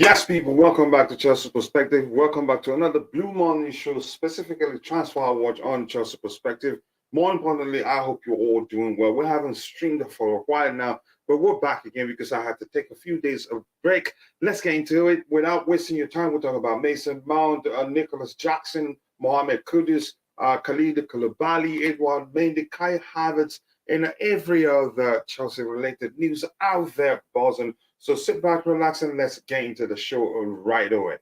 Yes, people, welcome back to Chelsea Perspective. Welcome back to another Blue Morning show, specifically Transfer Watch on Chelsea Perspective. More importantly, I hope you're all doing well. We haven't streamed for a while now, but we're back again because I had to take a few days of break. Let's get into it. Without wasting your time, we'll talk about Mason Mount, Nicolas Jackson, Mohammed Kudus, Kalidou Koulibaly, Edouard, Mendy, Kai Havertz, and every other Chelsea-related news out there buzzing. So sit back, relax, and let's get into the show right away.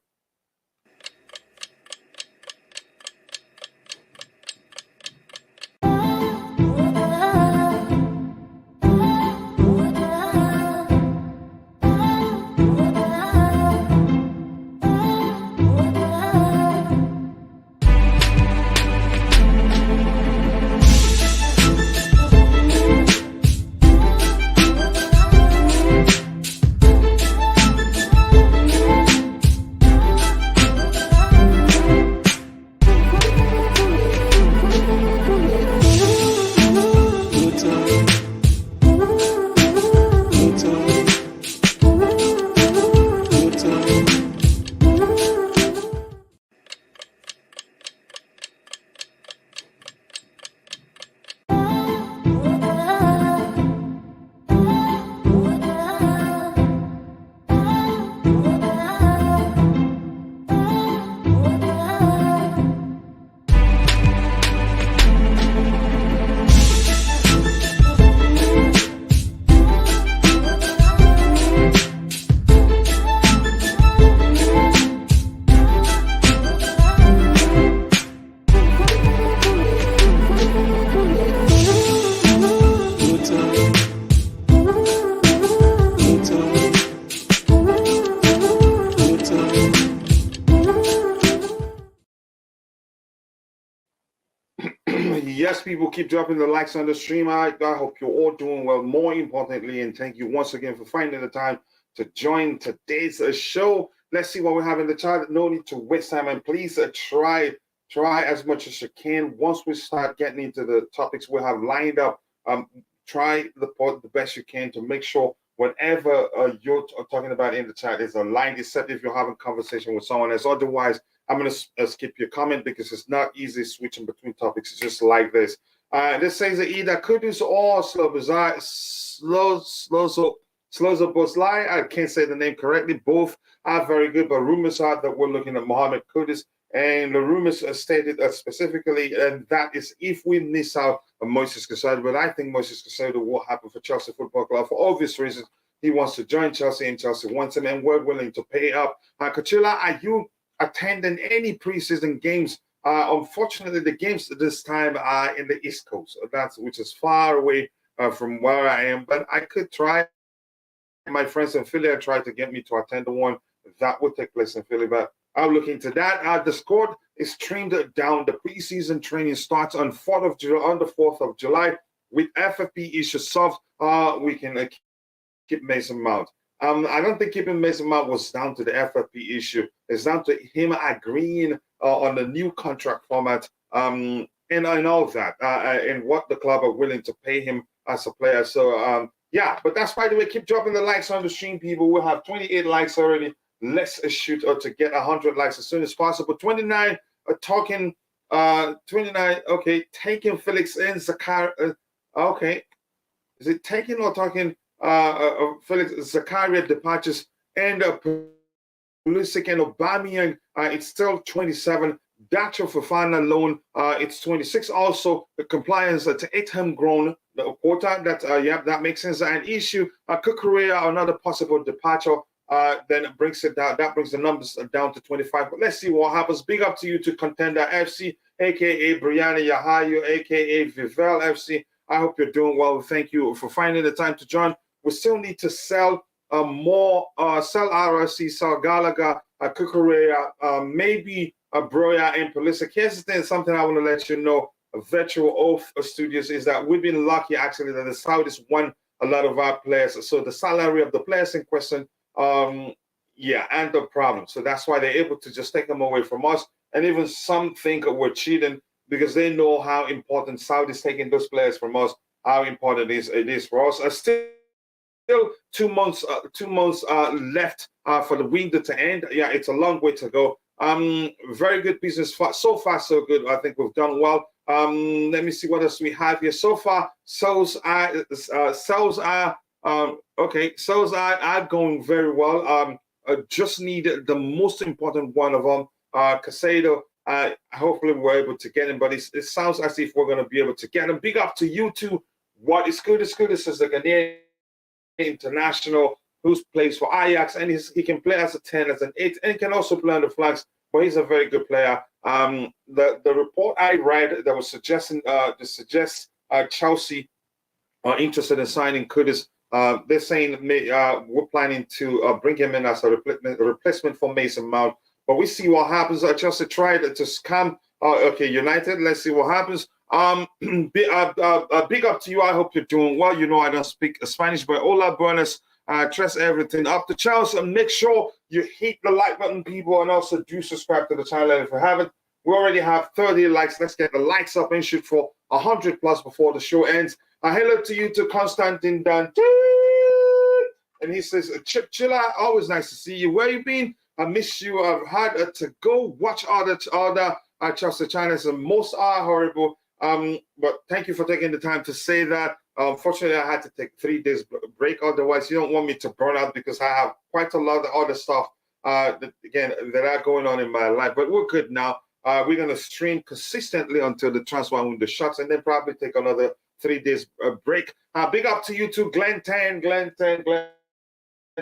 Yes, people, keep dropping the likes on the stream. I hope you're all doing well. More importantly, and thank you once again for finding the time to join today's show. Let's see what we have in the chat. No need to waste time, and please try as much as you can. Once we start getting into the topics we have lined up, try the best you can to make sure whatever you're talking about in the chat is aligned, except if you're having conversation with someone else. Otherwise, I'm going to skip your comment because it's not easy switching between topics. It's just like this. This says that either Kudus or Slozobozlai. I can't say the name correctly. Both are very good, but rumors are that we're looking at Mohammed Kudus. And the rumors are stated specifically, and that is if we miss out on Moises Caicedo. But I think Moises Caicedo will happen for Chelsea Football Club for obvious reasons. He wants to join Chelsea, and Chelsea wants him, and we're willing to pay up. Kachila, are you attending any preseason games? Unfortunately, the games this time are in the East Coast, which is far away from where I am. But I could try. My friends in Philly are trying to get me to attend the one that will take place in Philly, but I'll look into that. The squad is streamed down. The preseason training starts on the 4th of July. With FFP issues solved, we can keep Mason Mount. I don't think keeping Mason Mount was down to the FFP issue. It's down to him agreeing on the new contract format and all of that, and what the club are willing to pay him as a player. So, yeah, but that's by the way. Keep dropping the likes on the stream, people. We'll have 28 likes already. Let's shoot to get 100 likes as soon as possible. 29 talking, 29. Okay, taking Felix and Zakaria. Okay, is it taking or talking? Felix Zakaria departures and Pulisic and Aubameyang. It's still 27. Dacho Fofana loan. It's 26. Also, the compliance to 8 homegrown quota. That makes sense. An issue. Kukurea, another possible departure. Then it brings it down. That brings the numbers down to 25. But let's see what happens. Big up to you to Contender FC, aka Brianna Yahayo, aka Vivel FC. I hope you're doing well. Thank you for finding the time to join. We still need to sell more. Sell RRC, sell Gallagher, Kukurea, maybe Broya and Pulisic. Here's the thing. Something I want to let you know. Virtual Oath Studios is that we've been lucky actually that the Saudis won a lot of our players. So the salary of the players in question. And the problem. So that's why they're able to just take them away from us. And even some think we're cheating because they know how important Saudi is taking those players from us, how important it is for us. Still still 2 months left for the window to end. Yeah, it's a long way to go. Very good business. So far, so good. I think we've done well. Let me see what else we have here. So far, sales are going very well. Just need the most important one of them, Casado. Hopefully we're able to get him, but it sounds as if we're going to be able to get him. Big up to you two. What is good? Kudus is the Ghanaian international who plays for Ajax, and he can play as a 10, as an 8, and he can also play on the flanks. But he's a very good player. The report I read that was suggesting Chelsea are interested in signing Kudus. They're saying we're planning to bring him in as a replacement for Mason Mount. But we see what happens. Chelsea tried to scam United. Let's see what happens. Big up to you. I hope you're doing well. You know I don't speak Spanish, but hola, buenas. Trust everything up to Chelsea. And make sure you hit the like button, people, and also do subscribe to the channel if you haven't. We already have 30 likes. Let's get the likes up and shoot for 100 plus before the show ends. Hello to you, to Constantine Dan. And he says, Chilla, always nice to see you. Where you been? I miss you. I've had to go watch other Chelsea channels, and most are horrible. But thank you for taking the time to say that. Unfortunately, I had to take 3 days break. Otherwise, you don't want me to burn out, because I have quite a lot of other stuff that are going on in my life. But we're good now. We're going to stream consistently until the transfer window shuts, and then probably take another 3 days break. Big up to you too, Glenn 10.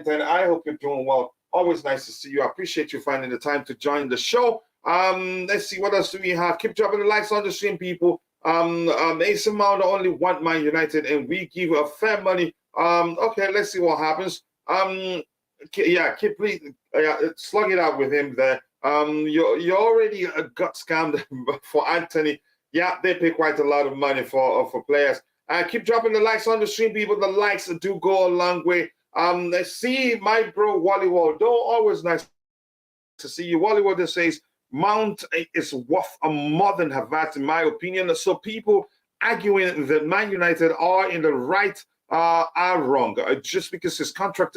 I hope you're doing well. Always nice to see you. I appreciate you finding the time to join the show. Let's see, what else do we have? Keep dropping the likes on the stream, people. Mason Mount only want Man United, and we give a fair money. Okay, let's see what happens. Slug it out with him there. You already got scammed for Anthony. Yeah, they pay quite a lot of money for players. Keep dropping the likes on the stream, people. The likes do go a long way. Let's see, my bro Wally Waldo. Always nice to see you. Wally Waldo says Mount is worth more than Havertz, in my opinion. So people arguing that Man United are in the right are wrong. Just because his contract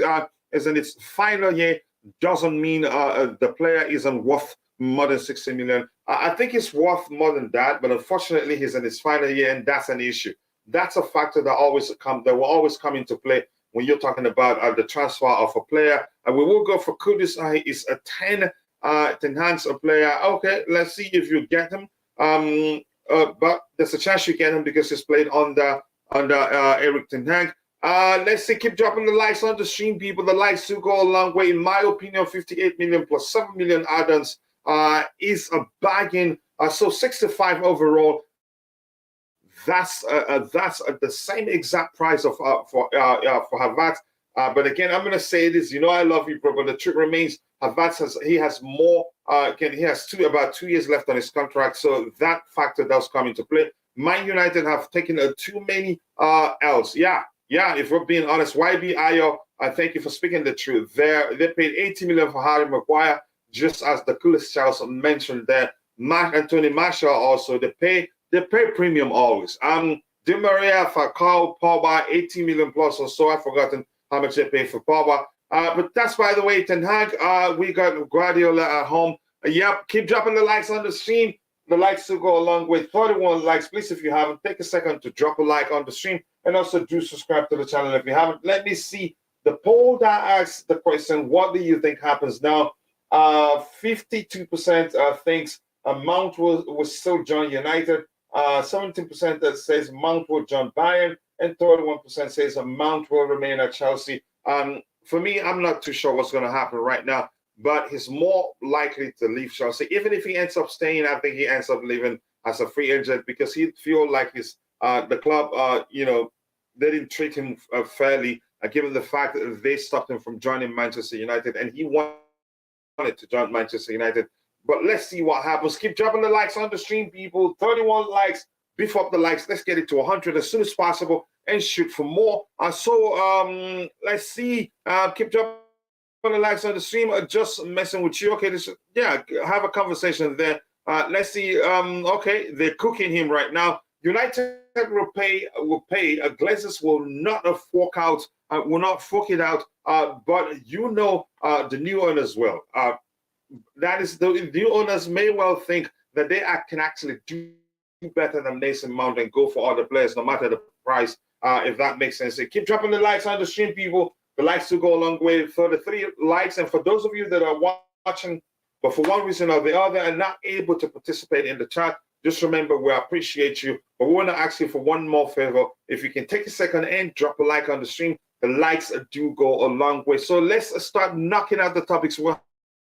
is in its final year doesn't mean the player isn't worth more than 60 million. I think he's worth more than that, but unfortunately he's in his final year, and that's an issue. That's a factor that will always come into play when you're talking about the transfer of a player. And we will go for Kudus. He's a 10 to enhance a player. Okay, let's see if you get him. But there's a chance you get him because he's played under Eric Ten Hag. Let's see, keep dropping the likes on the stream, people. The likes do go a long way. In my opinion, 58 million plus 7 million add-ons is a bargain. So 65 overall. That's the same exact price of for Havertz. But again, I'm gonna say this. You know, I love you, bro. But the truth remains, Havertz has more. He has about 2 years left on his contract. So that factor does come into play. Man United have taken too many L's. Yeah. If we're being honest, YB Ayo, I thank you for speaking the truth. They paid 80 million for Harry Maguire, just as the coolest Charles mentioned there. Anthony Marshall also, they pay premium always. Di Maria for Carl Pogba, 80 million plus or so. I've forgotten how much they pay for Pogba. But that's, by the way, Ten Hag. We got Guardiola at home. Yep, keep dropping the likes on the stream. The likes will go a long way. 31 likes. Please, if you haven't, take a second to drop a like on the stream. And also do subscribe to the channel if you haven't. Let me see the poll that asks the question, what do you think happens now? 52% thinks Mount will still join United. 17% that says Mount will join Bayern. And 31% says Mount will remain at Chelsea. For me, I'm not too sure what's going to happen right now. But he's more likely to leave Chelsea. Even if he ends up staying, I think he ends up leaving as a free agent because he feel like the club, they didn't treat him fairly, given the fact that they stopped him from joining Manchester United, and he wanted to join Manchester United. But let's see what happens. Keep dropping the likes on the stream, people. 31 likes. Beef up the likes. Let's get it to 100 as soon as possible and shoot for more. So let's see. Keep dropping the likes on the stream. Just messing with you. Okay, have a conversation there. Let's see. Okay, they're cooking him right now. United will pay. Glazers will not fork it out. But the new owners will. That is, the new owners may well think that they can actually do better than Mason Mount and go for other players, no matter the price. If that makes sense. So keep dropping the likes on the stream, people. The likes will go a long way. For the 3 likes, and for those of you that are watching, but for one reason or the other, and not able to participate in the chat, just remember we appreciate you. But we want to ask you for one more favor. If you can take a second and drop a like on the stream, the likes do go a long way. So let's start knocking out the topics we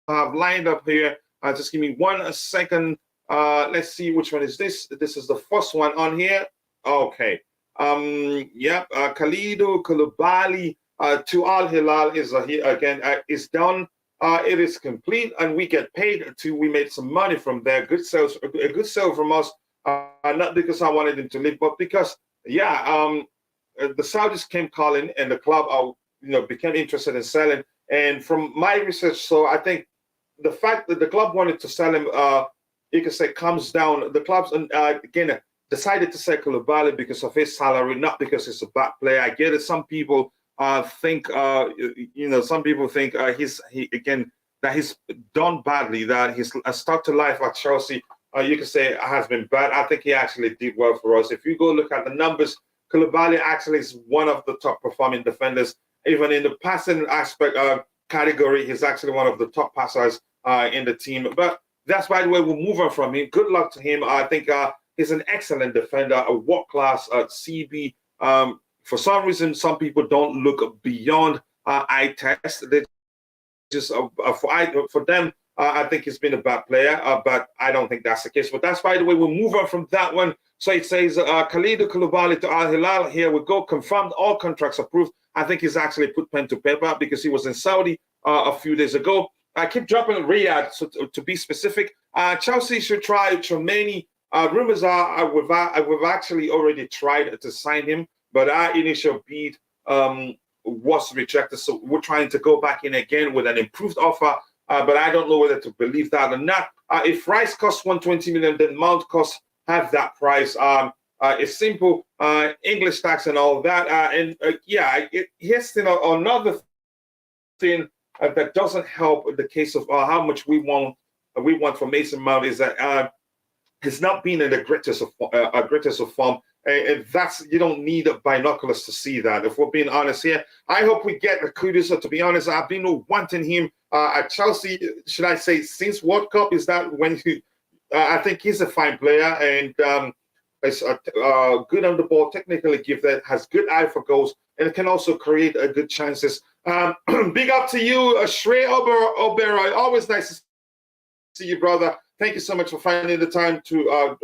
have lined up here. Just give me 1 second. Let's see which one is this. This is the first one on here. Okay. Kalidou Koulibaly to Al-Hilal is here again. Is done. It is complete, and we get paid too. We made some money from there. Good sales, a good sale from us. Not because I wanted him to leave, but because the Saudis came calling, and the club became interested in selling. And from my research, so I think the fact that the club wanted to sell him, you can say, comes down. The clubs again decided to sell Koulibaly because of his salary, not because he's a bad player. I get it. Some people think, some people think that he's done badly, that his start to life at Chelsea, you can say, has been bad. I think he actually did well for us. If you go look at the numbers, Koulibaly actually is one of the top performing defenders. Even in the passing aspect category, he's actually one of the top passers in the team. But that's, by the way, we'll move on from him. Good luck to him. I think he's an excellent defender, a world-class CB. For some reason, some people don't look beyond eye test. They just for them, I think he's been a bad player, but I don't think that's the case. But that's, by the way, we'll move on from that one. So it says Kalidou Koulibaly to Al-Hilal. Here we go. Confirmed. All contracts approved. I think he's actually put pen to paper because he was in Saudi a few days ago. I keep dropping Riyadh, so to be specific. Chelsea should try Chouameni. Rumors are we've actually already tried to sign him, but our initial bid was rejected. So we're trying to go back in again with an improved offer, but I don't know whether to believe that or not. If Rice costs 120 million, then Mount costs half that price. It's simple, English tax and all that. Here's another thing that doesn't help the case of how much we want for Mason Mount is that he's not been in the greatest of form. And that's, you don't need binoculars to see that. If we're being honest here, I hope we get the Kudus. To be honest, I've been wanting him at Chelsea. Should I say since World Cup? Is that when he? I think he's a fine player and is good on the ball, technically gifted, has good eye for goals, and can also create good chances. Big up to you, Shrey Oberoi. Always nice to see you, brother. Thank you so much for finding the time to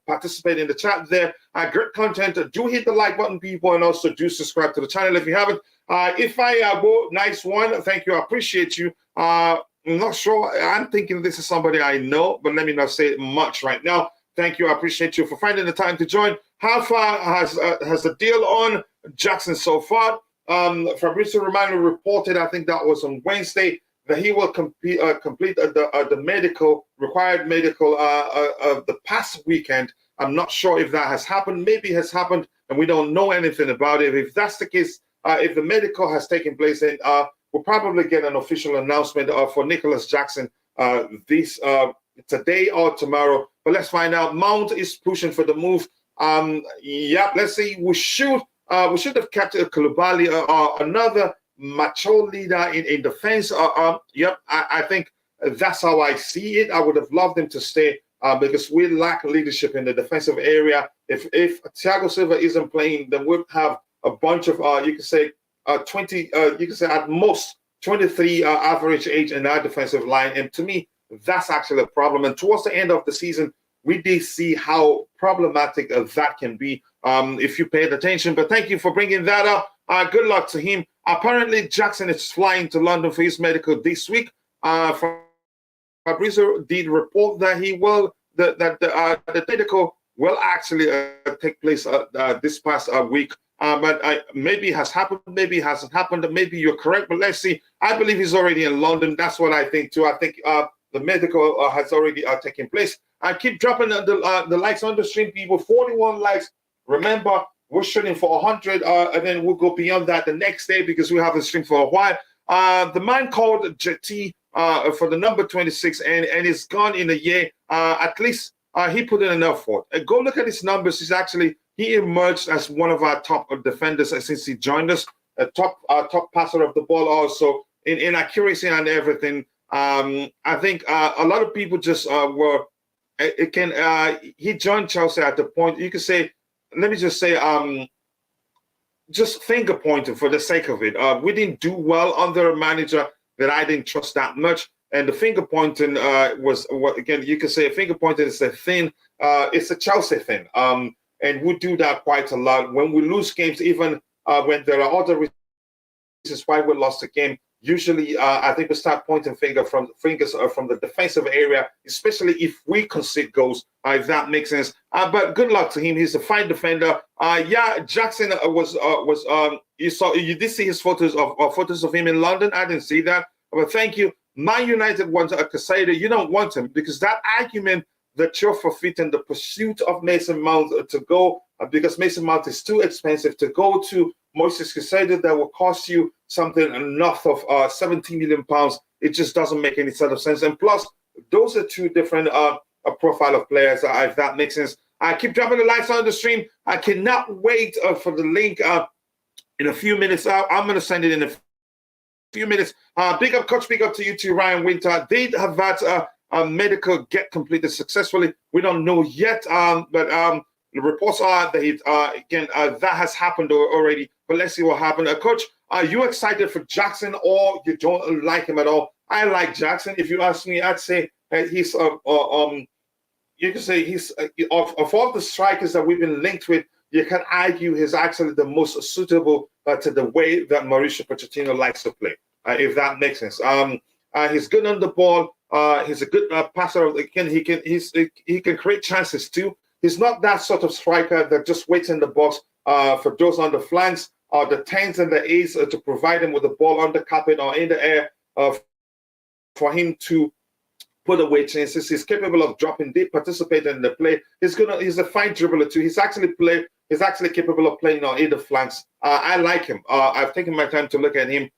participate in the chat there. Great content. Do hit the like button, people, and also do subscribe to the channel if you haven't. If I go, nice one. Thank you. I appreciate you. I'm not sure. I'm thinking this is somebody I know, but let me not say much right now. Thank you. I appreciate you for finding the time to join. How far has the deal on Jackson so far? Fabrizio Romano reported, I think that was on Wednesday, that he will complete the required medical the past weekend. I'm not sure if that has happened. Maybe it has happened, and we don't know anything about it. If that's the case, if the medical has taken place, then we'll probably get an official announcement for Nicolas Jackson today or tomorrow. But let's find out. Mount is pushing for the move. Let's see. We should have kept Koulibaly or another macho leader in defense. I think that's how I see it. I would have loved him to stay because we lack leadership in the defensive area. If Thiago Silva isn't playing, then we'll have a bunch of 20. You can say at most 23 average age in our defensive line, and to me, that's actually a problem. And towards the end of the season, we did see how problematic that can be if you paid attention. But thank you for bringing that up. Good luck to him. Apparently, Jackson is flying to London for his medical this week. Fabrizio did report that he will the medical will actually take place this past week. But maybe it has happened, maybe it hasn't happened. Maybe you're correct, but let's see. I believe he's already in London. That's what I think too. I think the medical has already taken place. I keep dropping the likes on the stream, people. 41 likes. Remember, we're shooting for 100, and then we'll go beyond that the next day because we haven't streamed for a while. The man called JT for the number 26, and it's gone in a year. At least he put in an effort. Go look at his numbers. He emerged as one of our top defenders since he joined us. A top passer of the ball also in accuracy and everything. I think a lot of people just were. He joined Chelsea at the point you could say. Let me just say, just finger pointing for the sake of it. We didn't do well under a manager that I didn't trust that much. And the finger pointing was what again you could say finger pointing is a thing. It's a Chelsea thing. And we do that quite a lot when we lose games, even when there are other reasons why we lost the game. Usually, I think we start pointing fingers from the defensive area, especially if we concede goals. If that makes sense. But good luck to him. He's a fine defender. Jackson you did see his photos of him in London. I didn't see that. But thank you. Man United wants a Casado. You don't want him because that argument that you're forfeiting the pursuit of Mason Mount to go because Mason Mount is too expensive to go to Moises Caicedo that will cost you something north of 70 million pounds. It just doesn't make any sort of sense. And plus, those are two different profile of players. If that makes sense. I keep dropping the likes on the stream. I cannot wait for the link in a few minutes. I'm going to send it in a few minutes. Big up, coach. Big up to you too, Ryan Winter. Did Havertz medical get completed successfully? We don't know yet, but the reports are that that has happened already. But let's see what happened. Coach, are you excited for Jackson or you don't like him at all? I like Jackson. If you ask me, I'd say he's you can say he's of all the strikers that we've been linked with, you can argue he's actually the most suitable to the way that Mauricio Pochettino likes to play. If that makes sense. He's good on the ball. He's a good passer. He can create chances too. He's not that sort of striker that just waits in the box for those on the flanks or the 10s and the 8s to provide him with the ball on the carpet or in the air for him to put away chances. He's capable of dropping deep, participating in the play. He's a fine dribbler too. He's actually capable of playing on either flanks. I like him. I've taken my time to look at him.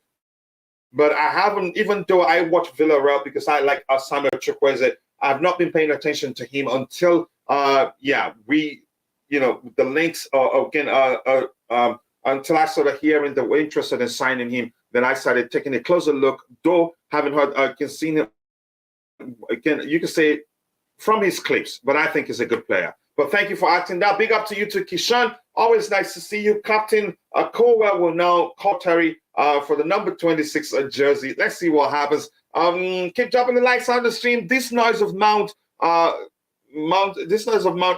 But I haven't, even though I watch Villarreal because I like Samuel Chukwueze, I've not been paying attention to him until the links until I started hearing that we're interested in signing him. Then I started taking a closer look. Though haven't heard, seen him again. You can say from his clips, but I think he's a good player. But thank you for asking that. Big up to you too, Kishan. Always nice to see you. Captain Colwell will now call Terry for the number 26 jersey. Let's see what happens. Keep dropping the likes on the stream. This noise of Mount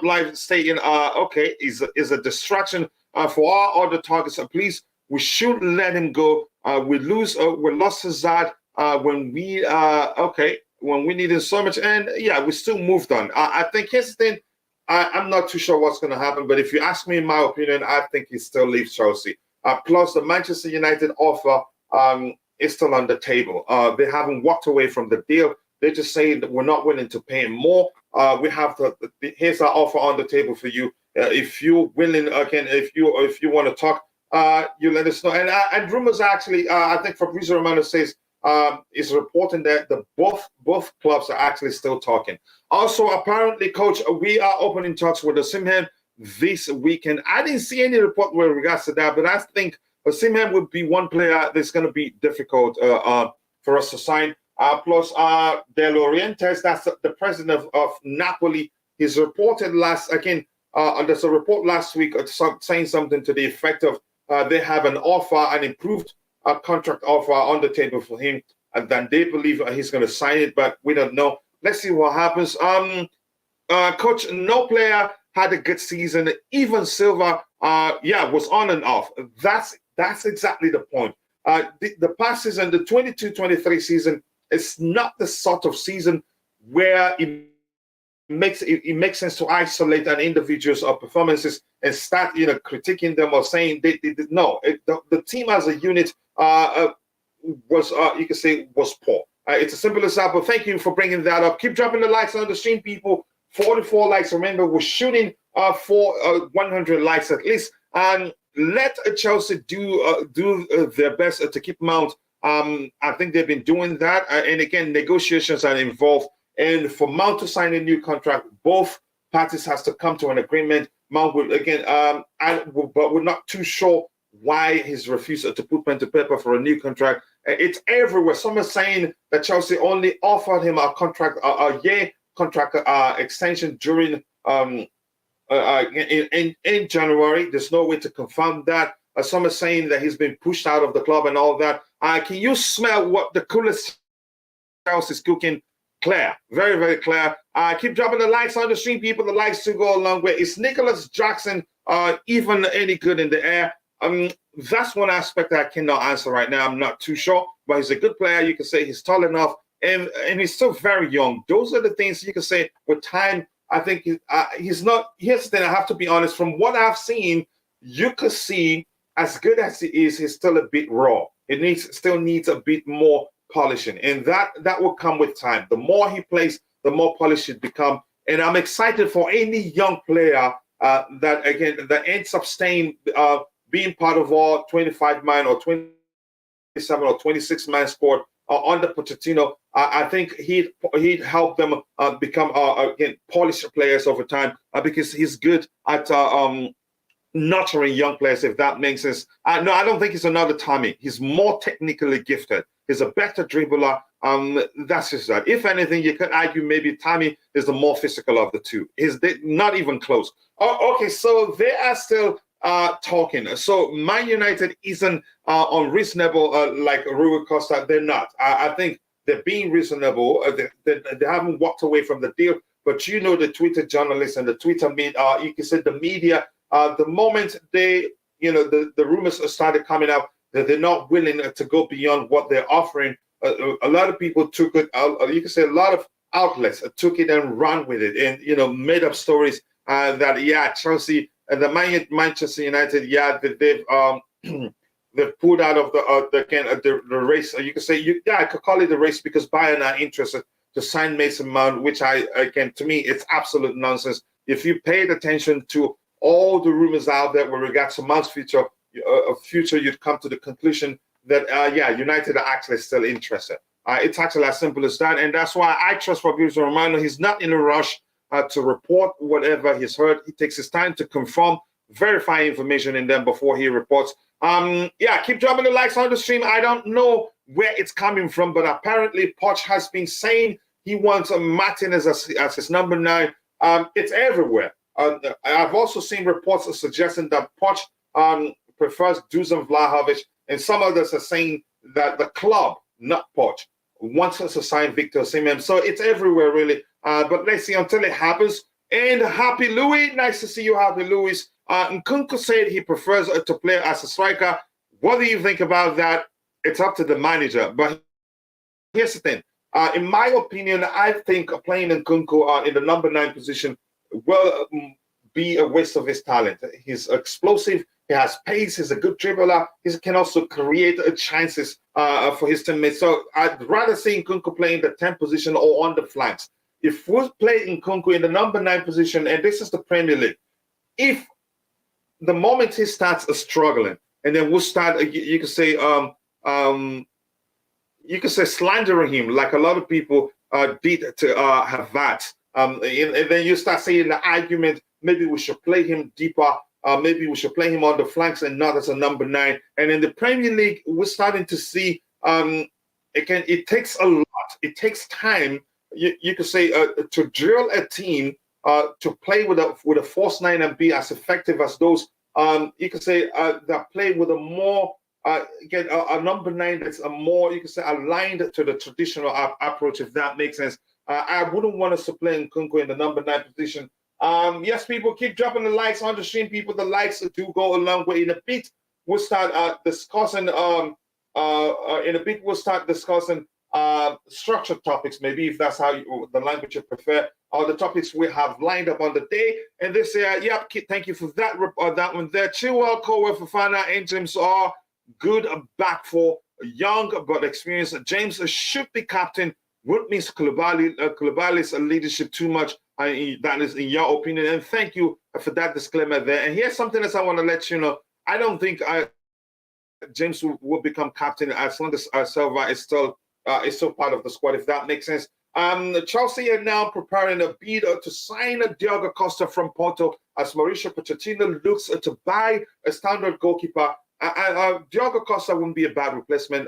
Live staying is a distraction for all other targets. Please, we should let him go. We lost Hazard when we needed so much, and we still moved on. I think his thing. I'm not too sure what's going to happen, but if you ask me, in my opinion, I think he still leaves Chelsea. Plus, the Manchester United offer is still on the table. They haven't walked away from the deal. They're just saying that we're not willing to pay more. We have here's our offer on the table for you. If you're willing, again, if you want to talk, you let us know. And rumors actually, I think Fabrizio Romano says is reporting that both clubs are actually still talking. Also, apparently, Coach, we are opening talks with Osimhen this weekend. I didn't see any report with regards to that, but I think Osimhen would be one player that's going to be difficult for us to sign. Plus, De Laurentiis, that's the president of Napoli, he's reported there's a report last week saying something to the effect of they have an improved contract offer on the table for him, and then they believe he's going to sign it, but we don't know. Let's see what happens. Coach, no player had a good season. Even Silva, was on and off. That's exactly the point. The past season, the 22-23 season, it's not the sort of season where it makes sense to isolate an individual's performances and start critiquing them or saying they did no. The team as a unit was you can say was poor. It's as simple as that. But thank you for bringing that up. Keep dropping the likes on the stream, people. 44 likes. Remember, we're shooting for 100 likes at least. And let Chelsea do their best to keep Mount. I think they've been doing that. And again, negotiations are involved. And for Mount to sign a new contract, both parties has to come to an agreement. Mount will again, but we're not too sure why he's refused to put pen to paper for a new contract. It's everywhere. Some are saying that Chelsea only offered him a contract, a year contract extension during in January. There's no way to confirm that. Some are saying that he's been pushed out of the club and all that. Can you smell what the coolest house is cooking? Clear, very, very clear. Keep dropping the likes on the stream, people. The likes to go a long way. Is Nicolas Jackson even any good in the air? That's one aspect that I cannot answer right now. I'm not too sure, but he's a good player. You can say he's tall enough, and he's still very young. Those are the things you can say with time. I think he's not. Here's the thing. I have to be honest. From what I've seen, you could see as good as he is, he's still a bit raw. It still needs a bit more polishing, and that will come with time. The more he plays, the more polished it become. And I'm excited for any young player that ends up staying, being part of our 25-man or 27 or 26-man squad under Pochettino. I think he'd help them become again polished players over time because he's good at nurturing young players, if that makes sense. No, I don't think he's another Tommy. He's more technically gifted. He's a better dribbler. That's just that. If anything, you could argue maybe Tommy is the more physical of the two. He's not even close. Oh, okay, so they are still talking. So Man United isn't unreasonable like Rui Costa. They're not. I think they're being reasonable. They haven't walked away from the deal. But you know, the Twitter journalists and the Twitter media, you can say the media, the moment the rumors started coming up that they're not willing to go beyond what they're offering, a lot of people took it. You can say a lot of outlets took it and ran with it, and made up stories that Chelsea and the Manchester United, they've pulled out of the race. You can say I could call it the race because Bayern are interested to sign Mason Mount, which to me, it's absolute nonsense. If you paid attention to all the rumors out there with regards to Mount's future, you'd come to the conclusion that United are actually still interested. It's actually as simple as that, and that's why I trust Fabrizio Romano. He's not in a rush to report whatever he's heard. He takes his time to confirm, verify information in them before he reports. Keep dropping the likes on the stream. I don't know where it's coming from, but apparently Poch has been saying he wants Martinez as his number 9. It's everywhere. I've also seen reports suggesting that Poch prefers Dusan Vlahovic, and some others are saying that the club, not Poch, wants us to sign Victor Osimhen. So it's everywhere, really. But let's see until it happens. And Happy Louis, nice to see you, Happy Louis. Nkunku said he prefers to play as a striker. What do you think about that? It's up to the manager. But here's the thing. In my opinion, I think playing Nkunku in the number 9 position will be a waste of his talent. He's explosive. He has pace. He's a good dribbler. He can also create chances for his teammates. So I'd rather see Nkunku playing the 10th position or on the flanks. If we play Nkunku in the number 9 position, and this is the Premier League, if the moment he starts struggling, and then we'll start, you could say slandering him like a lot of people did to Havertz. And then you start saying the argument, maybe we should play him deeper. Maybe we should play him on the flanks and not as a number 9. And in the Premier League, we're starting to see, it takes a lot. It takes time, you could say, to drill a team to play with a false 9 and be as effective as those, you could say, that play with a more, a number 9 that's a more, you could say, aligned to the traditional approach, if that makes sense. I wouldn't want us to play Nkunku in the number 9 position. Yes, people, keep dropping the likes on the stream. People, the likes do go a long way. In a bit, we'll start discussing. Structured topics, maybe, if that's how the language you prefer, or the topics we have lined up on the day. And they say, thank you for that one there. Chilwell, Cole, Fofana, and James are good back for young but experienced. James should be captain. What means Koulibaly's leadership too much that is in your opinion. And thank you for that disclaimer there. And here's something else I want to let you know. I don't think James will become captain as long as Silva is still part of the squad, if that makes sense. Chelsea are now preparing a bid to sign Diogo Costa from Porto as Mauricio Pochettino looks to buy a standard goalkeeper. Diogo Costa wouldn't be a bad replacement.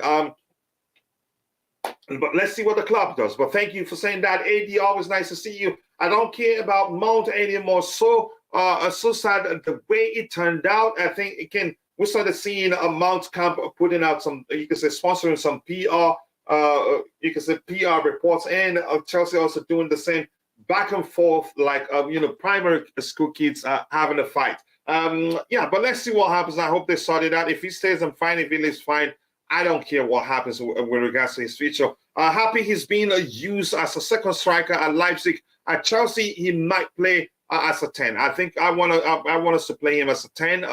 But let's see what the club does. But thank you for saying that. AD, always nice to see you. I don't care about Mount anymore. So sad the way it turned out. I think we started seeing a Mount camp putting out some, you could say, sponsoring some PR. You can say PR reports, and Chelsea also doing the same back and forth, like primary school kids having a fight. But let's see what happens. I hope they sort it out. If he stays, I'm fine. If he leaves, fine. I don't care what happens with regards to his future. Happy he's being used as a second striker at Leipzig. At Chelsea, he might play as a 10. I think I want us to play him as a 10.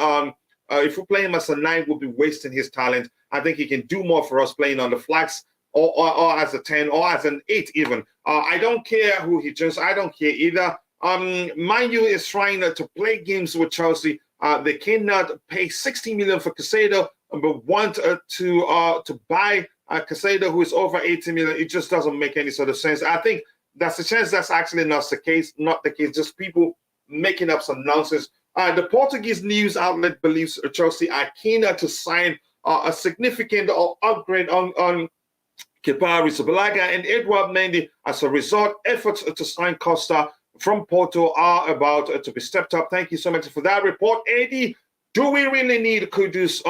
If we play him as a 9, we'll be wasting his talent. I think he can do more for us playing on the flanks or as a 10 or as an 8 even. I don't care who he joins. I don't care either. Mind you is trying to play games with Chelsea. They cannot pay 60 million for Casado, but want to buy Casado, who is over 80 million. It just doesn't make any sort of sense. I think that's a chance that's actually not the case. Just people making up some nonsense. The Portuguese news outlet believes Chelsea are keen to sign a significant upgrade on Kepa Arrizabalaga and Edouard Mendy. As a result, efforts to sign Costa from Porto are about to be stepped up. Thank you so much for that report. AD, do we really need Kudus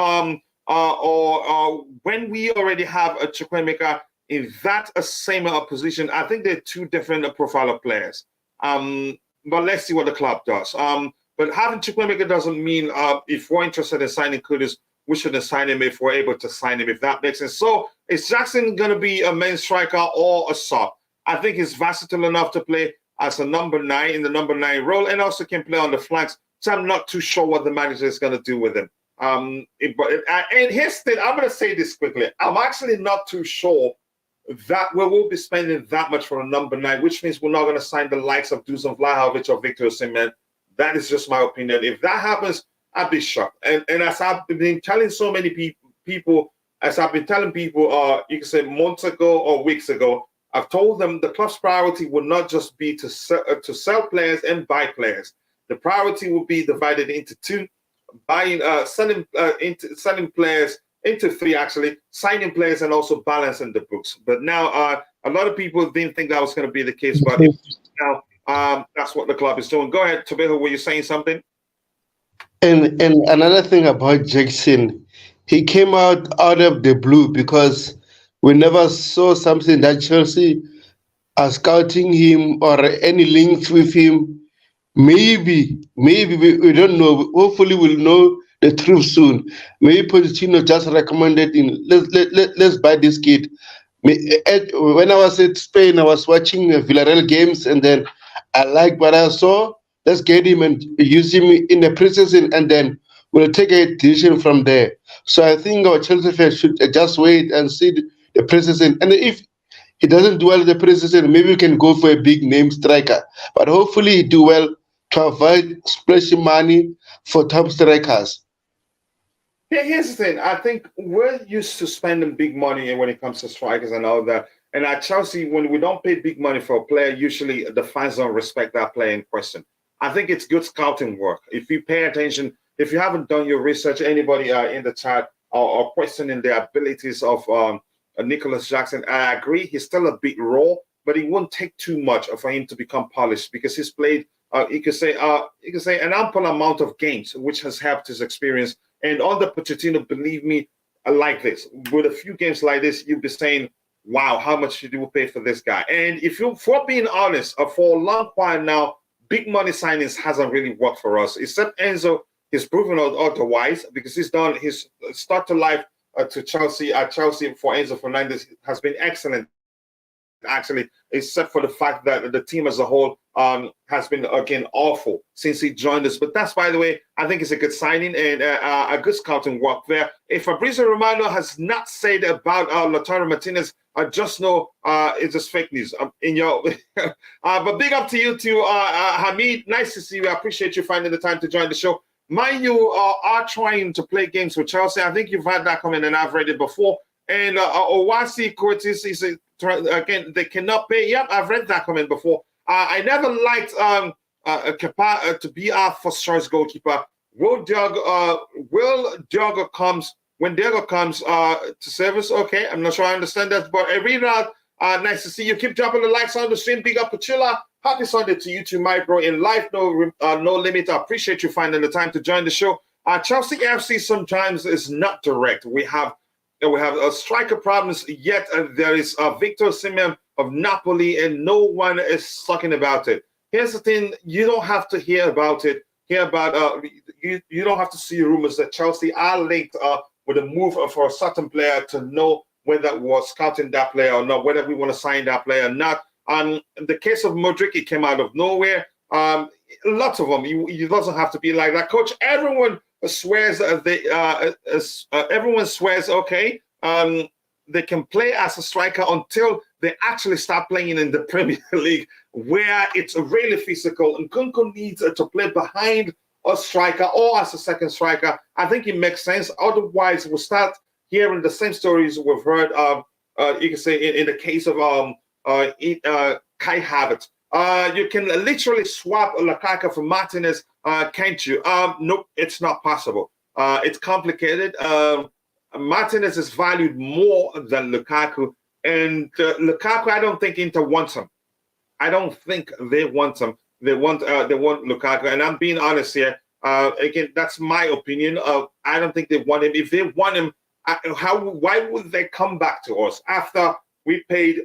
or when we already have a Chukwuemeka in that same position? I think they're two different profile of players. But let's see what the club does. But having Chukwuemeka doesn't mean if we're interested in signing Kudus, we shouldn't sign him if we're able to sign him, if that makes sense. So is Jackson going to be a main striker or a sub? I think he's versatile enough to play as a number 9 in the number 9 role, and also can play on the flanks. So I'm not too sure what the manager is going to do with him. And here's the thing, I'm going to say this quickly. I'm actually not too sure that we will be spending that much for a number 9, which means we're not going to sign the likes of Dusan Vlahovic or Victor Osimhen. That is just my opinion. If that happens, I'd be shocked. And as I've been telling so many people, as I've been telling people, you can say months ago or weeks ago, I've told them the club's priority will not just be to sell players and buy players. The priority will be divided into 2: selling players into 3, actually, signing players and also balancing the books. But now a lot of people didn't think that was going to be the case, but now that's what the club is doing. Go ahead, Tobiho, were you saying something? And another thing about Jackson, he came out of the blue because we never saw something that Chelsea are scouting him or any links with him. Maybe we don't know. Hopefully, we'll know the truth soon. Maybe Pochettino just recommended let's buy this kid. When I was at Spain, I was watching Villarreal games, and then I liked what I saw. Let's get him and use him in the preseason, and then we'll take a decision from there. So I think our Chelsea fans should just wait and see the preseason. And if he doesn't do well in the preseason, maybe we can go for a big name striker. But hopefully he do well to avoid splashing money for top strikers. Yeah, here's the thing. I think we're used to spending big money when it comes to strikers and all that. And at Chelsea, when we don't pay big money for a player, usually the fans don't respect that player in question. I think it's good scouting work. If you pay attention, if you haven't done your research, anybody in the chat or questioning the abilities of Nicolas Jackson, I agree. He's still a bit raw, but it won't take too much for him to become polished because he's played, you could say an ample amount of games, which has helped his experience. And under Pochettino, believe me, like this, with a few games like this, you'll be saying, wow, how much did you pay for this guy? And for being honest, for a long while now, big money signings hasn't really worked for us, except Enzo. He's proven otherwise because he's done his start to life to Chelsea. At Chelsea for Enzo Fernandez has been excellent. actually, except for the fact that the team as a whole has been, again, awful since he joined us. But that's, by the way, I think it's a good signing and a good scouting work there. If Fabrizio Romano has not said about Lautaro Martinez, just know it's just fake news. But big up to you too, Hamid. Nice to see you. I appreciate you finding the time to join the show. Mind you are trying to play games with Chelsea. I think you've had that comment, and I've read it before. And Owasi Curtis, he said, again, they cannot pay. Yep, I've read that comment before. I never liked Kepa to be our first choice goalkeeper. When Diogo comes to service, okay, I'm not sure I understand that. But Rina, nice to see you. Keep dropping the likes on the stream. Big up Pachilla. Happy Sunday to you too, my bro. In life, no limit. I appreciate you finding the time to join the show. Chelsea FC sometimes is not direct. We have striker problems, yet there is Victor Osimhen of Napoli, and no one is talking about it. Here's the thing: you don't have to hear about it. You don't have to see rumors that Chelsea are linked with a move for a certain player to know whether we're scouting that player or not, whether we want to sign that player or not. In the case of Modric, it came out of nowhere. Lots of them. It doesn't have to be like that. Coach, everyone swears everyone swears, okay, they can play as a striker until they actually start playing in the Premier League, where it's really physical. And Nkunku needs to play behind a striker or as a second striker. I think it makes sense. Otherwise, we'll start hearing the same stories we've heard. You can say in the case of Kai Havertz. You can literally swap Lukaku for Martinez, can't you? Nope, it's not possible. It's complicated. Martinez is valued more than Lukaku, and Lukaku, I don't think Inter wants him. I don't think they want him. They want Lukaku, and I'm being honest here. Again, that's my opinion. I don't think they want him. If they want him, why would they come back to us after we paid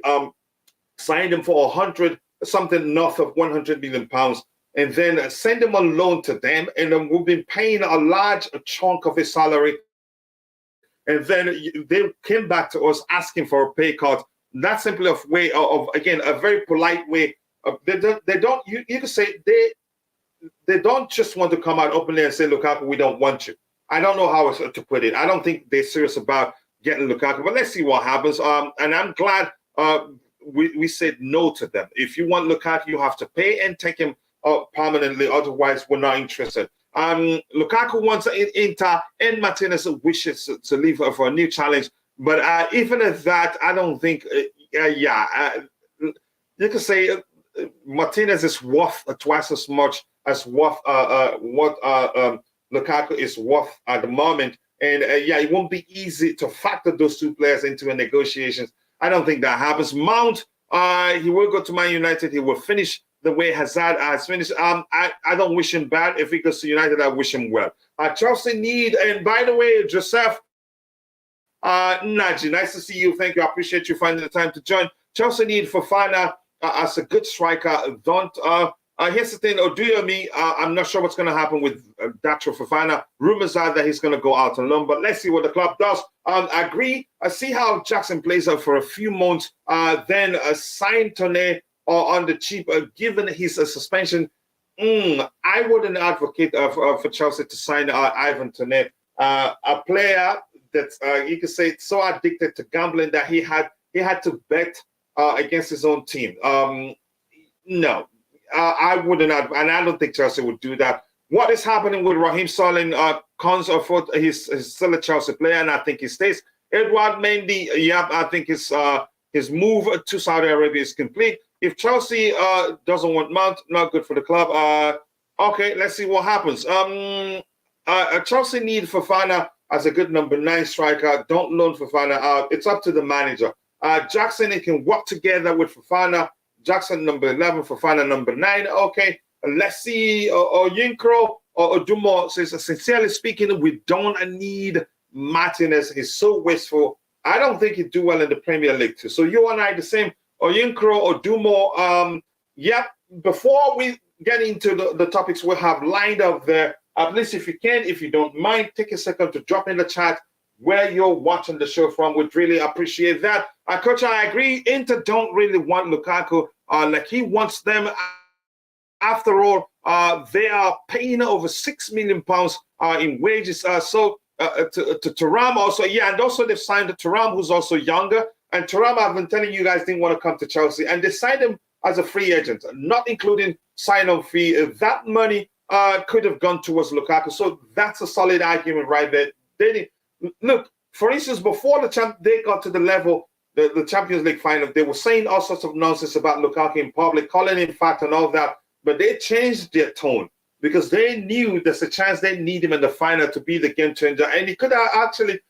signed him for 100 something north of 100 million pounds, and then send him on loan to them, and then we've been paying a large chunk of his salary, and then they came back to us asking for a pay cut. That's simply a way of again, a very polite way. They don't. You can say they don't just want to come out openly and say, Lukaku, we don't want you. I don't know how to put it. I don't think they're serious about getting Lukaku, but let's see what happens. And I'm glad we said no to them. If you want Lukaku, you have to pay and take him permanently. Otherwise, we're not interested. Lukaku wants Inter, and Martinez wishes to leave for a new challenge. But even at that, I don't think, you can say Martinez is worth twice as much as what Lukaku is worth at the moment. And it won't be easy to factor those two players into a negotiations. I don't think that happens. Mount, he will go to Man United. He will finish the way Hazard has finished. I don't wish him bad. If he goes to United, I wish him well. Chelsea need, and by the way, Joseph Naji, nice to see you. Thank you. I appreciate you finding the time to join. Chelsea need Fofana as a good striker. Here's the thing, Oduyemi, I'm not sure what's going to happen with Dacho Fofana. Rumors are that he's going to go out on loan, but let's see what the club does. I agree. I see how Jackson plays out for a few months, then sign Tone on the cheap, given his suspension. I wouldn't advocate for Chelsea to sign Ivan Tone, a player that you could say so addicted to gambling that he had to bet against his own team. No. I wouldn't, and I don't think Chelsea would do that. What is happening with Raheem Sterling? He's still a Chelsea player, and I think he stays. Edouard Mendy, I think his move to Saudi Arabia is complete. If Chelsea doesn't want Mount, not good for the club. Okay, let's see what happens. Chelsea need Fofana as a good number 9 striker. Don't loan Fofana. It's up to the manager. Jackson, he can work together with Fofana. Jackson number 11, Fofana number 9. Okay, let's see. Yinkro or Dumo says, sincerely speaking, we don't need Martinez. He's so wasteful. I don't think he'd do well in the Premier League too. So you and I the same. Yinkro or Dumo. Before we get into the topics we have lined up there, at least if you can, if you don't mind, take a second to drop in the chat where you're watching the show from. Would really appreciate that. Coach, I agree. Inter don't really want Lukaku. Like he wants them. After all, they are paying over £6 million in wages. To Thuram also, and also they've signed Thuram, who's also younger. And Thuram, I've been telling you guys, didn't want to come to Chelsea, and they signed him as a free agent, not including sign-on fee. That money could have gone towards Lukaku. So that's a solid argument right there. Look, for instance, before they got to the level, the Champions League final, they were saying all sorts of nonsense about Lukaku in public, calling him fat and all that. But they changed their tone because they knew there's a chance they need him in the final to be the game changer. And he could have actually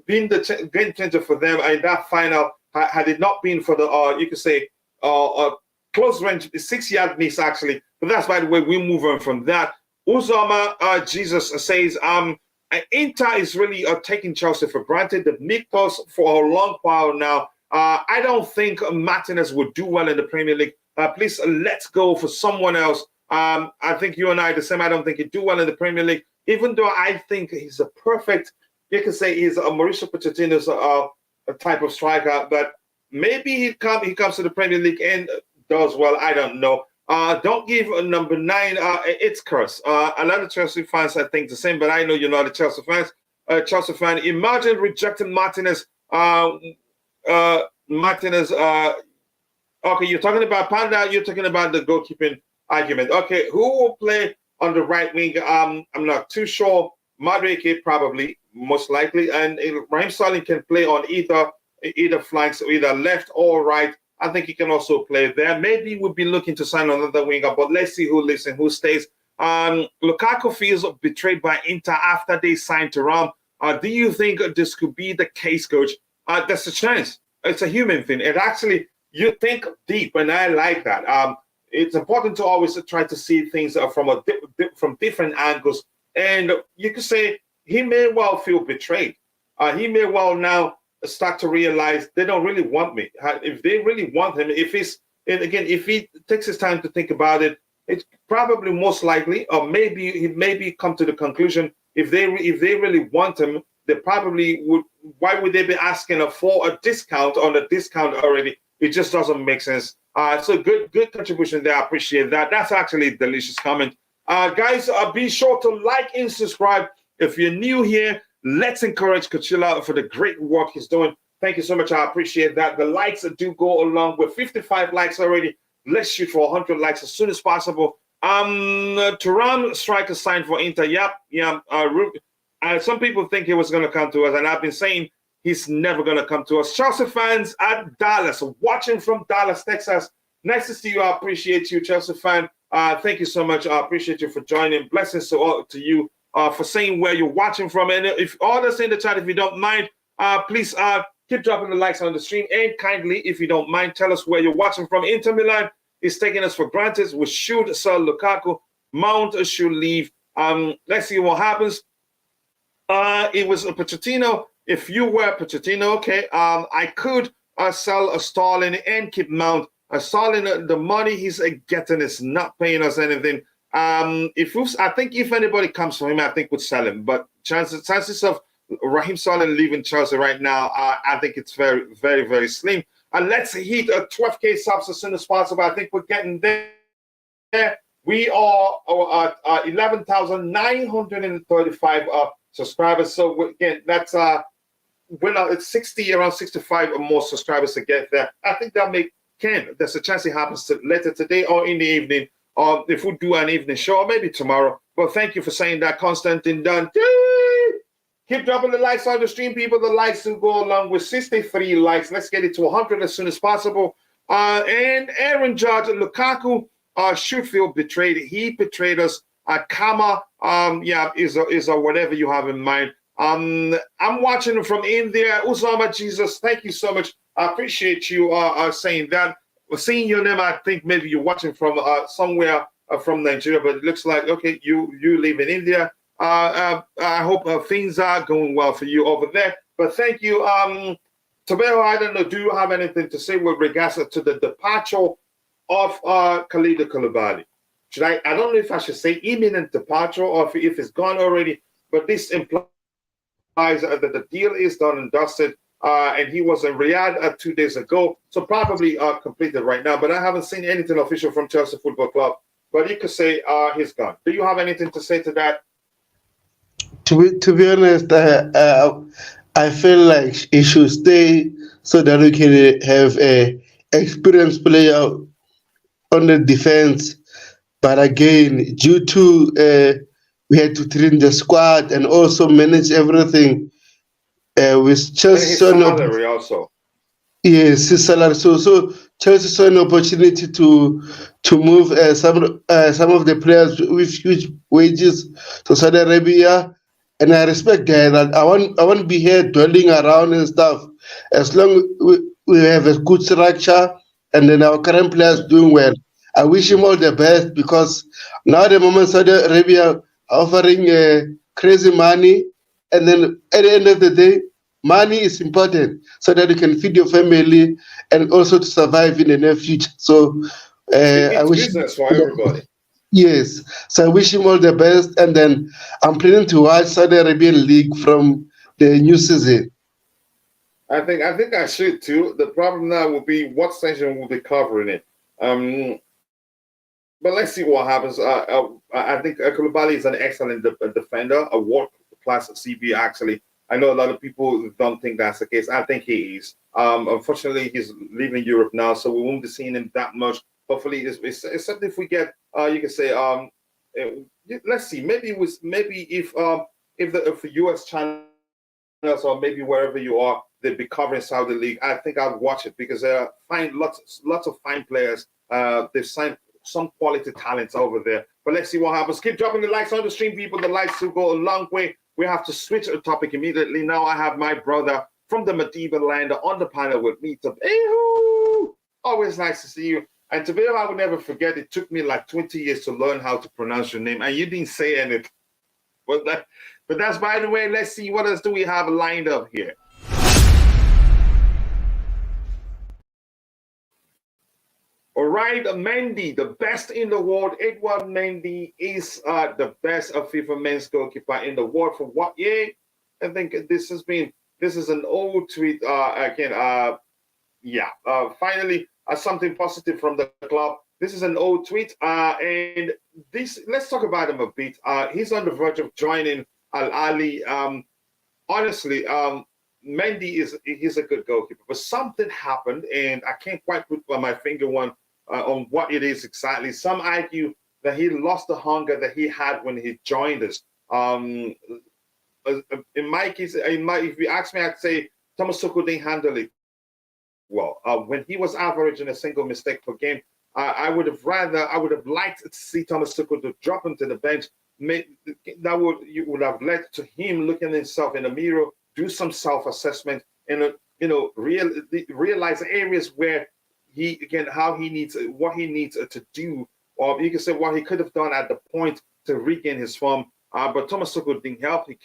been the game changer for them in that final had it not been for the, you could say, close range, 6-yard miss actually. But that's, by the way, we move on from that. Uzoma Jesus says, Inter is really taking Chelsea for granted. They've nicked us for a long while now. I don't think Martinez would do well in the Premier League. Please let's go for someone else. I think you and I are the same. I don't think he'd do well in the Premier League, even though I think he's a perfect, you can say he's a Mauricio Pochettino's a type of striker, but maybe he comes to the Premier League and does well. I don't know. Don't give number 9. It's curse. A lot of Chelsea fans, I think, the same, but I know you're not a Chelsea fan. Imagine rejecting Martinez. Okay, you're talking about Panda. You're talking about the goalkeeping argument. Okay, who will play on the right wing? I'm not too sure. Madueke probably, most likely, and Raheem Sterling can play on either flanks, either left or right. I think he can also play there. Maybe we'll be looking to sign another winger, but let's see who lives and who stays. Lukaku feels betrayed by Inter after they signed Thuram. Do you think this could be the case, Coach? There's a chance. It's a human thing. It actually, you think deep, and I like that. It's important to always try to see things from different angles. And you could say he may well feel betrayed. He may well now start to realize they don't really want me. If they really want him, if he takes his time to think about it, it's probably most likely, or maybe he come to the conclusion if they really want him, they probably would. Why would they be asking for a discount on a discount already? It just doesn't make sense. So good contribution there. I appreciate that. That's actually a delicious comment. Guys, be sure to like and subscribe. If you're new here, let's encourage Coachella for the great work he's doing. Thank you so much. I appreciate that. The likes do go along. With 55 likes already. Let's shoot for 100 likes as soon as possible. Thuram striker signed for Inter. Yep. Some people think he was going to come to us, and I've been saying he's never going to come to us. Chelsea fans at Dallas, watching from Dallas, Texas. Nice to see you. I appreciate you, Chelsea fan. Thank you so much. I appreciate you for joining. Blessings to you for saying where you're watching from. And if others in the chat, if you don't mind, please keep dropping the likes on the stream. And kindly, if you don't mind, tell us where you're watching from. Inter Milan is taking us for granted. We should sell Lukaku. Mount should leave. Let's see what happens. It was a Pochettino. If you were Pochettino, okay, I could sell a Sterling and keep Mount. Sterling, the money he's getting is not paying us anything. I think if anybody comes for him, I think we'd sell him. But chances of Raheem Sterling leaving Chelsea right now, I think it's very, very, very slim. And let's hit 12K subs as soon as possible. I think we're getting there. We are at 11,935 subscribers. So again, that's it's around 65 or more subscribers to get there. I think that'll make Ken. There's a chance it happens later today or in the evening, or if we do an evening show, or maybe tomorrow. But thank you for saying that, Constantine Dunn. Keep dropping the likes on the stream, people. The likes will go along with 63 likes. Let's get it to 100 as soon as possible. And Aaron Judge, Lukaku should feel betrayed. He betrayed us. Kama, is whatever you have in mind. I'm watching from India. Usama Jesus, thank you so much. I appreciate you saying that. Seeing your name, I think maybe you're watching from somewhere from Nigeria, but it looks like, okay, you live in India. I hope things are going well for you over there. But thank you. Tabeo, I don't know, do you have anything to say with regards to the departure of Kalidou Koulibaly? I don't know if I should say imminent departure or if it's gone already, but this implies that the deal is done and dusted. And he was in Riyadh 2 days ago, so probably completed right now. But I haven't seen anything official from Chelsea Football Club. But you could say he's gone. Do you have anything to say to that? To be honest, I feel like he should stay so that we can have a experienced player on the defense. But again, due to we had to train the squad and also manage everything with Chelsea. And his salary also. Yes, his salary. So Chelsea saw an opportunity to move some of the players with huge wages to Saudi Arabia, and I respect that. I won't be here dwelling around and stuff. As long we have a good structure, and then our current players doing well. I wish him all the best because now the moment Saudi Arabia are offering crazy money, and then at the end of the day, money is important so that you can feed your family and also to survive in the near future. So I wish business for everybody. Yes, so I wish him all the best, and then I'm planning to watch Saudi Arabian League from the new season. I think I should too. The problem now will be what station will be covering it. But let's see what happens. I think Koulibaly is an excellent defender, a world-class CB actually. I know a lot of people don't think that's the case. I think he is. Unfortunately, he's leaving Europe now, so we won't be seeing him that much. Hopefully, except if we get, you can say, let's see, maybe if the US channels or maybe wherever you are, they'd be covering Saudi League. I think I'd watch it because there are lots of fine players. They've signed some quality talents over there. But let's see what happens. Keep dropping the likes on the stream, people. The likes will go a long way. We have to switch the topic immediately. Now I have my brother from the medieval land on the panel with me. Tabeo! Always nice to see you. And Tabeo, I will never forget, it took me like 20 years to learn how to pronounce your name, and you didn't say anything. But that's by the way. Let's see, what else do we have lined up here? All right, Mendy, the best in the world. Edouard Mendy is the best of FIFA men's goalkeeper in the world for what year? I think this is an old tweet again. Finally, something positive from the club. This is an old tweet, and let's talk about him a bit. He's on the verge of joining Al-Ahli. Honestly, Mendy he's a good goalkeeper, but something happened, and I can't quite put my finger on what it is exactly. Some argue that he lost the hunger that he had when he joined us. In my case, if you ask me, I'd say Thomas Tuchel didn't handle it well. When he was averaging a single mistake per game, I would have liked to see Thomas Tuchel to drop him to the bench. You would have led to him looking at himself in the mirror, do some self-assessment, and realize areas where what he needs to do, or you can say what he could have done at the point to regain his form. But Thomas Tuchel didn't help. He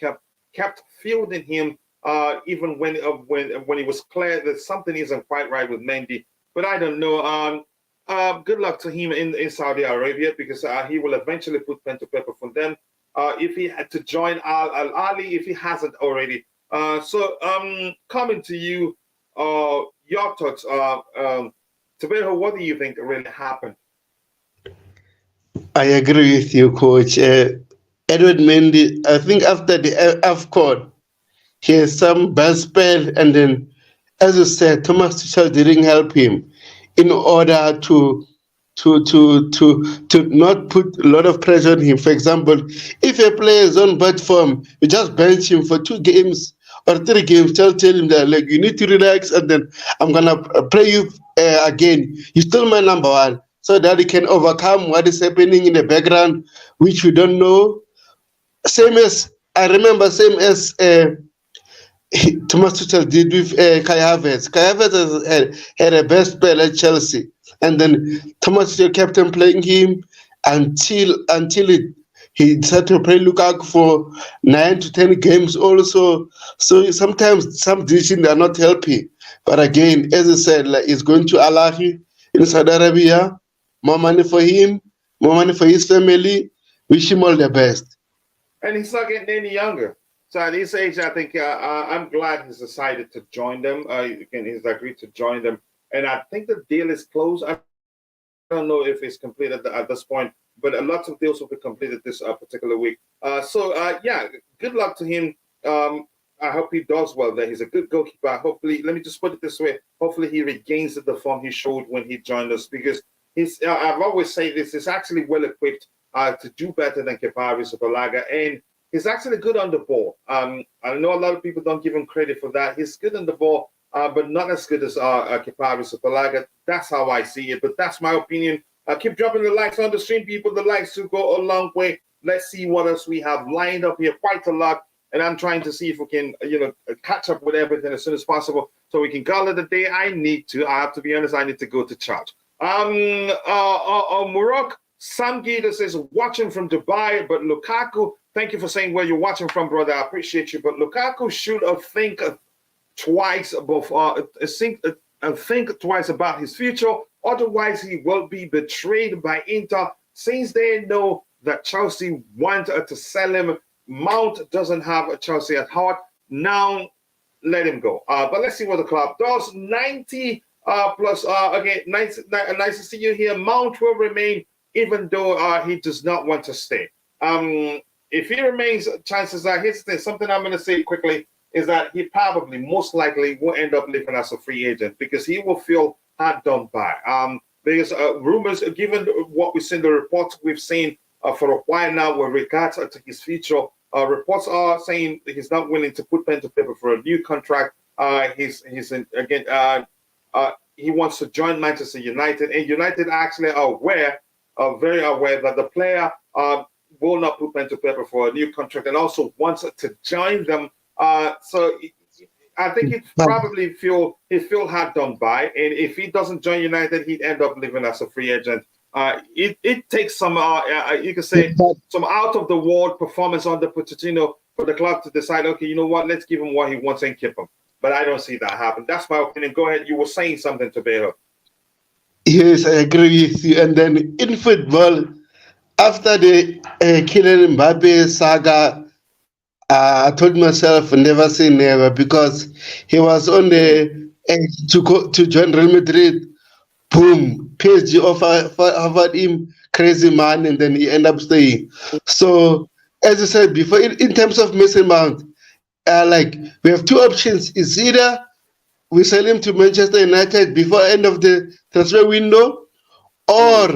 kept fielding him even when it was clear that something isn't quite right with Mendy. But I don't know. Good luck to him in Saudi Arabia, because he will eventually put pen to paper for them if he had to join Al-Ahli, if he hasn't already. Coming to you, your thoughts. Tabeo, what do you think really happened? I agree with you, Coach. Edouard Mendy, I think after the AFCON, he has some bad spell, and then, as you said, Thomas Tuchel didn't help him in order to not put a lot of pressure on him. For example, if a player is on bad form, you just bench him for 2 games or 3 games, tell him that, like, you need to relax, and then I'm gonna play you again. You're still my number one, so that he can overcome what is happening in the background, which we don't know. Same as Thomas Tuchel did with Kai Havertz. Kai Havertz had a best spell at Chelsea, and then Thomas Tuchel kept on playing him until he decided to play Lukaku for 9 to 10 games also. So sometimes some decisions are not helping. But again, as I said, like, he's going to Al-Ahli in Saudi Arabia. More money for him, more money for his family. Wish him all the best. And he's not getting any younger. So at this age, I think I'm glad he's decided to join them. Again, he's agreed to join them, and I think the deal is closed. I don't know if it's completed at this point, but a lot of deals will be completed this particular week. Yeah, good luck to him. I hope he does well there. He's a good goalkeeper. Hopefully, let me just put it this way: hopefully, he regains the form he showed when he joined us, because he's. I've always said this: he's actually well equipped to do better than Kepa Arrizabalaga, and he's actually good on the ball. I know a lot of people don't give him credit for that. He's good on the ball, but not as good as Kepa Arrizabalaga. That's how I see it, but that's my opinion. Keep dropping the likes on the stream, people. The likes will go a long way. Let's see what else we have lined up here. Quite a lot. And I'm trying to see if we can, catch up with everything as soon as possible so we can call it a day. I have to be honest, I need to go to church. Morocco, Sam Gita says, watching from Dubai, but Lukaku, thank you for saying where you're watching from, brother. I appreciate you. But Lukaku should think twice think twice about his future. Otherwise, he will be betrayed by Inter since they know that Chelsea want to sell him. Mount doesn't have a Chelsea at heart. Now, let him go. But let's see what the club does. 90 plus, again, nice to see you here. Mount will remain even though he does not want to stay. If he remains, chances are, here's something I'm going to say quickly, is that he probably, most likely, will end up living as a free agent because he will feel hard done by. There's rumors, given what we've seen, the reports we've seen for a while now with regards to his future. Reports are saying he's not willing to put pen to paper for a new contract. He wants to join Manchester United, and United actually are very aware that the player will not put pen to paper for a new contract, and also wants to join them. So I think he'd probably feel hard done by, and if he doesn't join United, he'd end up living as a free agent. It takes some, you can say, some out of the world performance under Pochettino for the club to decide, okay, you know what, let's give him what he wants and keep him. But I don't see that happen. That's my opinion. Go ahead. You were saying something to Beto. Yes, I agree with you. And then in football, after the Kylian Mbappe saga, I told myself never say never, because he was on the edge to join Real Madrid. Boom, PSG offered him crazy money, and then he ended up staying. So, as I said before, in terms of Mason Mount, we have two options. It's either we sell him to Manchester United before end of the transfer window, or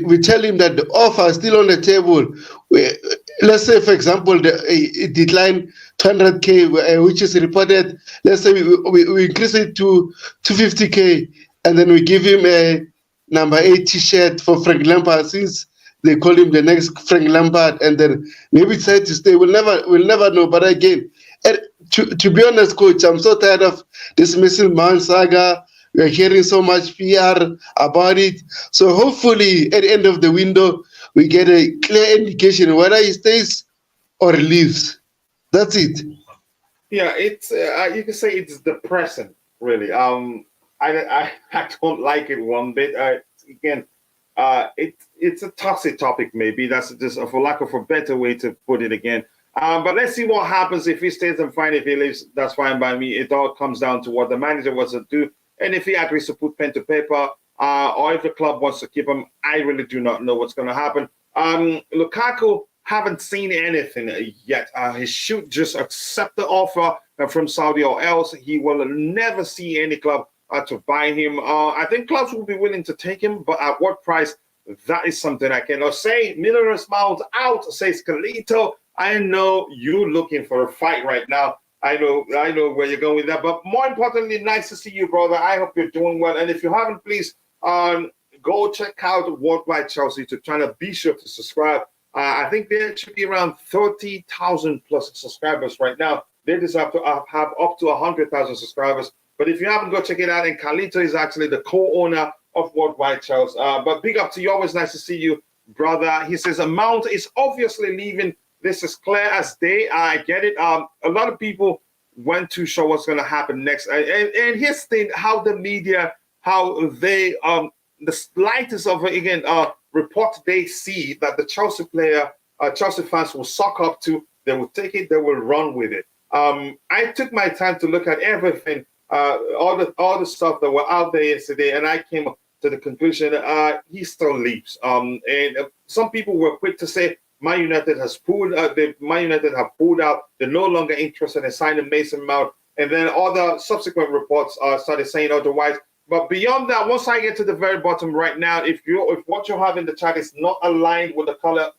we tell him that the offer is still on the table. Let's say, for example, it declined 200K, which is reported. Let's say we increase it to 250K, and then we give him a number 8 T-shirt for Frank Lampard, since they call him the next Frank Lampard, and then maybe decide to stay. We'll never know. But again, to be honest, coach, I'm so tired of this Mason Mount saga. We're hearing so much PR about it. So hopefully, at the end of the window, we get a clear indication whether he stays or leaves. That's it. Yeah, it's you can say it's depressing, really. I don't like it one bit. Again, it's a toxic topic. Maybe that's just for lack of a better way to put it. Again, but let's see what happens. If he stays, and fine. If he leaves, that's fine by me. It all comes down to what the manager wants to do. And if he agrees to put pen to paper, or if the club wants to keep him, I really do not know what's going to happen. Lukaku, haven't seen anything yet. He should just accept the offer from Saudi, or else he will never see any club to buy him. I think clubs will be willing to take him, but at what price? That is something I cannot say. Miller's Mount out, says Kalito. I know you're looking for a fight right now. I know where you're going with that. But more importantly, nice to see you, brother. I hope you're doing well. And if you haven't, please go check out Worldwide Chelsea to try to be sure to subscribe. I think there should be around 30,000 plus subscribers right now. They deserve to have up to 100,000 subscribers. But if you haven't, go check it out. And Carlito is actually the co-owner of Worldwide Chelsea. But big up to you. Always nice to see you, brother. He says, Mount is obviously leaving. This is clear as day. I get it. A lot of people went to show what's going to happen next. And here's the thing, how the media, how they, the slightest of, again, report they see that the Chelsea player, Chelsea fans will suck up to, They will take it. They will run with it. I took my time to look at everything, all the stuff that were out there yesterday, and I came to the conclusion he still leaves. And some people were quick to say Man United has pulled. Man United have pulled out. They're no longer interested in signing Mason Mount. And then other subsequent reports started saying otherwise. But beyond that, once I get to the very bottom right now, if what you have in the chat is not aligned with the color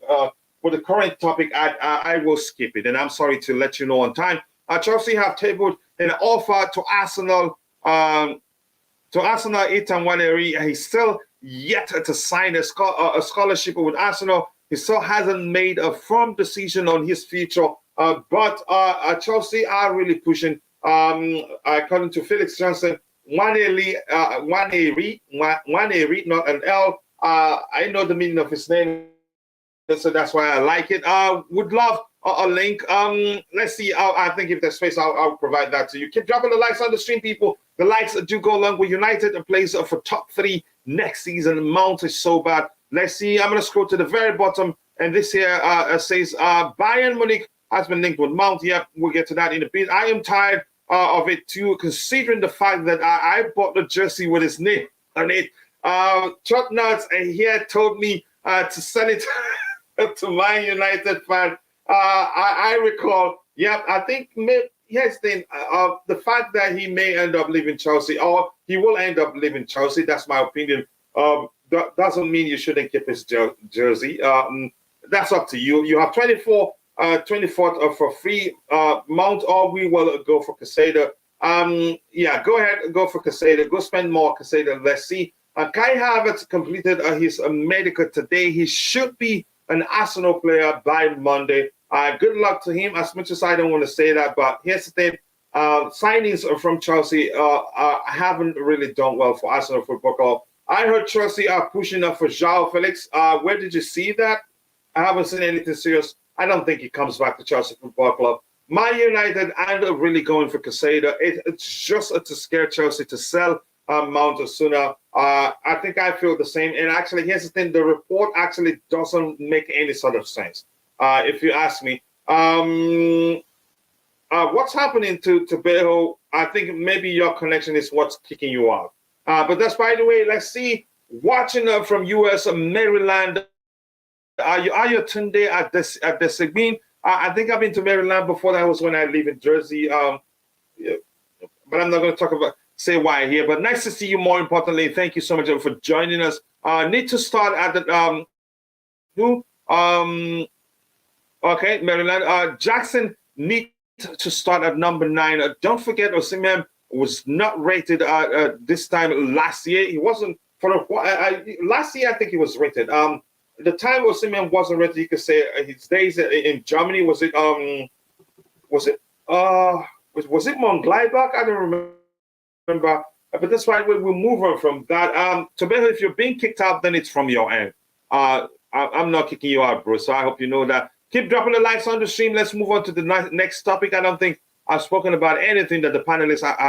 with the current topic, I will skip it. And I'm sorry to let you know on time. Chelsea have tabled an offer to Arsenal. Ethan Waneri. He's still yet to sign a scholarship with Arsenal. He still hasn't made a firm decision on his future. But Chelsea are really pushing. According to Felix Johnson, Waneri, not an L. I know the meaning of his name, so that's why I like it. Would love a link. Let's see. I think if there's space, I'll provide that to you. Keep dropping the likes on the stream, people. The likes do go along with United and plays for top 3 next season. Mount is so bad. Let's see. I'm going to scroll to the very bottom, and this here says Bayern Munich has been linked with Mount. Yep, we'll get to that in a bit. I am tired of it too, considering the fact that I bought the jersey with his name on it. Chuck Nuts here told me to send it to my United fan. I recall, I think here's the thing, the fact that he may end up leaving Chelsea, or he will end up leaving Chelsea, that's my opinion. That doesn't mean you shouldn't keep his jersey. That's up to you. You have 24th for free Mount, or we will go for Casado. Go ahead, go for Casado. Go spend more Casado. Let's see. Kai Havertz completed his medical today. He should be an Arsenal player by Monday. Good luck to him, as much as I don't want to say that. But here's the thing. Signings from Chelsea haven't really done well for Arsenal Football Club. I heard Chelsea are pushing up for João Felix. Where did you see that? I haven't seen anything serious. I don't think he comes back to Chelsea Football Club. Man United aren't really going for Casado. It's just to scare Chelsea to sell Mount sooner. I think I feel the same. And actually, here's the thing. The report actually doesn't make any sort of sense, if you ask me. What's happening to Beho? I think maybe your connection is what's kicking you out. But that's, by the way, let's see. Watching from US, Maryland. Are you Tunde at the Sigbin? I think I've been to Maryland before. That was when I live in Jersey. But I'm not going to say why here. But nice to see you. More importantly, thank you so much for joining us. Need to start at the okay, Maryland. Jackson need to start at number 9. Don't forget, Osimhen was not rated this time last year. He wasn't for last year. I think he was rated. The time Osimhen wasn't rated, you could say his days in Germany was it Mönchengladbach? I don't remember. But that's why we'll move on from that. Tobeho, if you're being kicked out, then it's from your end. I'm not kicking you out, bro. So I hope you know that. Keep dropping the likes on the stream. Let's move on to the next topic. I don't think I've spoken about anything that the panelists that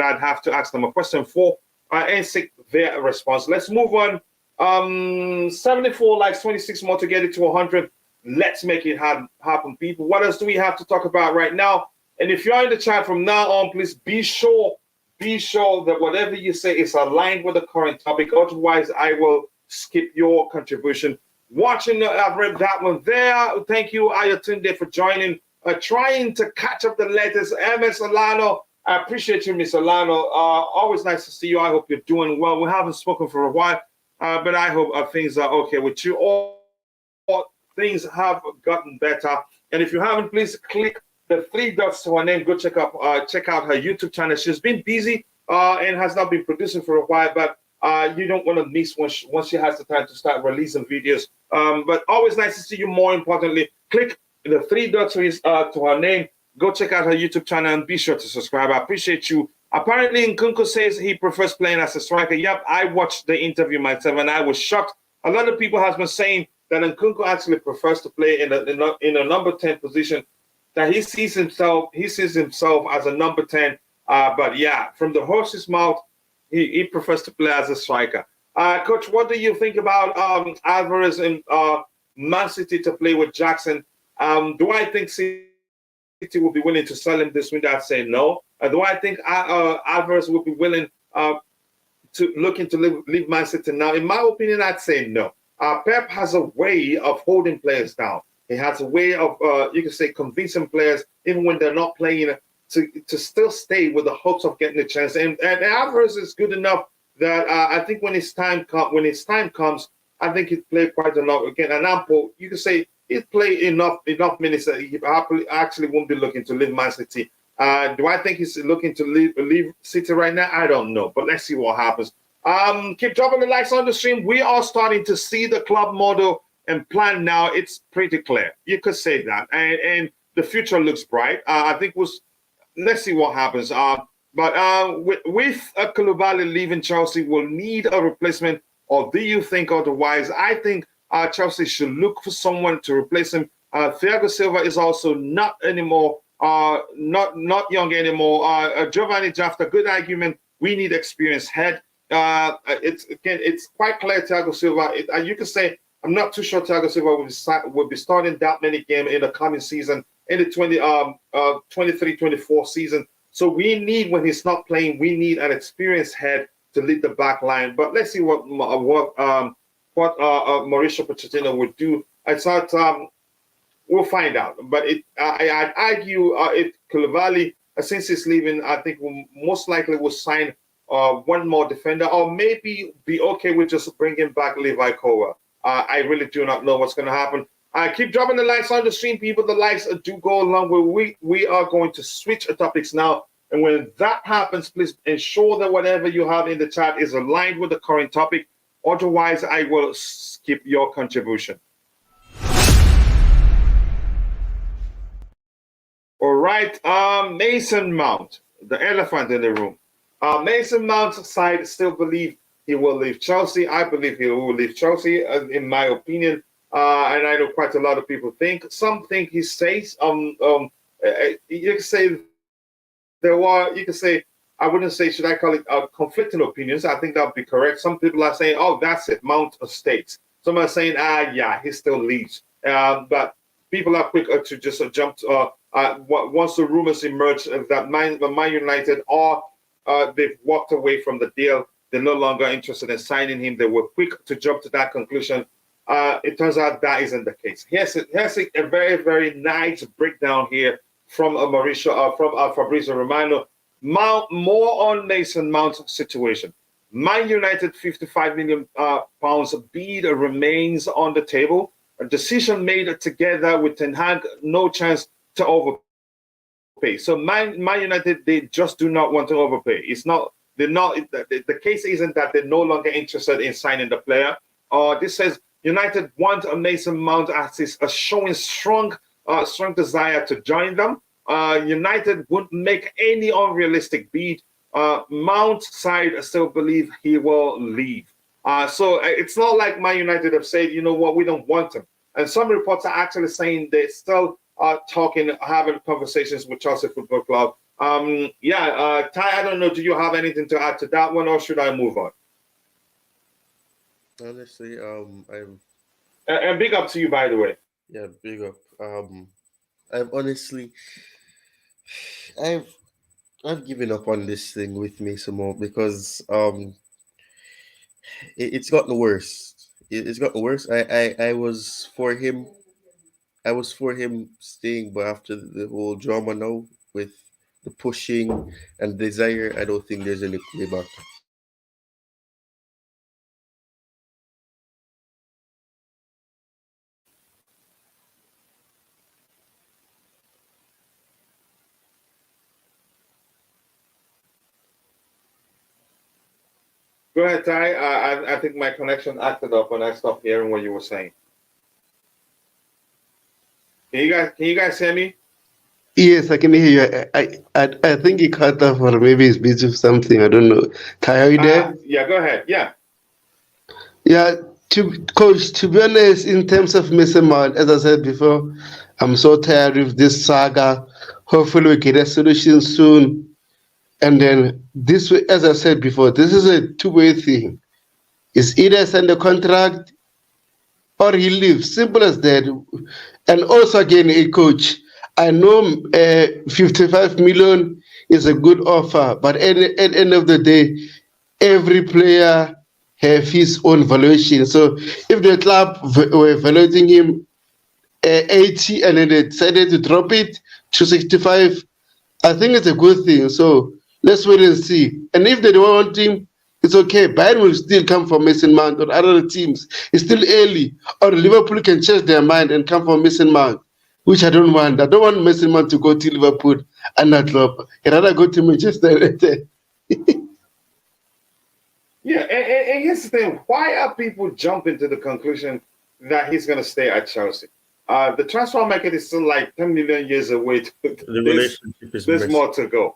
I'd have to ask them a question for and seek their response. Let's move on. 74 likes, 26 more to get it to 100. Let's make it happen, people. What else do we have to talk about right now? And if you're in the chat from now on, please be sure that whatever you say is aligned with the current topic. Otherwise, I will skip your contribution. Watching, I've read that one there. Thank you, Ayatunde, for joining. Trying to catch up the latest. MS Alano, I appreciate you, Miss Alano. Always nice to see you. I hope you're doing well. We haven't spoken for a while, but I hope things are okay with you. All things have gotten better. And if you haven't, please click the 3 dots to her name. Go check out her YouTube channel. She's been busy and has not been producing for a while, but you don't want to miss once she has the time to start releasing videos. But always nice to see you. More importantly, click the 3 dots to her name. Go check out her YouTube channel and be sure to subscribe. I appreciate you. Apparently, Nkunku says he prefers playing as a striker. Yep, I watched the interview myself and I was shocked. A lot of people have been saying that Nkunku actually prefers to play in a number 10 position. That he sees himself as a number 10. But yeah, from the horse's mouth, he prefers to play as a striker. Coach, what do you think about Alvarez and Man City to play with Jackson Do I think City will be willing to sell him this window? I'd say no. Do I think Havertz will be willing to looking to leave Man City now? In my opinion, I'd say no. Pep has a way of holding players down. He has a way of, you can say, convincing players, even when they're not playing, to still stay with the hopes of getting a chance. And Havertz is good enough that I think when his time comes, I think he'd play quite enough. Again, an ample, you can say he'd play enough minutes that he actually won't be looking to leave Man City. Do I think he's looking to leave City right now? I don't know, but let's see what happens. Keep dropping the likes on the stream. We are starting to see the club model and plan now. It's pretty clear. You could say that, and the future looks bright. I think let's see what happens. But with Koulibaly leaving Chelsea, we'll need a replacement. Or do you think otherwise? I think Chelsea should look for someone to replace him. Thiago Silva is also not anymore. Not young anymore. Giovanni Jafta, good argument. We need experienced head. It's quite clear Thiago Silva. You can say I'm not too sure Thiago Silva will be starting that many games in the coming season, in the 23-24 season. So we need, when he's not playing, we need an experienced head to lead the back line. But let's see what Mauricio Pochettino would do. I thought we'll find out. But I'd argue if Koulibaly, since he's leaving, I think most likely will sign one more defender, or maybe be okay with just bringing back Levi Kowa. I really do not know what's going to happen. Keep dropping the likes on the stream, people. The likes do go along with we are going to switch topics now. And when that happens, please ensure that whatever you have in the chat is aligned with the current topic. Otherwise, I will skip your contribution. All right, Mason Mount, the elephant in the room. Mason Mount's side still believe he will leave Chelsea. I believe he will leave Chelsea, in my opinion. And I know quite a lot of people think. Some think he stays. You can say you can say, I wouldn't say, should I call it conflicting opinions? I think that would be correct. Some people are saying, oh, that's it, Mount stays. Some are saying, yeah, he still leaves. But people are quick to just jump once the rumors emerge that Man United they've walked away from the deal, they're no longer interested in signing him. They were quick to jump to that conclusion. It turns out that isn't the case. Here's a very, very nice breakdown here from Fabrizio Romano. More on Mason Mount's situation. Man United £55 million bid remains on the table. A decision made together with Ten Hag, no chance to overpay. So Man United, they just do not want to overpay. The case isn't that they're no longer interested in signing the player. This says United want a Mason Mount as is showing strong desire to join them. United wouldn't make any unrealistic bid. Mount side still believe he will leave. So it's not like Man United have said, you know what, we don't want him. And some reports are actually saying they still are having conversations with Chelsea Football Club. Ty, I don't know, do you have anything to add to that one, or should I move on? Honestly, I'm. And big up to you, by the way. Yeah, big up. I've given up on this thing with Mason Mount because it's gotten worse. It's gotten worse. I was for him. I was for him staying, but after the whole drama now with the pushing and desire, I don't think there's any way back. Go ahead, Ty. I think my connection acted up when I stopped hearing what you were saying. Can you guys hear me? Yes, I can hear you. I think he cut off, or maybe he's busy with something. I don't know. Ty, are you there? Yeah, go ahead. Yeah. Yeah, Coach, to be honest, in terms of Mason Mount, as I said before, I'm so tired of this saga. Hopefully we get a solution soon. And then this way, as I said before, this is a two-way thing. It's either send a contract or he leaves. Simple as that. And also, again, a coach. I know 55 million is a good offer, but at the end of the day, every player have his own valuation. So if the club were valuing him 80 and then they decided to drop it to 65, I think it's a good thing. So let's wait and see. And if they don't want him, it's okay. Bayern will still come for Mason Mount or other teams. It's still early. Or Liverpool can change their mind and come for Mason Mount, which I don't want. I don't want Mason Mount to go to Liverpool and not drop. I'd rather go to Manchester United. Yeah, and here's the thing: why are people jumping to the conclusion that he's going to stay at Chelsea? The transfer market is still like 10 million years away. The relationship is There's messy. more to go.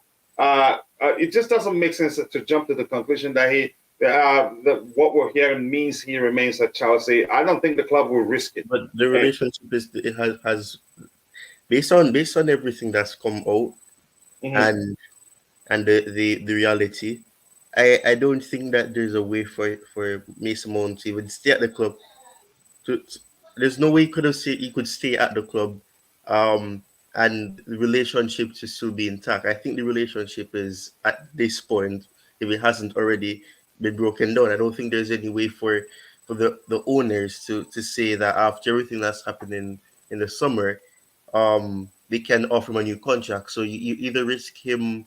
It just doesn't make sense to jump to the conclusion that that what we're hearing means he remains at Chelsea. I don't think the club will risk it. But the relationship is it has based on everything that's come out Mhm. and the reality. I don't think that there's a way for Mason Mount to even stay at the club. There's no way he could stay at the club, and the relationship to still be intact. I think the relationship is at this point, if it hasn't already been broken down. I don't think there's any way for the owners to say that after everything that's happening in the summer, they can offer him a new contract. So you either risk him,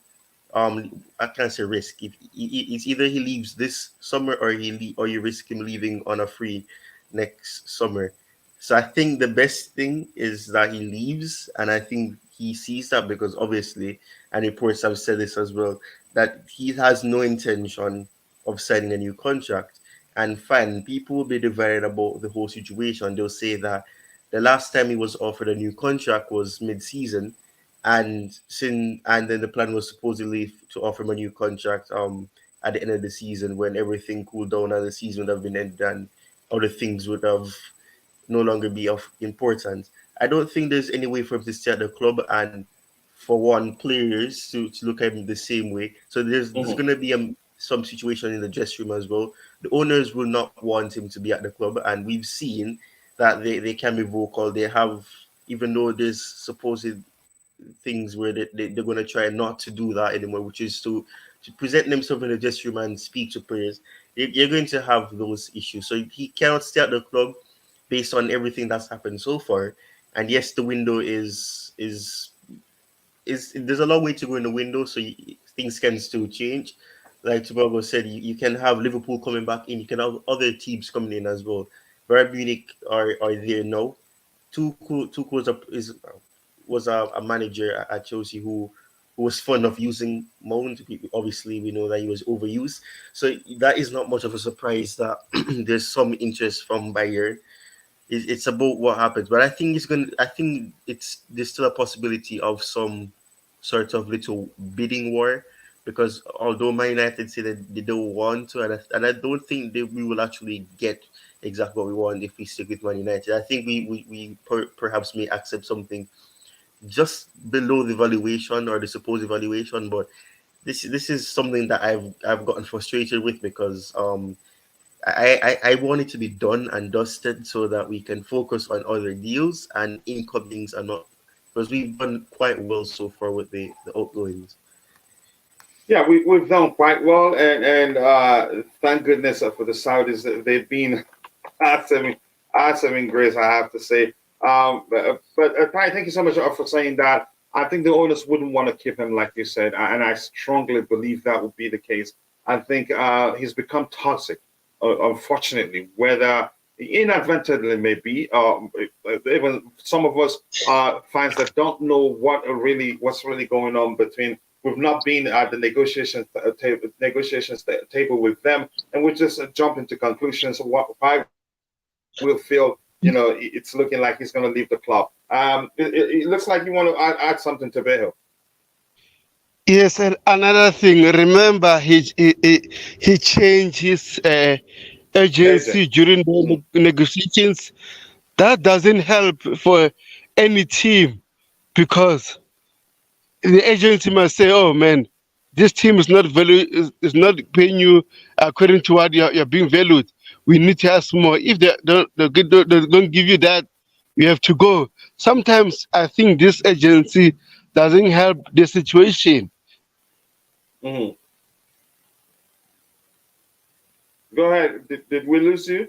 I can't say risk. If it's either he leaves this summer or or you risk him leaving on a free next summer. So I think the best thing is that he leaves, and I think he sees that because obviously, and reports have said this as well, that he has no intention of signing a new contract. And fine, people will be divided about the whole situation. They'll say that the last time he was offered a new contract was mid-season, and then the plan was supposedly to offer him a new contract at the end of the season when everything cooled down and the season would have been ended and other things would have no longer be of importance. I don't think there's any way for him to stay at the club and for one players to look at him the same way. So there's Mhm. going to be some situation in the dressing room as well. The owners will not want him to be at the club, and we've seen that they can be vocal. They have, even though there's supposed things where they're going to try not to do that anymore, which is to present themselves in the dressing room and speak to players. You're going to have those issues. So he cannot stay at the club based on everything that's happened so far. And yes, the window is there's a long way to go in the window, so things can still change. Like Tobago said, you can have Liverpool coming back in, you can have other teams coming in as well. Bayern Munich are there now. Tuchel was a manager at Chelsea who was fond of using Mount. Obviously, we know that he was overused, so that is not much of a surprise that there's some interest from Bayern. It's about what happens, but I think it's going. I think there's still a possibility of some sort of little bidding war because although Man United say that they don't want to, and I don't think that we will actually get exactly what we want if we stick with Man United. I think we perhaps may accept something just below the valuation or the supposed valuation, but this is something that I've gotten frustrated with because I want it to be done and dusted so that we can focus on other deals and incomings and not because we've done quite well so far with the outgoings. Yeah, we've done quite well, and thank goodness for the Saudis. They've been awesome grace, I have to say. But Ty, thank you so much for saying that. I think the owners wouldn't want to keep him, like you said, and I strongly believe that would be the case. I think he's become toxic, unfortunately, whether inadvertently maybe. Even some of us fans that don't know what's really going on between. We've not been at the negotiations table with them, and we just jump into conclusions of why we'll feel, it's looking like he's going to leave the club. It looks like you want to add something to Beho. Yes, and another thing, remember he changed his Agent. agency during Mhm. the negotiations. That doesn't help for any team because the agency must say, "Oh man, this team is not paying you according to what you're being valued. We need to ask more. If they don't give you that, you have to go." sometimes I think this agency doesn't help the situation. Mhm. Go ahead. Did we lose you?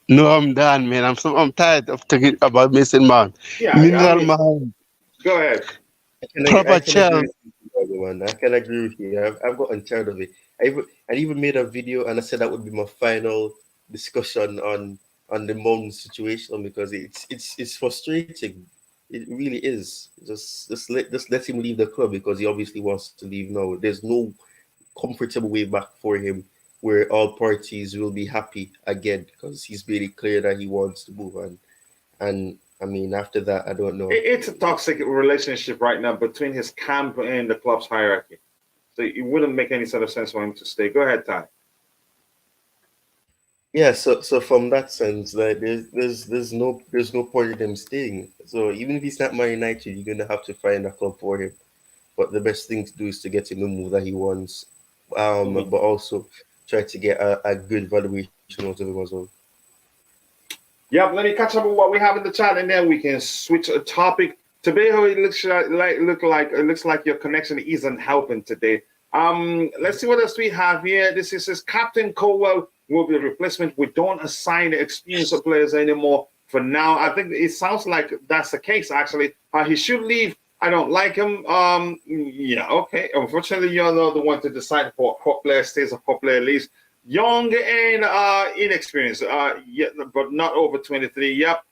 No, I'm done, man. I'm tired of talking about Mason Mount. Yeah, I Mineral mean, Mount, go ahead. I proper can agree child. with you, man. I can agree with you. I've gotten tired of it. I even made a video and I said that would be my final discussion on the Mount situation because it's frustrating. It really is. Just let him leave the club because he obviously wants to leave now. There's no comfortable way back for him where all parties will be happy again because he's made it clear that he wants to move on. And I mean, after that, I don't know. It's a toxic relationship right now between his camp and the club's hierarchy. So it wouldn't make any sort of sense for him to stay. Go ahead, Ty. Yeah, so from that sense, like there's no point in him staying. So even if he's not Man United, you're gonna have to find a club for him. But the best thing to do is to get him the move that he wants, Mhm. but also try to get a good valuation out of him as well. Yep, let me catch up with what we have in the chat, and then we can switch a topic. Tobeho, it looks like your connection isn't helping today. Let's see what else we have here. This is says Captain Colwell will be a replacement. We don't assign experienced players anymore for now. I think it sounds like that's the case. Actually, he should leave. I don't like him. Yeah, okay. Unfortunately, you're not the one to decide for a player stays or a player leaves. Young and inexperienced, yeah, but not over 23. Yep.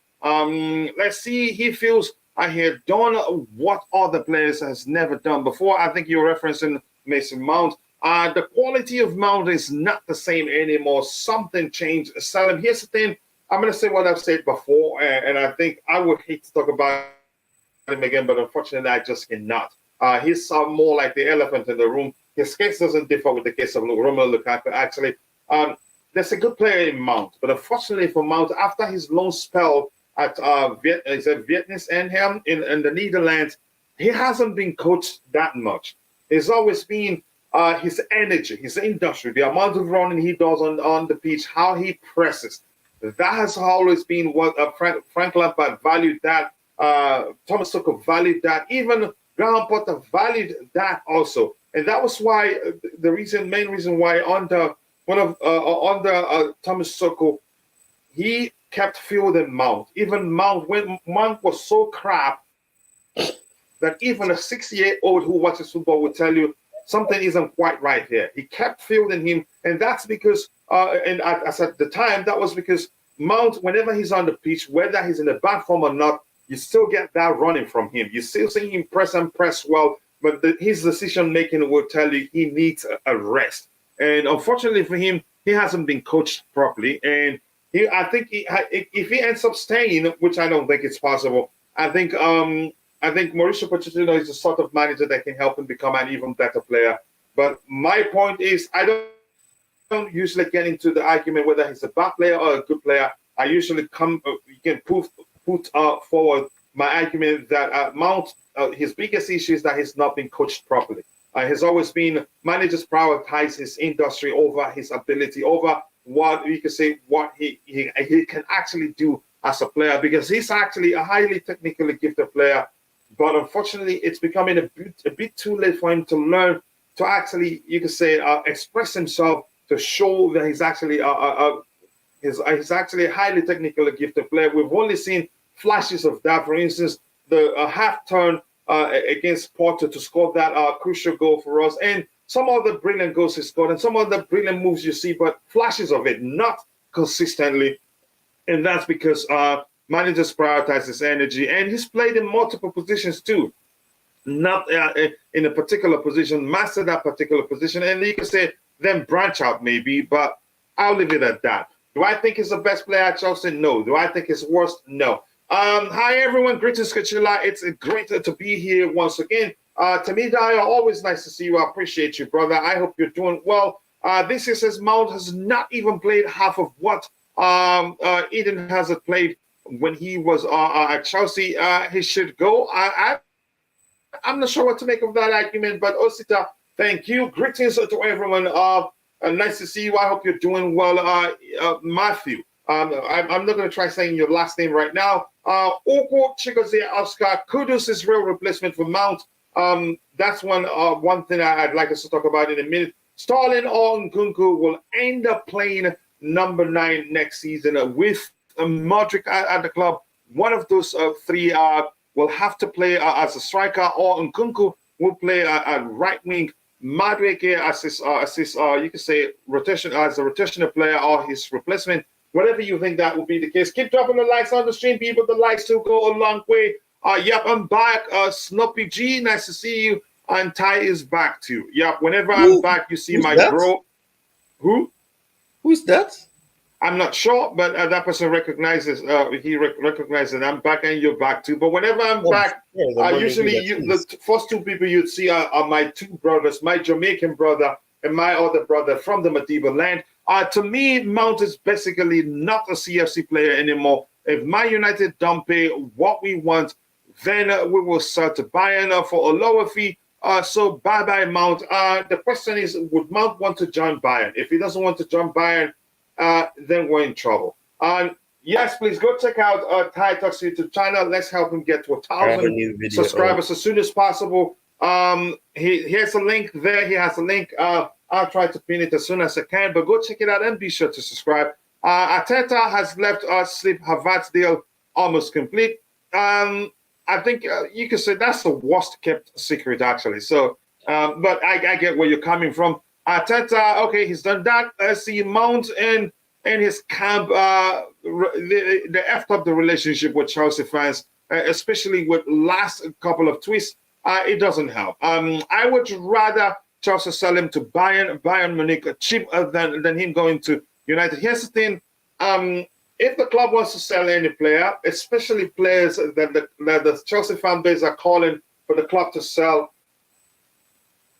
Let's see. He feels I had done what other players has never done before. I think you're referencing Mason Mount. The quality of Mount is not the same anymore. Something changed. Salim, here's the thing. I'm going to say what I've said before, and I think I would hate to talk about him again, but unfortunately, I just cannot. He's more like the elephant in the room. His case doesn't differ with the case of Romelu Lukaku. Actually, there's a good player in Mount, but unfortunately for Mount, after his long spell at Vietnam and in the Netherlands, he hasn't been coached that much. It's always been his energy, his industry, the amount of running he does on the pitch, how he presses. That has always been what Frank Lampard valued that. Thomas Tuchel valued that. Even Graham Potter valued that also. And that was why main reason why under Thomas Tuchel, he kept fielding Mount. Even Mount, when Mount was so crap that even a 6-year-old who watches football would tell you something isn't quite right here. He kept fielding him, and that's because, as at the time, that was because Mount, whenever he's on the pitch, whether he's in a bad form or not, you still get that running from him. You still see him press and press well, but his decision making will tell you he needs a rest. And unfortunately for him, he hasn't been coached properly. And I think if he ends up staying, which I don't think it's possible, I think Mauricio Pochettino is the sort of manager that can help him become an even better player. But my point is, I don't usually get into the argument whether he's a bad player or a good player. I usually put forward my argument that Mount, his biggest issue is that he's not been coached properly. Has always been managers prioritize his industry over his ability, over what you could say what he can actually do as a player, because he's actually a highly technically gifted player. But unfortunately, it's becoming a bit too late for him to learn to actually, you could say, express himself, to show that he's actually he's actually a highly technically gifted player. We've only seen flashes of that. For instance, the half turn against Porto to score that crucial goal for us, and some other brilliant goals he scored, and some other brilliant moves you see, but flashes of it, not consistently. And that's because managers prioritize his energy, and he's played in multiple positions too. Not in a particular position, master that particular position, and you can say then branch out maybe, but I'll leave it at that. Do I think he's the best player at Chelsea? No. Do I think he's worst? No. Hi everyone, greetings, Kachila. It's great to be here once again. Tamida, always nice to see you. I appreciate you, brother. I hope you're doing well. This is says Mount has not even played half of what Eden Hazard played when he was at Chelsea. He should go. I'm not sure what to make of that argument, but Osita, thank you. Greetings to everyone. Nice to see you. I hope you're doing well. Matthew, I'm not going to try saying your last name right now. Oko Chigozie Oscar, Kudus is real replacement for Mount. That's one thing I'd like us to talk about in a minute. Sterling or Nkunku will end up playing number 9 next season with Modric at the club. One of those three will have to play as a striker, or Nkunku will play at right wing. Modric as his you can say rotation as a rotational player or his replacement. Whatever you think that will be the case. Keep dropping the likes on the stream, people. The likes do go a long way. Yep, I'm back. Snoopy G, nice to see you. And Ty is back too. Yep, whenever I'm back, you see my bro. Who's that? I'm not sure, but that person recognizes. He recognizes I'm back and you're back too. But whenever I'm back, usually the first two people you'd see are my two brothers, my Jamaican brother and my other brother from the Madiba land. To me, Mount is basically not a CFC player anymore. If Man United don't pay what we want, then we will sell to Bayern for a lower fee. So bye-bye, Mount. The question is, would Mount want to join Bayern? If he doesn't want to join Bayern, then we're in trouble. Yes, please go check out Ty Talks YouTube channel. Let's help him get to 1,000 subscribers as soon as possible. Here's a link there. He has a link. I'll try to pin it as soon as I can, but go check it out and be sure to subscribe. Arteta has left Sleep Havertz deal almost complete. I think you could say that's the worst kept secret, actually. So, but I get where you're coming from. Arteta, okay, he's done that. Let's see Mount and his camp, they effed up the relationship with Chelsea fans, especially with last couple of tweets. It doesn't help. I would rather Chelsea sell him to Bayern Munich cheap than him going to United. Here's the thing. If the club wants to sell any player, especially players that the Chelsea fan base are calling for the club to sell,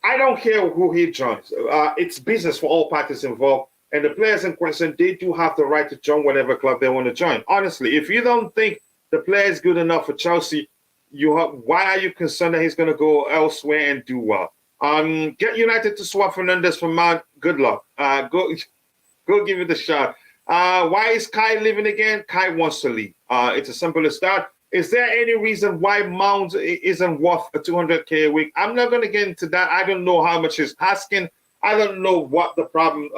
I don't care who he joins. It's business for all parties involved. And the players in question, they do have the right to join whatever club they want to join. Honestly, if you don't think the player is good enough for Chelsea, why are you concerned that he's going to go elsewhere and do well? Get United to swap Fernandes for Mount. Good luck. Go give it a shot. Why is Kai leaving again? Kai wants to leave. It's as simple as that. Is there any reason why Mount isn't worth $200K a week? I'm not going to get into that. I don't know how much he's asking. I don't know what the problem.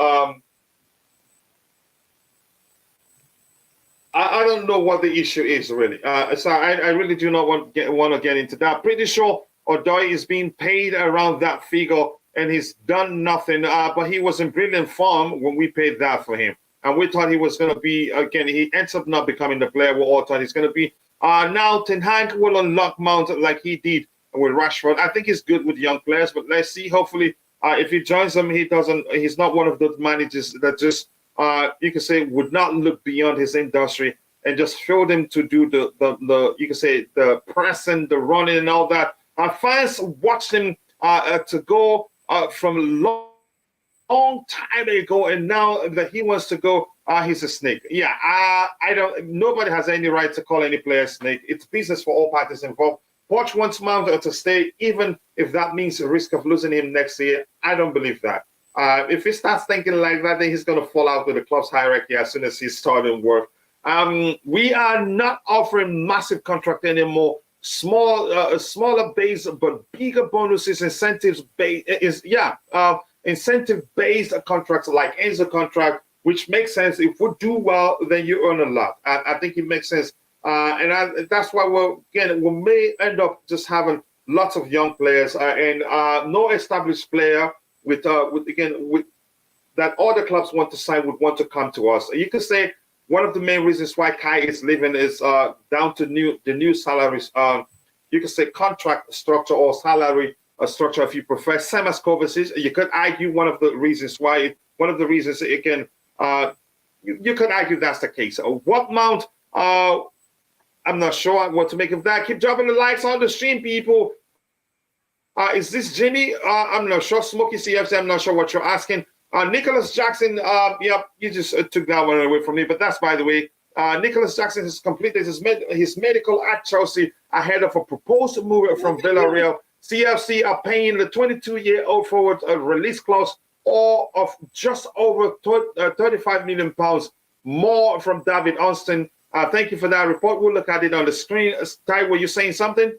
I don't know what the issue is really. So I really do not want to get into that. Pretty sure Odoi is being paid around that figure, and he's done nothing. But he was in brilliant form when we paid that for him, and we thought he was going to be again. He ends up not becoming the player we all thought he's going to be. Now Ten Hag will unlock Mount like he did with Rashford. I think he's good with young players, but let's see. Hopefully, if he joins them, he's not one of those managers that just you can say would not look beyond his industry and just fill them to do the you can say the pressing, the running, and all that. Fans watched him to go from long time ago, and now that he wants to go, he's a snake. Yeah, I don't. Nobody has any right to call any player a snake. It's business for all parties involved. Poch wants Mount to stay, even if that means the risk of losing him next year. I don't believe that. If he starts thinking like that, then he's going to fall out with the club's hierarchy as soon as he's starting work. We are not offering massive contract anymore. Smaller base, but bigger bonuses, incentives based incentive-based contracts like Enzo contract, which makes sense. If we do well, then you earn a lot. I think it makes sense, that's why we may end up just having lots of young players and no established player with that other clubs want to sign would want to come to us. You could say one of the main reasons why Kai is leaving is down to the new salaries. You could say contract structure or salary structure if you prefer. Same as Kovacic. You could argue one of the reasons why. One of the reasons again, you could argue that's the case. What Mount? I'm not sure what to make of that. Keep dropping the likes on the stream, people. Is this Jimmy? I'm not sure. Smokey CFC. I'm not sure what you're asking. Nicolas Jackson. Yep, you just took that one away from me. But that's by the way. Nicolas Jackson has completed his medical at Chelsea ahead of a proposed move from Villarreal. CFC are paying the 22-year-old forward a release clause of just over £35 million more from David Austin. Thank you for that report. We'll look at it on the screen. Ty, were you saying something?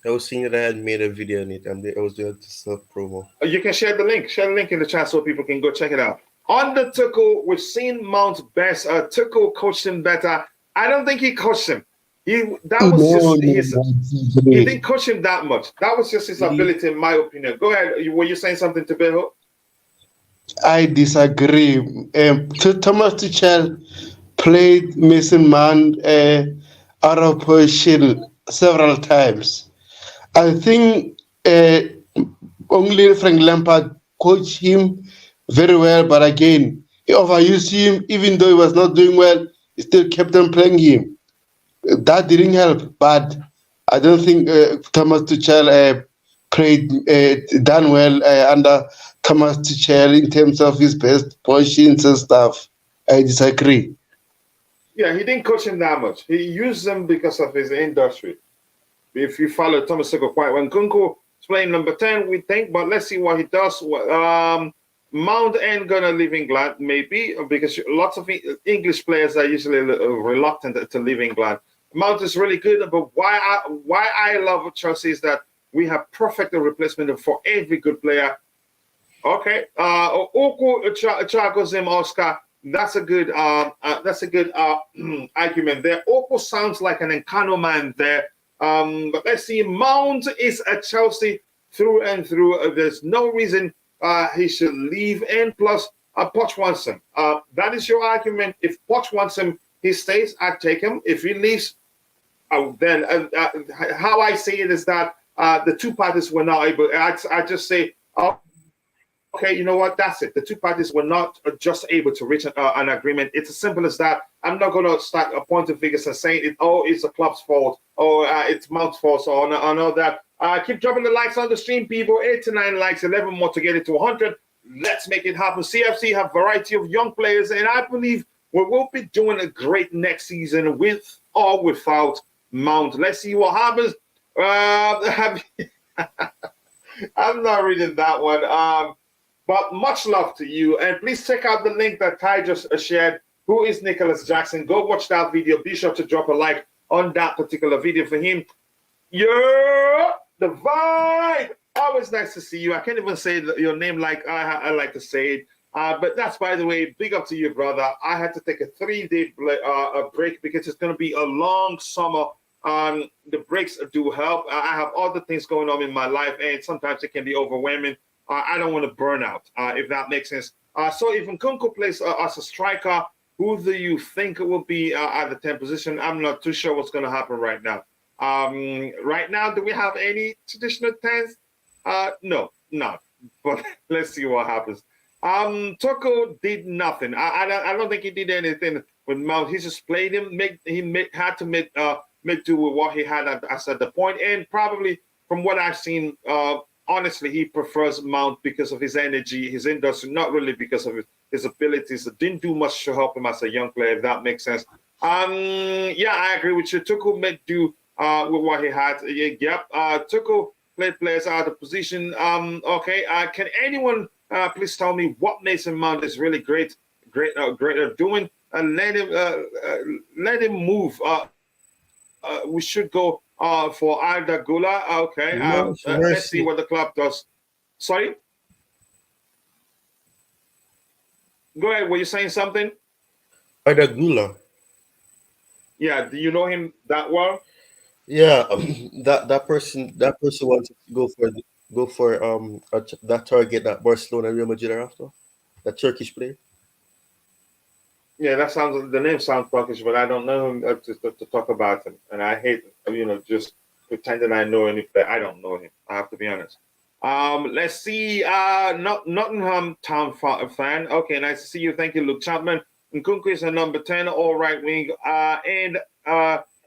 I was seeing that I had made a video on it, and I was doing self promo. You can share the link. Share the link in the chat so people can go check it out. On the Tuchel, we've seen Mount best. Tuchel coached him better. I don't think he coached him. He didn't coach him that much. That was just his ability, in my opinion. Go ahead. Were you saying something to Beho? I disagree. Thomas Tuchel played Mason Mount out of position several times. I think only Frank Lampard coached him very well, but again, he overused him. Even though he was not doing well, he still kept on playing him. That didn't help, but I don't think Thomas Tuchel done well under Thomas Tuchel in terms of his best positions and stuff. I disagree. Yeah, he didn't coach him that much. He used them because of his industry. If you follow Thomas Tuchel quite well, Nkunku is playing number 10, we think, but let's see what he does. Mount ain't gonna leave England, maybe, because lots of English players are usually reluctant to leave England. Mount is really good, but why I love Chelsea is that we have perfect replacement for every good player. Okay, Oku Chagozim Oscar. That's a good argument there. Oku sounds like an Encano man there. But let's see. Mount is a Chelsea through and through. There's no reason he should leave. And plus, Poch wants him. That is your argument. If Poch wants him, he stays. I'd take him. If he leaves, then how I see it is that the two parties were not able. I just say, okay, you know what? That's it. The two parties were not just able to reach an agreement. It's as simple as that. I'm not going to start pointing fingers and saying it's the club's fault, or it's Mount's fault, or all that. Keep dropping the likes on the stream, people. 89 likes, 11 more to get it to 100. Let's make it happen. CFC have variety of young players, and I believe we will be doing a great next season with or without Mount. Let's see what happens. I'm not reading that one. But much love to you. And please check out the link that Ty just shared. Who is Nicolas Jackson? Go watch that video. Be sure to drop a like on that particular video for him. Yeah, the vibe. Always nice to see you. I can't even say your name like I like to say it. But that's, by the way, big up to you, brother. I had to take a 3-day break because it's going to be a long summer. The breaks do help. I have other things going on in my life, and sometimes it can be overwhelming. I don't want to burn out, if that makes sense. So if Nkunku plays as a striker, who do you think will be at the 10th position? I'm not too sure what's going to happen right now. Right now, do we have any traditional 10s? No, not. But let's see what happens. Tuchel did nothing. I don't think he did anything with Mount. He just played him. Had to make do with what he had at the point. And probably from what I've seen, honestly, he prefers Mount because of his energy, his industry, not really because of his abilities. It didn't do much to help him as a young player, if that makes sense. Yeah, I agree with you. Tuchel made do with what he had. Yep. Tuchel played players out of position. Okay. Can anyone please tell me what Mason Mount is really great at doing? And let him move. We should go for Arda Gula. Okay. Let's see what the club does. Sorry? Go ahead. Were you saying something? Arda Gula. Yeah. Do you know him that well? Yeah. That person wants to go for that target that Barcelona and Real Madrid are after. That Turkish player. Yeah, the name sounds Turkish, but I don't know him to talk about him, and I hate just pretending I know any player. I don't know him. I have to be honest. Let's see. Nottingham Town fan. Okay, nice to see you. Thank you, Luke Chapman. Nkunku is a number 10, all right wing, and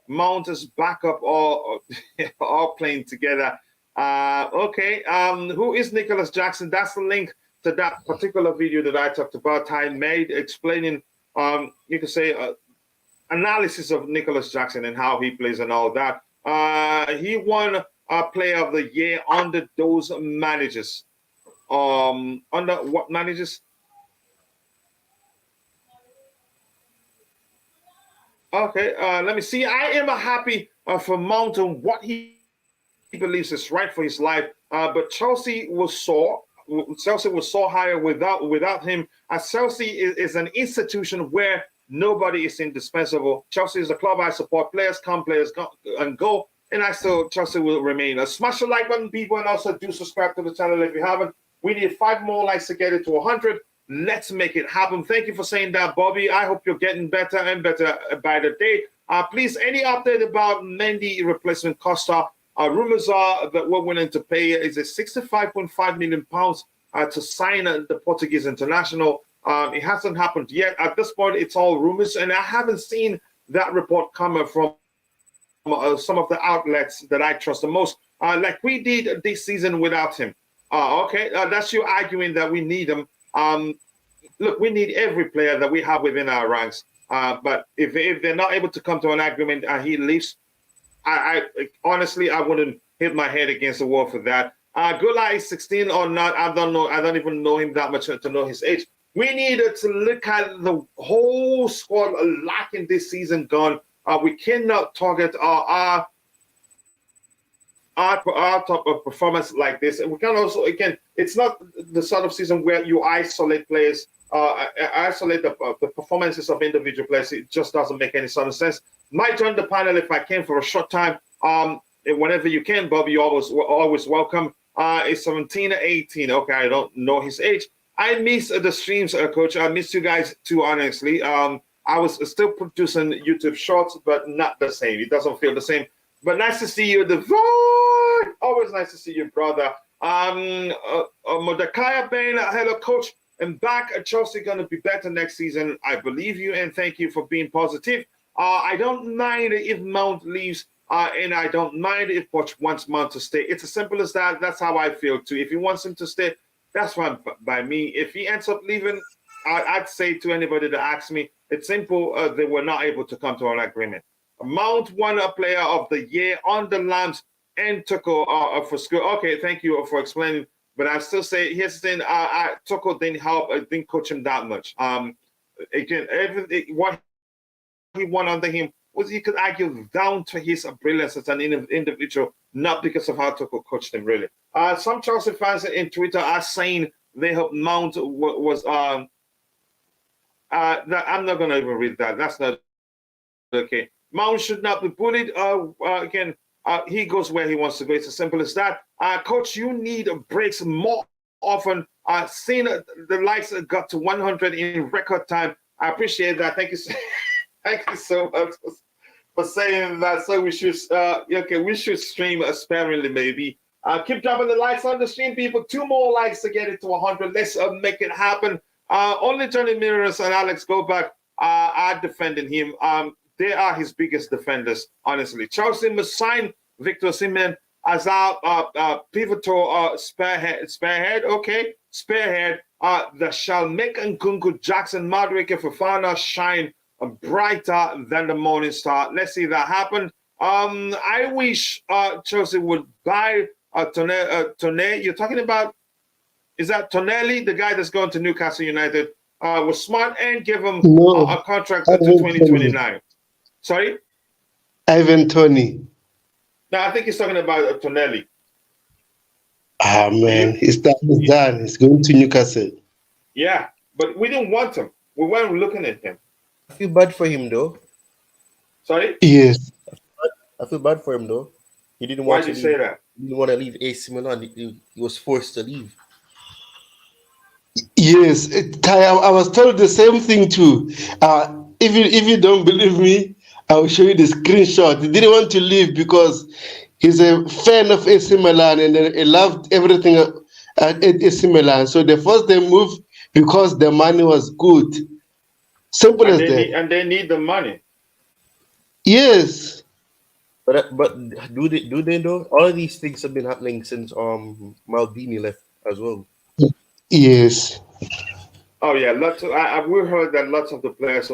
Mount is backup, all playing together. Okay. Who is Nicolas Jackson? That's the link to that particular video that I talked about. I made explaining. You could say analysis of Nicolas Jackson and how he plays and all that. He won Player of the Year under those managers. Under what managers? Okay, let me see. I am happy for Mount and what he believes is right for his life. But Chelsea was sore. Chelsea was so higher without him. As Chelsea is an institution where nobody is indispensable. Chelsea is a club I support. Players come, players go, and go. And I still Chelsea will remain. Smash the like button, people, and also do subscribe to the channel if you haven't. We need 5 more likes to get it to 100. Let's make it happen. Thank you for saying that, Bobby. I hope you're getting better and better by the day. Please, any update about Mendy replacement Costa? Rumors are that we're willing to pay is a £65.5 million to sign the Portuguese international. It hasn't happened yet. At this point, it's all rumors, and I haven't seen that report come from some of the outlets that I trust the most, like we did this season without him. Okay, that's you arguing that we need him. Look, we need every player that we have within our ranks. But if they're not able to come to an agreement and he leaves, I honestly, I wouldn't hit my head against the wall for that. Gula is 16 or not, I don't know. I don't even know him that much to know his age. We needed to look at the whole squad lacking this season gone. We cannot target our top of performance like this. And we can also, again, it's not the sort of season where you isolate players, isolate the performances of individual players. It just doesn't make any sort of sense. Might join the panel if I can for a short time. Whenever you can, Bobby, you're always welcome. It's 17 or 18. Okay, I don't know his age. I miss the streams, Coach. I miss you guys too, honestly. I was still producing YouTube shorts, but not the same. It doesn't feel the same. But nice to see you, Devon. Always nice to see you, brother. Mordecai Bain, hello, Coach. I'm back at Chelsea, going to be better next season. I believe you, and thank you for being positive. I don't mind if Mount leaves, and I don't mind if Poch wants Mount to stay. It's as simple as that. That's how I feel, too. If he wants him to stay, that's fine by me. If he ends up leaving, I'd say to anybody that asks me, it's simple. They were not able to come to an agreement. Mount won a player of the year on the Lambs and Tuchel for school. Okay, thank you for explaining. But I still say, here's the thing, Tuchel didn't help. I didn't coach him that much. Again, what he won under him was, you could argue, down to his brilliance as an individual, not because of how Tuchel coached him, really. Some Chelsea fans in Twitter are saying they hope Mount was... I'm not going to even read that. That's not okay. Mount should not be bullied. Again, he goes where he wants to go. It's as simple as that. Coach, you need breaks more often. Seeing the likes got to 100 in record time. I appreciate that. Thank you. Thank you so much for saying that. So we should, we should stream sparingly, maybe. Keep dropping the likes on the stream, people. 2 more likes to get it to 100. Let's make it happen. Only Johnny Mirrors and Alex Goback are defending him. They are his biggest defenders, honestly. Chelsea must sign Victor Osimhen as our pivotal spearhead, okay? Spearhead that shall make Nkunku, Jackson, Madueke, Fofana shine brighter than the morning star. Let's see that happen. I wish Chelsea would buy Tonelli. You're talking about, is that Tonelli, the guy that's going to Newcastle United? Was smart and give him a contract to 2029. Sorry? Ivan Toney. No, I think he's talking about Tonelli. Ah, man, it's done. He's going to Newcastle. Yeah, but we didn't want him. We weren't looking at him. I feel bad for him, though. Sorry? Yes. I feel bad for him, though. He didn't Why want did to you say that? He didn't want to leave AC Milan. He was forced to leave. Yes, I was told the same thing too. If you don't believe me, I will show you the screenshot. He didn't want to leave because he's a fan of AC Milan and he loved everything at AC Milan. So they forced them move because the money was good. Simple as that. And they need the money. Yes. But do they though? All of these things have been happening since Maldini left as well. Yes. Oh yeah, we heard that lots of the players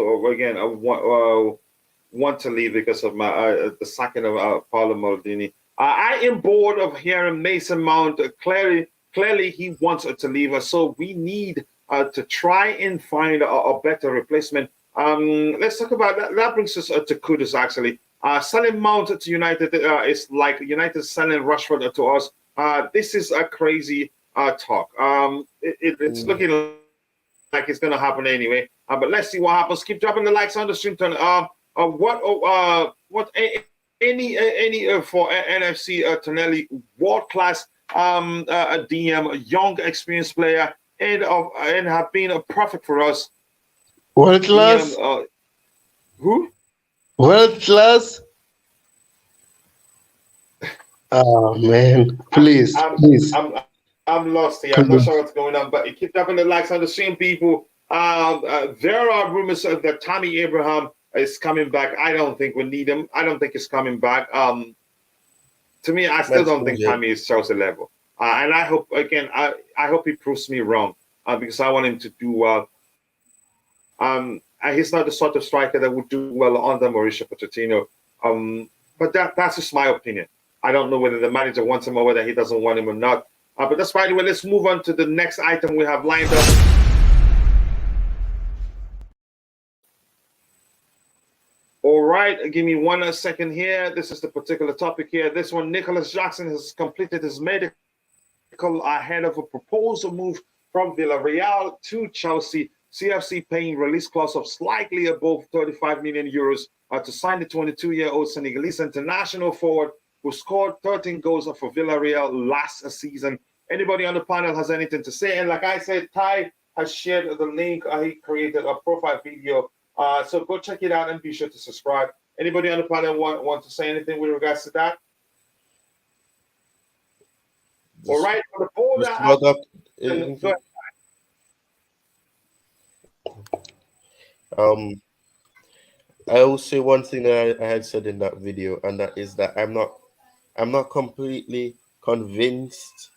want to leave because of the sacking of Paolo Maldini. I am bored of hearing Mason Mount. Clearly, he wants to leave us. So we need to try and find a better replacement. Let's talk about that. That brings us to Kudus, actually. Selling Mount to United is like United selling Rashford to us. This is a crazy talk. It's looking like it's going to happen anyway. But let's see what happens. Keep dropping the likes on the stream. Any for NFC Tonelli, world class a DM, a young experienced player, and have been a profit for us. World class? Who? World class? Oh man, please. I'm lost here. I'm not sure what's going on, but keep dropping the likes on the stream, people. There are rumors that Tammy Abraham is coming back. I don't think we need him. I don't think he's coming back. To me, I still don't think Tammy is Chelsea level. And I hope, again, I hope he proves me wrong because I want him to do well. He's not the sort of striker that would do well under Mauricio Pochettino. But that's just my opinion. I don't know whether the manager wants him or whether he doesn't want him or not. But that's by the way. Let's move on to the next item we have lined up. All right, give me 1 second here. This is the particular topic here. This one, Nicolas Jackson has completed his medical ahead of a proposal move from Villarreal to Chelsea. CFC paying release clause of slightly above 35 million euros to sign the 22-year-old Senegalese international forward who scored 13 goals for Villarreal last season. Anybody on the panel has anything to say? And like I said, Ty has shared the link. He created a profile video. So go check it out and be sure to subscribe. Anybody on the panel want to say anything with regards to that? All right. Before that, I will say one thing that I had said in that video, and that is that I'm not completely convinced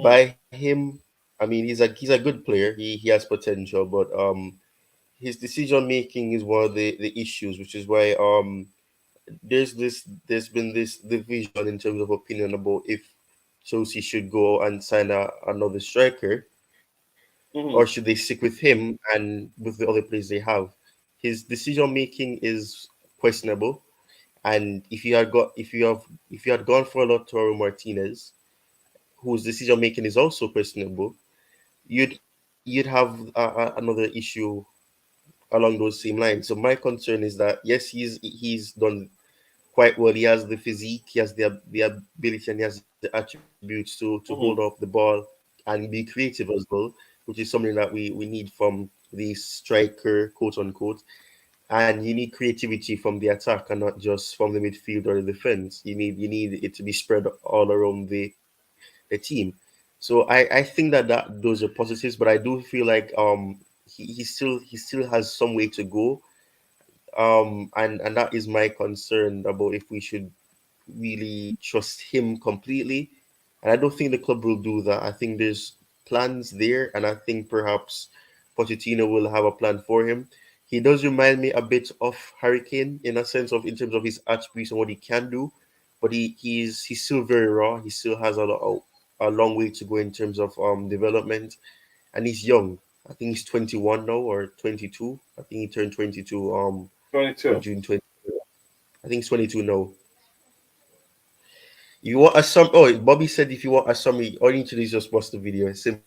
by him. I mean, he's a good player. He has potential, but his decision making is one of the issues, which is why there's been this division in terms of opinion about if Chelsea should go and sign another striker, or should they stick with him and with the other players they have. His decision making is questionable, and if you had gone for Lautaro Martinez, whose decision making is also questionable, you'd have another issue along those same lines. So my concern is that yes, he's done quite well. He has the physique, he has the ability, and he has the attributes to hold up the ball and be creative as well, which is something that we need from the striker, quote unquote. And you need creativity from the attack and not just from the midfield or the defense. You need it to be spread all around the team. So I think that those are positives, but I do feel like he still has some way to go. And that is my concern about if we should really trust him completely. And I don't think the club will do that. I think there's plans there, and I think perhaps Pochettino will have a plan for him. He does remind me a bit of Hurricane in a sense of in terms of his attributes and what he can do, but he's still very raw. He still has a long way to go in terms of development, and he's young. I think he's 21 now or 22. I think he turned 22 22. June 20. I think it's 22 now. You want a summary? Bobby said if you want a summary, all you need to do is just watch the video. It's simple.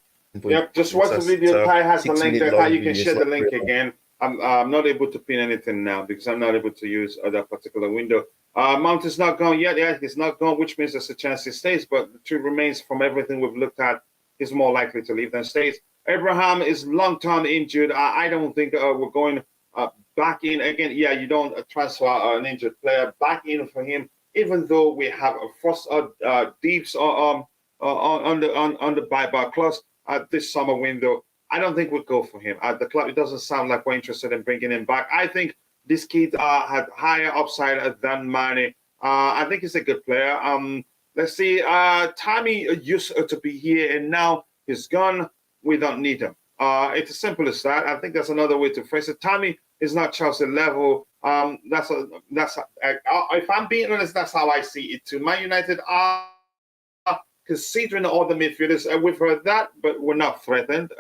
Yep, just watch the video. Ty has the link there. Ty, you can share the link again. I'm not able to pin anything now because I'm not able to use that particular window. Mount is not gone yet. Yeah, he's not gone, which means there's a chance he stays. But the truth remains, from everything we've looked at, he's more likely to leave than stays. Abraham is long-term injured. I don't think we're going back in again. Yeah, you don't transfer an injured player back in for him, even though we have a first deeps on the buyback clause this summer window. I don't think we'll go for him. The club, it doesn't sound like we're interested in bringing him back. I think this kid had higher upside than Mane. I think he's a good player. Let's see. Tammy used to be here, and now he's gone. We don't need him. It's as simple as that. I think that's another way to phrase it. Tammy is not Chelsea level. If I'm being honest, that's how I see it too. Man United are considering all the midfielders. We've heard that, but we're not threatened.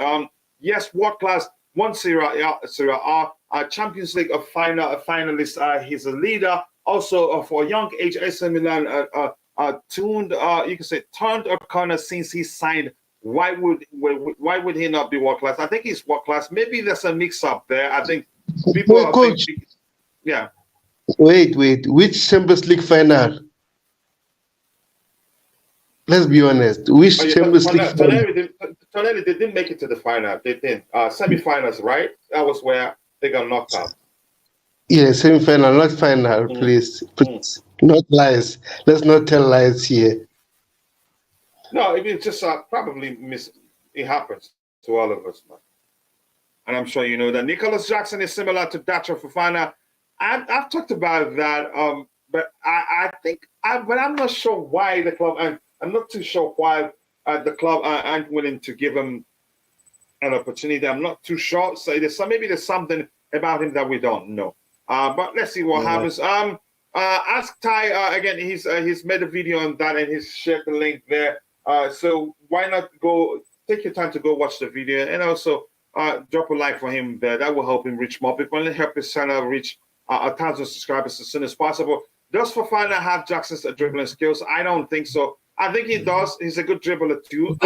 Yes, world class, won Serie A, Champions League finalist. He's a leader. Also, for a young age, AC Milan turned a corner since he signed. Why would he not be world class? I think he's world class. Maybe there's a mix up there. I think people Wait, are coach. yeah. Wait. Which Champions League final? Let's be honest. Which Oh, yeah, Champions League final? Tonelli, they didn't make it to the final. They didn't. Semi-finals, right? That was where they got knocked out. Yeah, semi-final, not final, Mm, please. mm. Please. Not lies. Let's not tell lies here. No, it's just probably it happens to all of us, man. And I'm sure you know that Nicolas Jackson is similar to Dacho Fofana. I've talked about that, but but I'm not sure why the club, and I'm not too sure why the club aren't willing to give him an opportunity. I'm not too sure. So maybe there's something about him that we don't know. But let's see what happens. Ask Ty again. He's made a video on that and he's shared the link there. So why not take your time to go watch the video and also drop a like for him there. That will help him reach more people and help his channel reach 1,000 subscribers as soon as possible. Does Fofana have Jackson's dribbling skills? I don't think so. I think he does. He's a good dribbler too.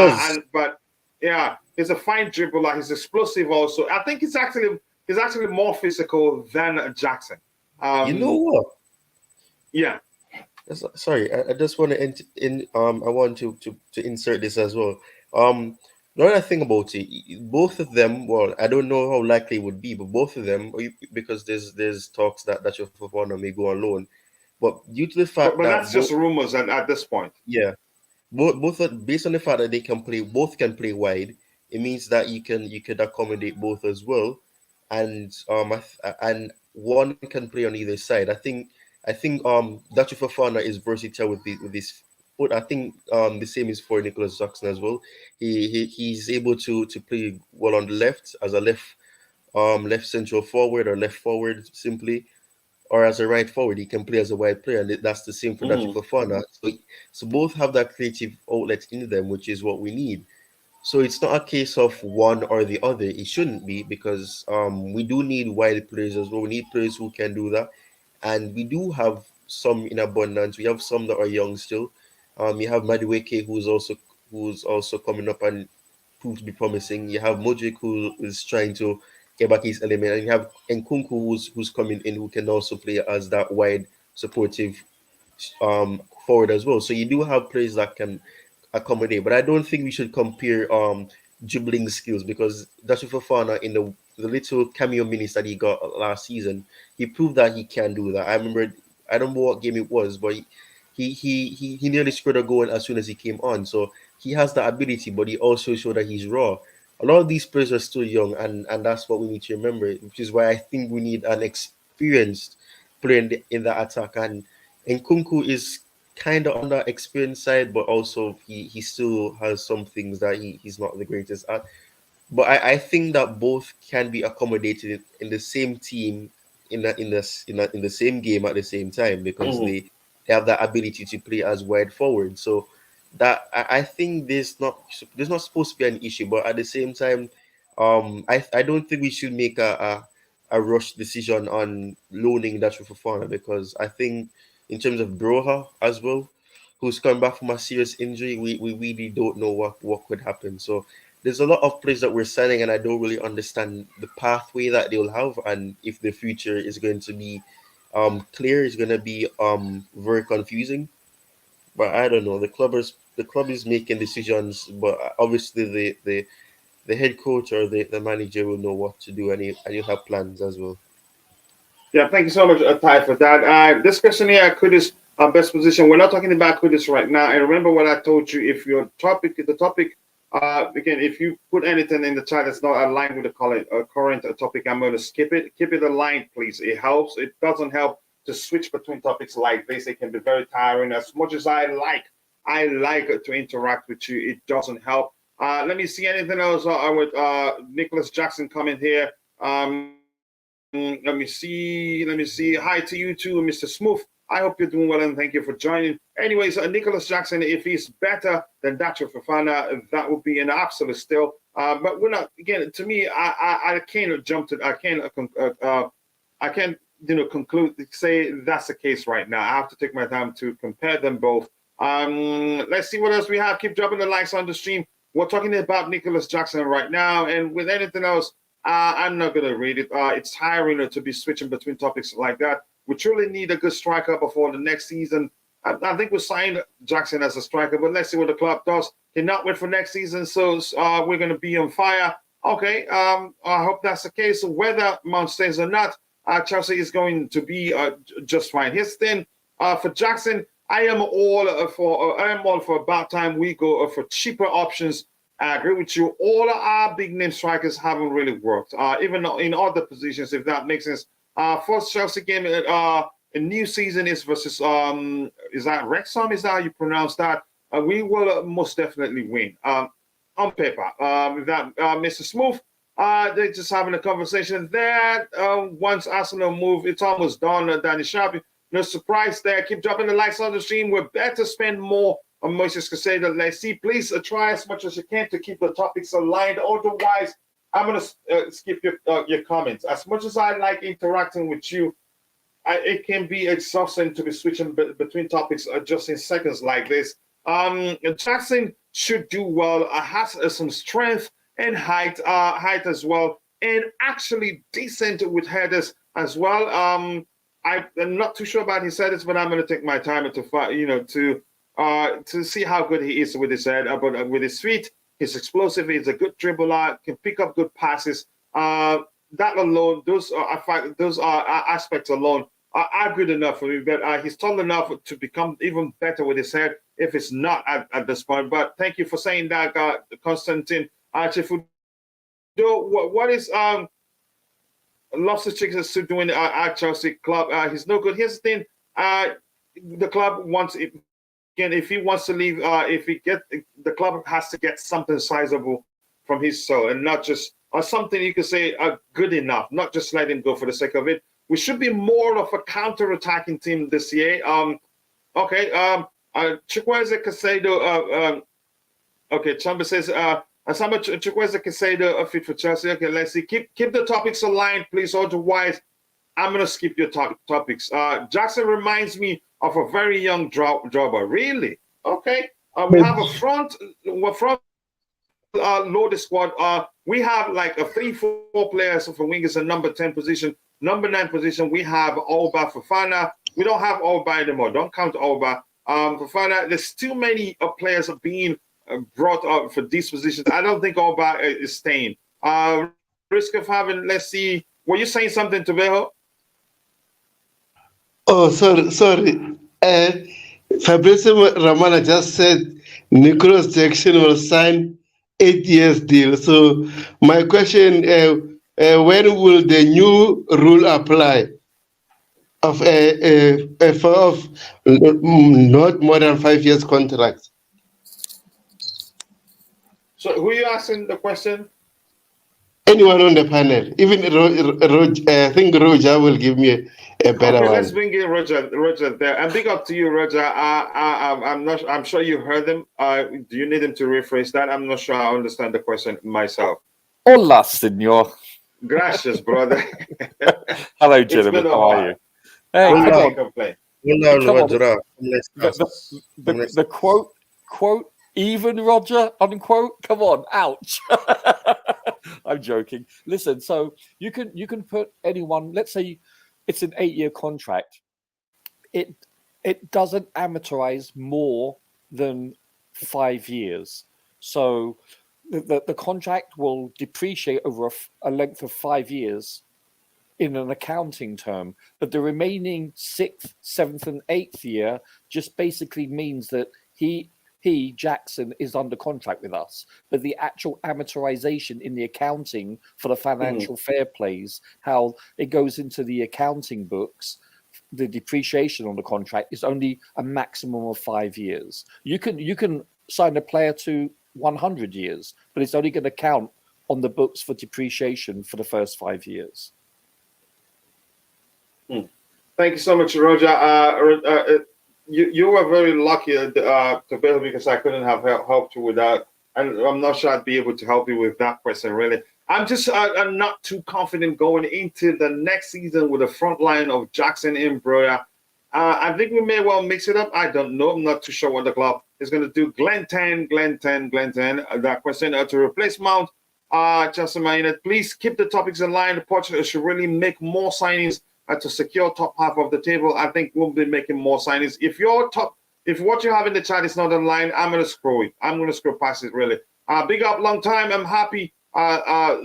But yeah, he's a fine dribbler. He's explosive also. I think he's actually more physical than Jackson. You know what? Yeah. Sorry, I just want to I want to insert this as well. Another thing about it, both of them. Well, I don't know how likely it would be, but both of them, because there's talks that your Fofana may go on loan, but due to the fact but that that's just rumors at this point. yeah, based on the fact that both can play wide, it means that you could accommodate both as well, and and one can play on either side. I think Dacho Fofana is versatile with this foot. I think the same is for Nicolas Jackson as well. He's able to play well on the left as a left central forward or left forward simply, or as a right forward. He can play as a wide player, and that's the same for Dacho Fofana. So both have that creative outlet in them, which is what we need. So it's not a case of one or the other. It shouldn't be, because we do need wide players as well. We need players who can do that, and we do have some in abundance. We have some that are young still. You have Madueke, who's also coming up and proved to be promising. You have Modric, who is trying to get back his element, and you have Nkunku, who's coming in, who can also play as that wide supportive forward as well. So you do have players that can accommodate, but I don't think we should compare dribbling skills, because Dacho Fofana, in the little cameo minutes that he got last season, he proved that he can do that. I don't know what game it was, but he nearly scored a goal as soon as he came on. So he has the ability, but he also showed that he's raw. A lot of these players are still young, and that's what we need to remember, which is why I think we need an experienced player in the attack. And Nkunku is kind of on the experienced side, but also he still has some things that he's not the greatest at. But I think that both can be accommodated in the same team, in the same game at the same time, because they have that ability to play as wide forward. So that I think there's not supposed to be an issue. But at the same time, I don't think we should make a rush decision on loaning that Fofana, because I think in terms of Broha as well, who's come back from a serious injury, we really don't know what could happen. So there's a lot of players that we're signing, and I don't really understand the pathway that they'll have, and if the future is going to be clear, is going to be very confusing. But I don't know. The club is making decisions, but obviously the head coach or the manager will know what to do, and you have plans as well. Yeah, thank you so much, Ty, for that. This question here, Kudus, best position. We're not talking about Kudus right now. And remember what I told you. If the topic, again, if you put anything in the chat that's not aligned with the current topic, I'm going to skip it. Keep it aligned, please. It helps. It doesn't help to switch between topics like this. It can be very tiring. As much as I like to interact with you, it doesn't help. Let me see anything else with Nicolas Jackson coming here. Let me see. Hi to you too, Mr. Smooth. I hope you're doing well and thank you for joining. Anyways, Nicolas Jackson, if he's better than Dacho Fofana, that would be an absolute steal. But we're not. Again, to me, I can't jump to. I can't conclude say that's the case right now. I have to take my time to compare them both. Let's see what else we have. Keep dropping the likes on the stream. We're talking about Nicolas Jackson right now, and with anything else, I'm not gonna read it. It's tiring to be switching between topics like that. We truly need a good striker before the next season. I think we signed Jackson as a striker, but let's see what the club does. Cannot wait for next season, so we're going to be on fire. Okay, I hope that's the case. Whether Mount stays or not, Chelsea is going to be just fine. Here's the thing, for Jackson, I am all for about time we go for cheaper options. I agree with you. All our big name strikers haven't really worked, even in other positions, if that makes sense. First Chelsea game, a new season is versus is that Wrexham? Is that how you pronounce that? We will most definitely win. On paper, that Mr. Smooth, they're just having a conversation there. Once Arsenal move, it's almost done. Danny Sharp, no surprise there. Keep dropping the likes on the stream. We're better spend more on Moises Caicedo. Let's see. Please try as much as you can to keep the topics aligned. Otherwise, I'm gonna skip your comments. As much as I like interacting with you, it can be exhausting to be switching between topics just in seconds like this. Jackson should do well. Has some strength and height as well, and actually decent with headers as well. I'm not too sure about his headers, but I'm going to take my time to see how good he is with his head, but with his feet, he's explosive. He's a good dribbler, can pick up good passes. That alone, those aspects alone are good enough for me. But he's tall enough to become even better with his head if it's not at this point. But thank you for saying that, Constantine. Chifudo, what is Lobster Chicks is doing at Chelsea club? He's no good. Here's the thing: the club wants it. Again, if he wants to leave, the club has to get something sizable from his soul, and not just something you could say good enough, not just let him go for the sake of it. We should be more of a counter-attacking team this year. Chukwueze Caicedo. Okay, Chamba says, Chukwueze Caicedo fit for Chelsea. Okay, let's see. Keep the topics aligned, please. Otherwise, I'm gonna skip your topics. Jackson reminds me of a very young jobber. Really? Okay. We have a front loaded squad. We have like a 3-4 players for wingers and number 10 position. Number 9 position, we have Alba Fofana. We don't have Alba anymore. Don't count Alba. Fofana, there's too many players being brought up for these positions. I don't think Alba is staying. Risk of having, let's see. Were you saying something, Tobeho? Oh, sorry. Fabrizio Romano just said Nicolas Jackson will sign 8 years deal. So my question, when will the new rule apply of not more than 5 years contract? So who are you asking the question? Anyone on the panel, even I think Roger will give me a better one. Let's bring in Roger there. And big up to you, Roger. I'm sure you heard him. Do you need him to rephrase that? I'm not sure I understand the question myself. Hola, senor. Gracias, brother. Hello, gentlemen. How are you? Hey, the quote, even Roger, unquote. Come on, ouch. I'm joking. Listen, so you can put anyone. Let's say it's an 8-year contract. It doesn't amortize more than 5 years. So the contract will depreciate over a length of 5 years in an accounting term. But the remaining 6th, 7th, and 8th year just basically means that Jackson is under contract with us, but the actual amortization in the accounting for the financial fair plays, how it goes into the accounting books, the depreciation on the contract is only a maximum of 5 years. You can sign a player to 100 years, but it's only going to count on the books for depreciation for the first 5 years. Thank you so much, Roger. You were very lucky to be here because I couldn't have helped you with that I'm not sure I'd be able to help you with that question, really. I'm not too confident going into the next season with a front line of Jackson and Broya. I think we may well mix it up. I don't know. I'm not too sure what the club is going to do. Glen 10. That question to replace Mount. Just a minute. Please keep the topics in line. The Pochettino should really make more signings to secure top half of the table. I think we'll be making more signings. If what you have in the chat is not online, I'm going to scroll it. I'm going to scroll past it, really. Big up, long time. I'm happy.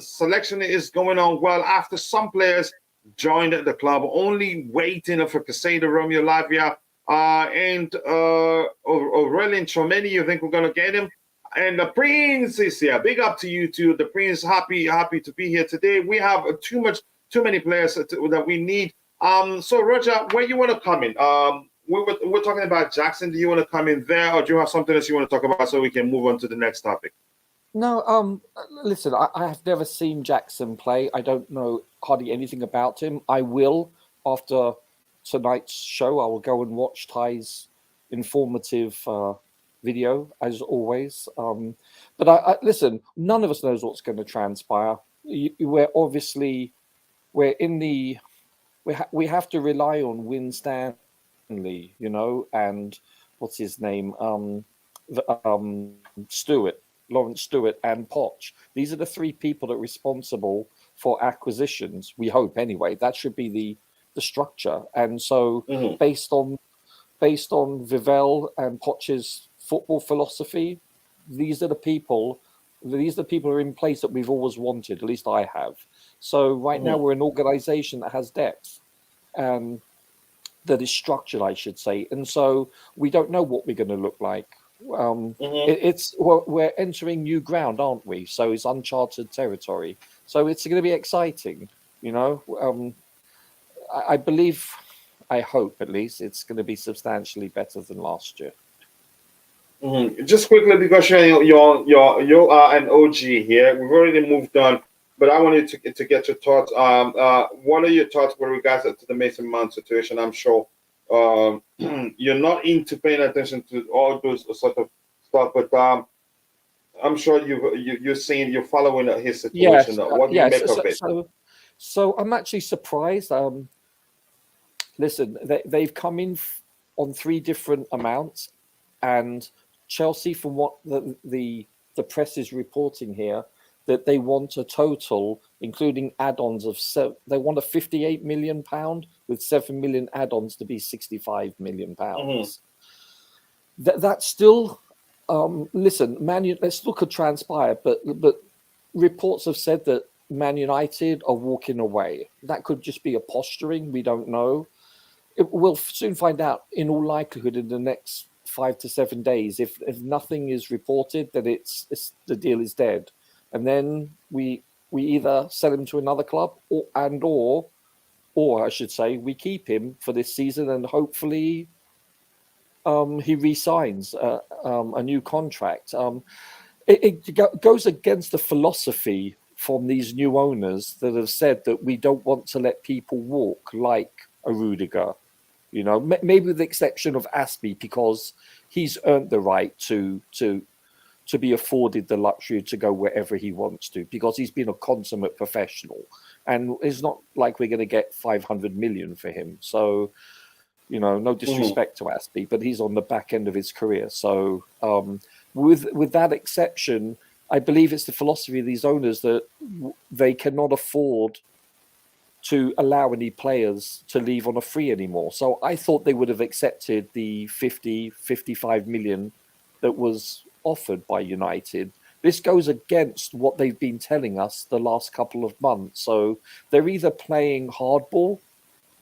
Selection is going on well after some players joined the club. Only waiting for Casado, Romeo Lavia, and Aurelien Chouameni. You think we're going to get him? And the Prince is here. Big up to you too. The Prince, happy to be here today. We have too many players that we need. So Roger, where you want to come in? We're talking about Jackson. Do you want to come in there, or do you have something else you want to talk about so we can move on to the next topic? No, listen, I have never seen Jackson play. I don't know hardly anything about him. I will, after tonight's show, I will go and watch Ty's informative video, as always. But I listen, none of us knows what's going to transpire. We have to rely on Win Stanley, and what's his name? Lawrence Stewart and Poch. These are the three people that are responsible for acquisitions. We hope, anyway. That should be the structure. And so, based on Vivell and Poch's football philosophy, these are the people who are in place that we've always wanted. At least I have. So right now we're an organisation that has depth, that is structured, I should say. And so we don't know what we're going to look like. We're entering new ground, aren't we? So it's uncharted territory. So it's going to be exciting, I believe, I hope at least, it's going to be substantially better than last year. Just quickly, because you are an OG here, we've already moved on, but I wanted to get your thoughts. What are your thoughts with regards to the Mason Mount situation? I'm sure you're not into paying attention to all those sort of stuff, but I'm sure you're following his situation. Yes, What do you make of it? So I'm actually surprised. Listen, they've come in on three different amounts, and Chelsea, from what the press is reporting here, that they want a total, including add-ons they want a £58 million with 7 million add-ons to be £65 million. That's still, listen, let's look at transpire, but reports have said that Man United are walking away. That could just be a posturing. We don't know. We'll soon find out, in all likelihood, in the next 5 to 7 days. If nothing is reported, then the deal is dead. And then we either sell him to another club, or I should say, we keep him for this season, and hopefully he re-signs a new contract. It goes against the philosophy from these new owners that have said that we don't want to let people walk like a Rudiger. Maybe with the exception of Aspie, because he's earned the right to be afforded the luxury to go wherever he wants to, because he's been a consummate professional, and it's not like we're going to get 500 million for him. So, no disrespect to Aspie, but he's on the back end of his career. So, with that exception, I believe it's the philosophy of these owners that they cannot afford to allow any players to leave on a free anymore. So I thought they would have accepted the 55 million that was offered by United. This goes against what they've been telling us the last couple of months. So they're either playing hardball,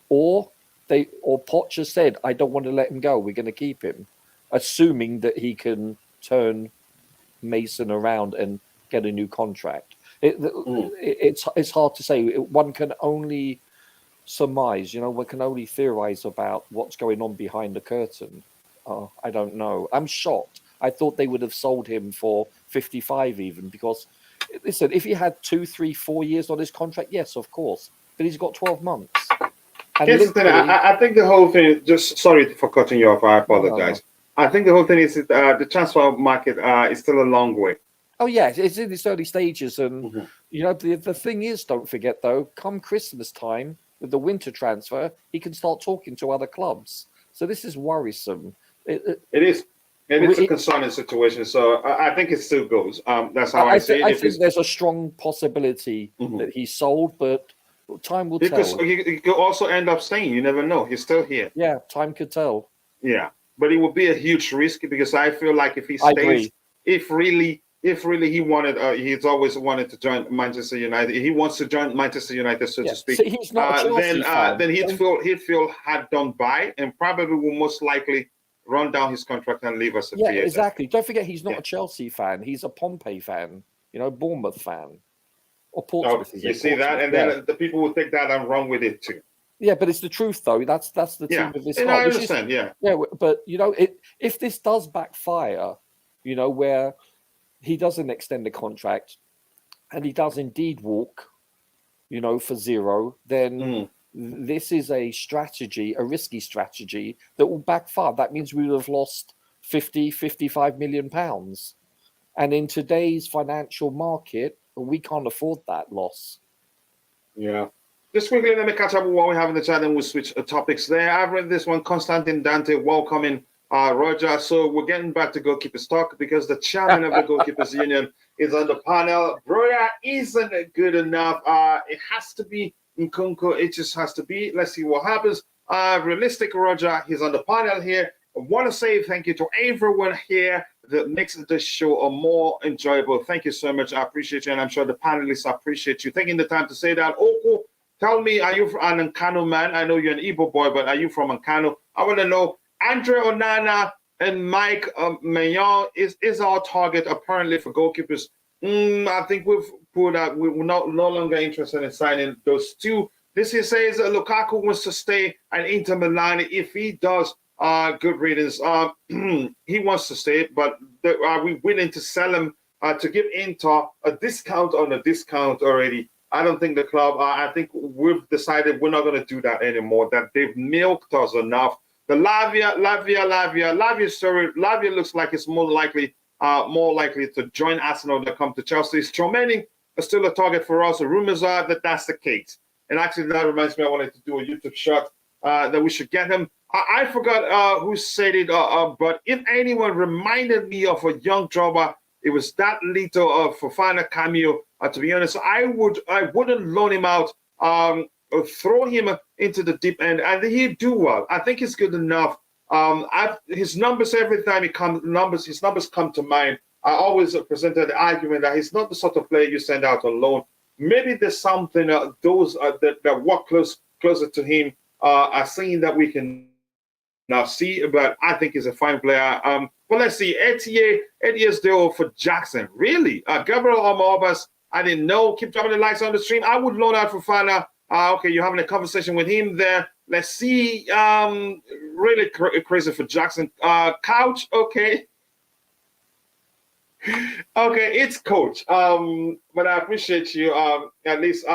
or Poch has said, I don't want to let him go. We're going to keep him, assuming that he can turn Mason around and get a new contract. It's hard to say. One can only surmise, one can only theorize about what's going on behind the curtain. I don't know. I'm shocked. I thought they would have sold him for 55 even, because, listen, if he had 2, 3, 4 years on his contract, yes, of course. But he's got 12 months. And here's the thing. I think the whole thing, just sorry for cutting you off. I apologize. No. I think the whole thing is the transfer market is still a long way. Oh yeah, it's in its early stages, and Mhm. you know the thing is, don't forget though, come Christmas time with the winter transfer, he can start talking to other clubs. So this is worrisome. It is. And it's a It- concerning situation. So I think it still goes. That's how I see it. I If think it's, there's a strong possibility Mhm. that he's sold, but time will because tell. he could also end up staying. You never know. He's still here. Yeah, time could tell. Yeah. But it would be a huge risk because I feel like if he I stays, agree. if really he wanted, he's always wanted to join Manchester United. He wants to join Manchester United, so Yeah. to speak. See, he's not a Chelsea fan. Then he'd feel had done by, and probably will most likely run down his contract and leave us a Yeah, free agent. exactly. Don't forget, he's not Yeah. a Chelsea fan. He's a Pompey fan. You know, Bournemouth fan, or Oh, Portsmouth. Is you it? see that, Portsmouth, and yeah. then the people will take that and run with it too. Yeah, but it's the truth though. That's the Yeah, team of his and heart. I Which is, understand. Yeah, yeah, but you know, if this does backfire, you know, where he doesn't extend the contract and he does indeed walk, you know, for zero, then Mhm. this is a strategy, a risky strategy that will backfire. That means we would have lost 50, 55 million pounds. And in today's financial market, we can't afford that loss. yeah. Just quickly, let me catch up with what we have in the chat, and we'll switch topics there. I've read this one, Constantine Dante, welcoming Roger. So we're getting back to goalkeepers talk because the chairman of the Goalkeepers Union is on the panel. Broya isn't good enough. It has to be Nkunku. It just has to be. Let's see what happens. Realistic Roger, he's on the panel here. I want to say thank you to everyone here that makes this show more enjoyable. Thank you so much. I appreciate you, and I'm sure the panelists appreciate you taking the time to say that. Oku, tell me, are you an Nkano man? I know you're an Igbo boy, but are you from Nkano? I want to know. Andre Onana and Mike Maignan is our target apparently for goalkeepers. I think we've put out. We're no longer interested in signing those two. This here says Lukaku wants to stay at Inter Milan. If he does, good riddance. He wants to stay, but are we willing to sell him to give Inter a discount on a discount already? I don't think the club. I think we've decided we're not going to do that anymore. That they've milked us enough. The Lavia story. Lavia looks like it's more likely to join Arsenal than come to Chelsea. Stromaning is still a target for us. The rumors are that that's the case. And actually, that reminds me, I wanted to do a YouTube shot that we should get him. I forgot who said it, but if anyone reminded me of a young Drogba, it was that little Fofana cameo. To be honest, I wouldn't loan him out. Throw him into the deep end, and he'd do well. I think he's good enough. His numbers, every time his numbers come to mind. I always presented the argument that he's not the sort of player you send out on loan. Maybe there's something those that work closer to him are saying that we can now see, but I think he's a fine player. Well, let's see. Etie's deal for Jackson. Really? Gabriel Almobas, I didn't know. Keep dropping the likes on the stream. I would loan out for Fofana. Okay, you're having a conversation with him there. Let's see. Really crazy for Jackson. Couch, okay. Okay, it's coach. But I appreciate you. At least.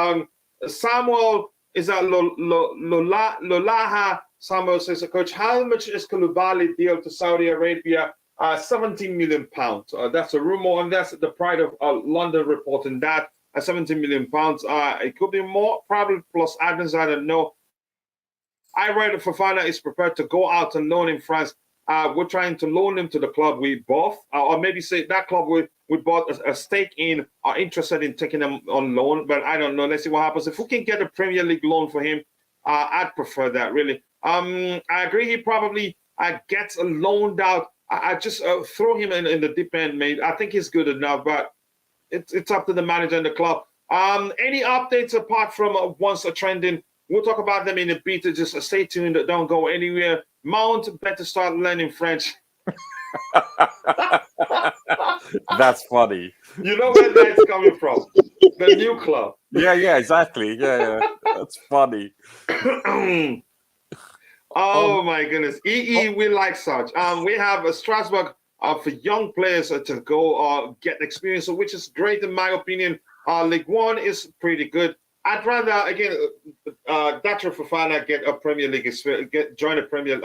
Samuel is that Lolaha. Samuel says, Coach, how much is Koulibaly deal to Saudi Arabia? 17 million pounds. That's a rumor, and that's the Pride of London reporting that. 17 million pounds. It could be more, probably plus admins. I don't know. I read that Fofana is prepared to go out and loan in France. We're trying to loan him to the club we bought, or maybe say that club we bought a stake in are interested in taking him on loan. But I don't know. Let's see what happens. If we can get a Premier League loan for him, I'd prefer that, really. I agree. He probably gets loaned out. I just throw him in the deep end, mate. I think he's good enough, but it's up to the manager and the club. Any updates apart from once a trending? We'll talk about them in a bit. Just stay tuned. Don't go anywhere. Mount better start learning French. That's funny. You know where that's coming from? The new club. Yeah, exactly. Yeah, that's funny. Oh my goodness. We like such. We have a Strasbourg for young players to go get experience, which is great in my opinion. League One is pretty good. I'd rather again Dacho Fofana get a Premier League experience, join a Premier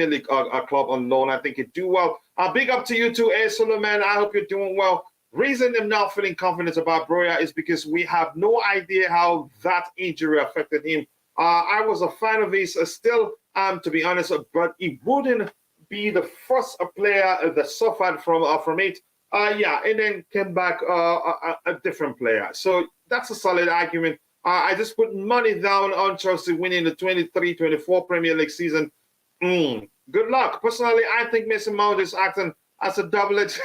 League club on loan. I think he'd do well. Big up to you too, Suleiman. I hope you're doing well. reason I'm not feeling confident about Broya is because we have no idea how that injury affected him. I was a fan of his still, to be honest, but he wouldn't be the first player that suffered from it. And then came back a different player. So that's a solid argument. I just put money down on Chelsea winning the 23-24 Premier League season. Good luck. Personally, I think Mason Mount is acting as a doublet.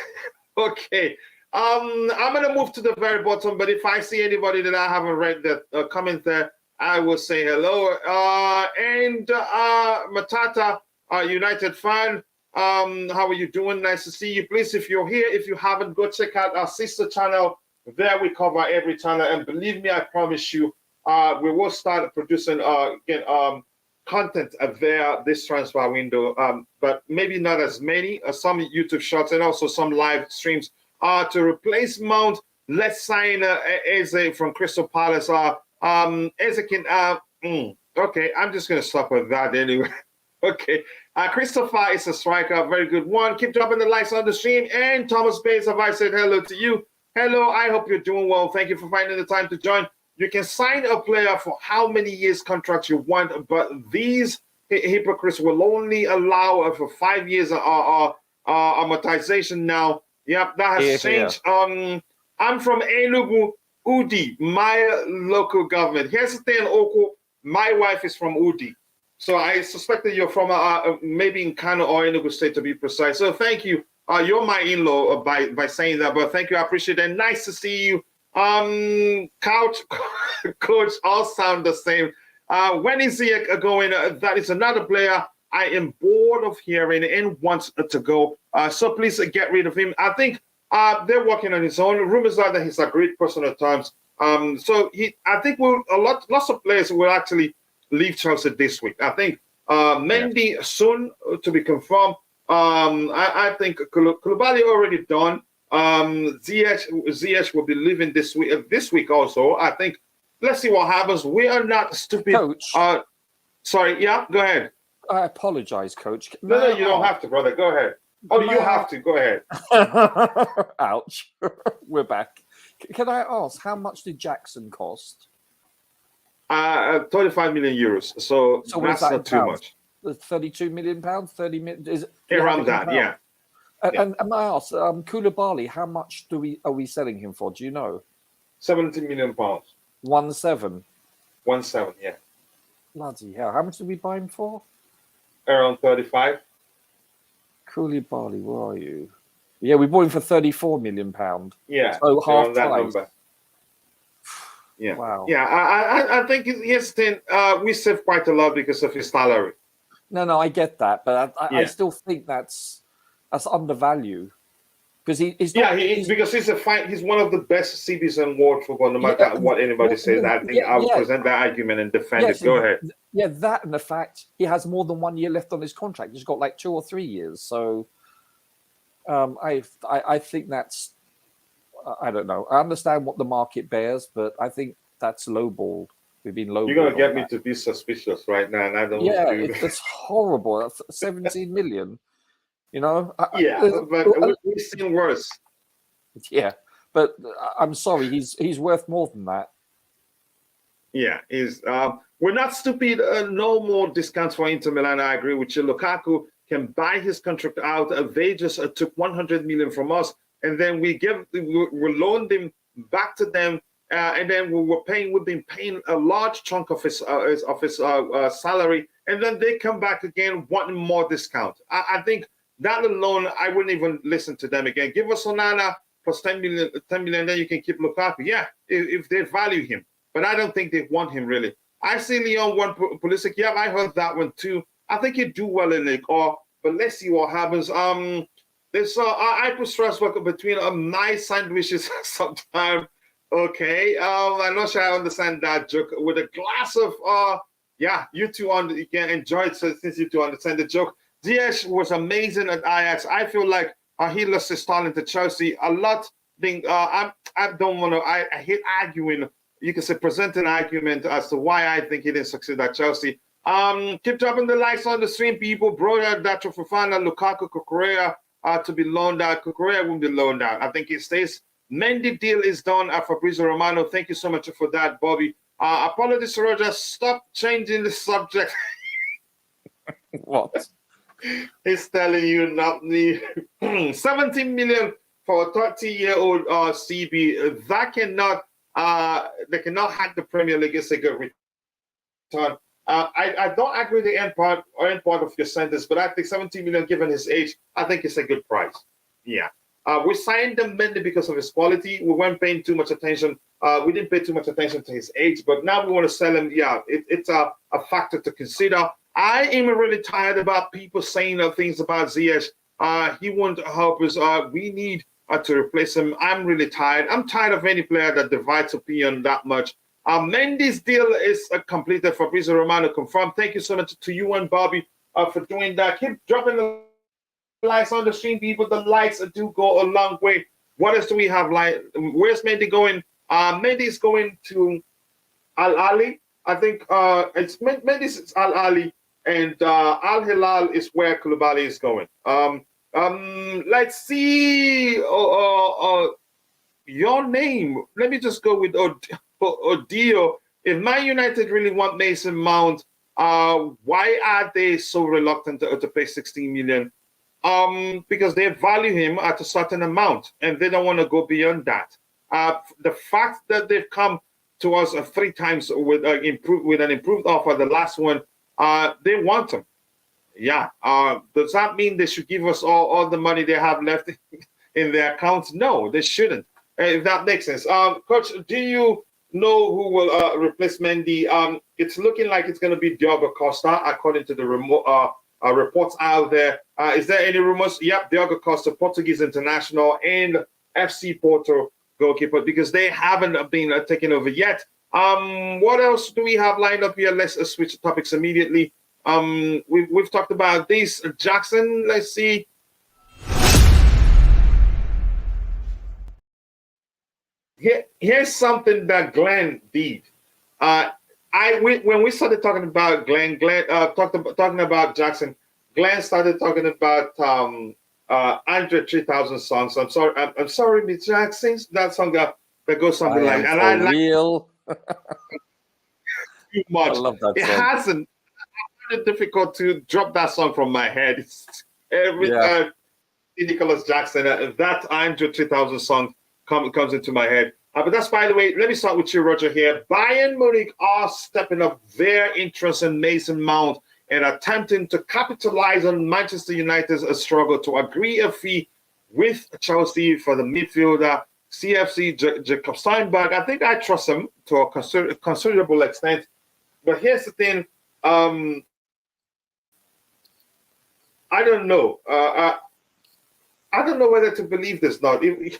Okay. I'm going to move to the very bottom, but if I see anybody that I haven't read that comment there, I will say hello. Matata, United fan, how are you doing? Nice to see you. Please, if you're here, if you haven't, go check out our sister channel. There we cover every channel, and believe me, I promise you, we will start producing content there this transfer window, but maybe not as many. Some YouTube shots and also some live streams. To replace Mount, let's sign Eze from Crystal Palace. Eze can. Okay, I'm just gonna stop with that anyway. Okay, Christopher is a striker, very good one. Keep dropping the likes on the stream. And Thomas Bates, have I said hello to you? Hello, I hope you're doing well. Thank you for finding the time to join. You can sign a player for how many years contract you want, but these hypocrites will only allow for 5 years amortization now. Yep, that has changed. I'm from Enugu, Udi, my local government. Here's the thing, Oko. My wife is from Udi. So I suspect that you're from maybe in Kano or Enugu State to be precise. So thank you. You're my in-law by saying that, but thank you. I appreciate it. Nice to see you. Couch, coach, all sound the same. When is Ziyech going? That is another player I am bored of hearing and wants to go. So please get rid of him. I think they're working on his own. Rumors are that he's a great person at times. I think lots of players will actually leave Chelsea this week. I think Mendy soon to be confirmed. I think Koulibaly already done. Ziyech will be leaving this week also. I think let's see what happens. We are not stupid. Coach. Sorry, yeah, go ahead. I apologize, Coach. No, you don't have to, brother. Go ahead. Oh, you have to. Go ahead. Ouch. We're back. Can I ask, how much did Jackson cost? 25 million euros. So that's not too much. 32 million pounds, 30 million is around that, yeah. And I ask, Koulibaly, how much are we selling him for? Do you know? 70 million pounds. 17. 17, yeah. Bloody hell! How much did we buy him for? Around 35. Koulibaly, where are you? Yeah, we bought him for 34 million pound. Yeah, so half that price. number. Yeah. Wow. Yeah, I think his thing, we save quite a lot because of his salary. No, I get that, but I still think that's undervalued because he's one of the best CBs in world football. No matter what anybody says, I think I would present that argument and defend it. Go ahead. Yeah, that and the fact he has more than 1 year left on his contract. He's got like 2 or 3 years. So, I think that's. I don't know. I understand what the market bears, but I think that's lowballed. We've been lowballed. You're gonna get me to be suspicious right now, and I don't. Yeah, it's horrible. That's 17 million. You know. But we've seen worse. Yeah, but I'm sorry. He's worth more than that. Yeah, we're not stupid. No more discounts for Inter Milan. I agree with you. Lukaku can buy his contract out. They just took 100 million from us. And then we loaned him back to them, and then we've been paying a large chunk of his salary, and then they come back again wanting more discount. I think that alone, I wouldn't even listen to them again. Give us Onana plus 10 million, then you can keep Lukaku. Yeah, if they value him, but I don't think they want him really. I see Leon want Pulisic. Yeah, I heard that one too. I think he'd do well in League, but let's see what happens. There's I put stress work between nice sandwiches sometimes. Okay, I'm not sure I understand that joke. With a glass of you two you can enjoy it since you two understand the joke. Ziyech was amazing at Ajax. I feel like he lost his talent to Chelsea a lot. I don't want to. I hate arguing. You can say present an argument as to why I think he didn't succeed at Chelsea. Keep dropping the likes on the stream, people. Broda, Dacho Fofana, Lukaku, Kukurea. To be loaned out. Kukurea won't be loaned out. I think he stays Mendy deal is done. Fabrizio Romano, thank you so much for that, Bobby. Apologies, Roger. Stop changing the subject. What? He's telling you not me. 17 million for a 30-year-old CB. That cannot, they cannot hack the Premier League. It's a good return. I don't agree with the end part of your sentence, but I think 17 million, given his age, I think it's a good price. Yeah. We signed him mainly because of his quality. We weren't paying too much attention. We didn't pay too much attention to his age, but now we want to sell him. Yeah, it's a factor to consider. I am really tired about people saying things about Ziyech. He won't help us. We need to replace him. I'm really tired. I'm tired of any player that divides opinion that much. Mendy's deal is completed. Fabrizio Romano confirmed. Thank you so much to you and Bobby for doing that. Keep dropping the likes on the stream, people. The likes do go a long way. What else do we have? Like, where's Mendy going? Mendy's going to Al-Ahli. I think it's Mendy's Al-Ahli, and Alhilal is where Koulibaly is going. Let's see your name. Let me just go with Diogo. If Man United really want Mason Mount, why are they so reluctant to pay 16 million? Because they value him at a certain amount, and they don't want to go beyond that. The fact that they've come to us 3 times with an improved offer, the last one, they want him. Yeah. Does that mean they should give us all the money they have left in their accounts? No, they shouldn't. If that makes sense. Coach, do you know who will replace Mendy? It's looking like it's going to be Diogo Costa, according to the reports out there. Is there any rumors? Yep, Diogo Costa, Portuguese international, and FC Porto goalkeeper, because they haven't been taken over yet. What else do we have lined up here? Let's switch topics immediately. We've talked about this. Jackson, let's see. Here's something that Glenn did. When we started talking about Glenn talking about Jackson, Glenn started talking about Andre 3000 songs. I'm sorry, Miss Jackson. That song that goes something like, and I like real. too much. I love that it song. hasn't. I find it difficult to drop that song from my head. It's every time Nicolas Jackson, that Andre 3000 song comes into my head. But that's, by the way, let me start with you, Roger, here. Bayern Munich are stepping up their interest in Mason Mount and attempting to capitalize on Manchester United's struggle to agree a fee with Chelsea for the midfielder CFC Jacob Steinberg. I think I trust him to a considerable extent. But here's the thing. I don't know. I don't know whether to believe this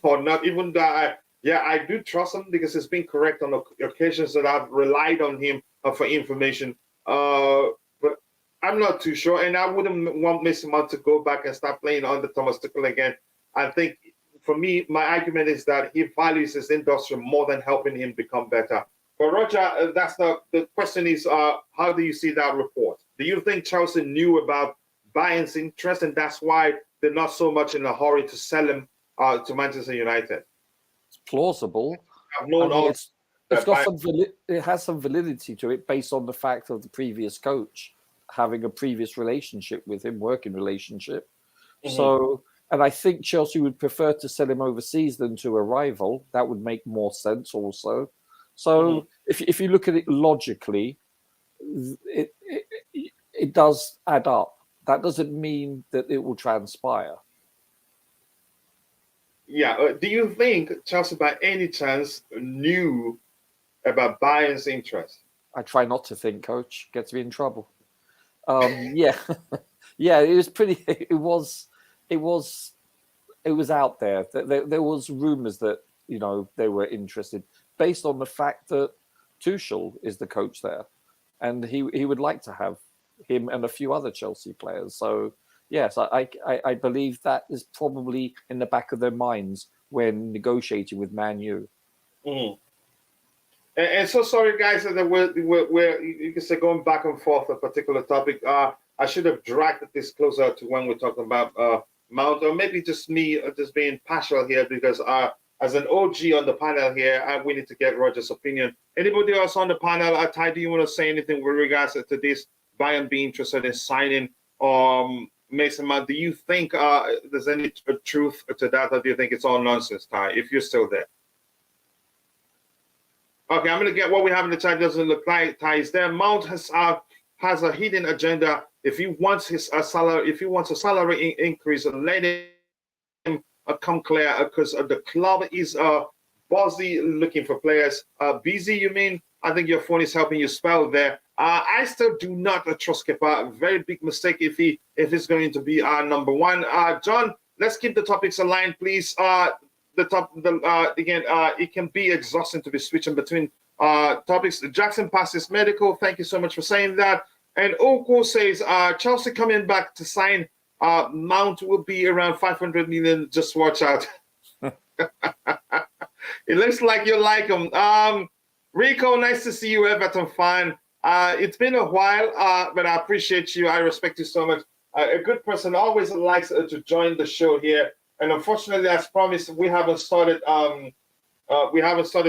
or not, even though I do trust him because he's been correct on occasions that I've relied on him for information. But I'm not too sure, and I wouldn't want Mason Mount to go back and start playing under Thomas Tuchel again. I think, for me, my argument is that he values his industry more than helping him become better. But Roger, that's the question is, how do you see that report? Do you think Chelsea knew about Bayern's interest, and that's why they're not so much in a hurry to sell him to Manchester United? It's plausible. It has some validity to it based on the fact of the previous coach having a previous relationship with him, working relationship. Mm-hmm. So, and I think Chelsea would prefer to sell him overseas than to a rival. That would make more sense also. So if you look at it logically, it does add up. That doesn't mean that it will transpire. Yeah. Do you think Chelsea, by any chance, knew about Bayern's interest? I try not to think, Coach. Gets me in trouble. Yeah. It was pretty. It was out there. There was rumors that they were interested, based on the fact that Tuchel is the coach there, and he would like to have him and a few other Chelsea players. So yes, I believe that is probably in the back of their minds when negotiating with Man U. Mm. And so sorry, guys, that we're you can say going back and forth a particular topic. I should have dragged this closer to when we're talking about Mount, or maybe just me just being partial here, because as an OG on the panel here, we need to get Roger's opinion. Anybody else on the panel? Ty, do you want to say anything with regards to this Bayern being interested in signing Mason Mount? Do you think there's any truth to that, or do you think it's all nonsense, Ty, if you're still there? Okay, I'm going to get what we have in the chat. Doesn't look like Ty is there. Mount has a hidden agenda. If he wants his salary, if he wants a salary increase, let him come clear, because the club is busy looking for players. Busy, you mean? I think your phone is helping you spell there. I still do not trust Kepa. Very big mistake if he's going to be our number one. John, let's keep the topics aligned, please. It can be exhausting to be switching between topics. Jackson passes medical. Thank you so much for saying that. And Oko says Chelsea coming back to sign Mount will be around 500 million. Just watch out. It looks like you like him. Rico, nice to see you, Everton fan. It's been a while, but I appreciate you. I respect you so much. A good person always likes to join the show here. And unfortunately, as promised, we haven't started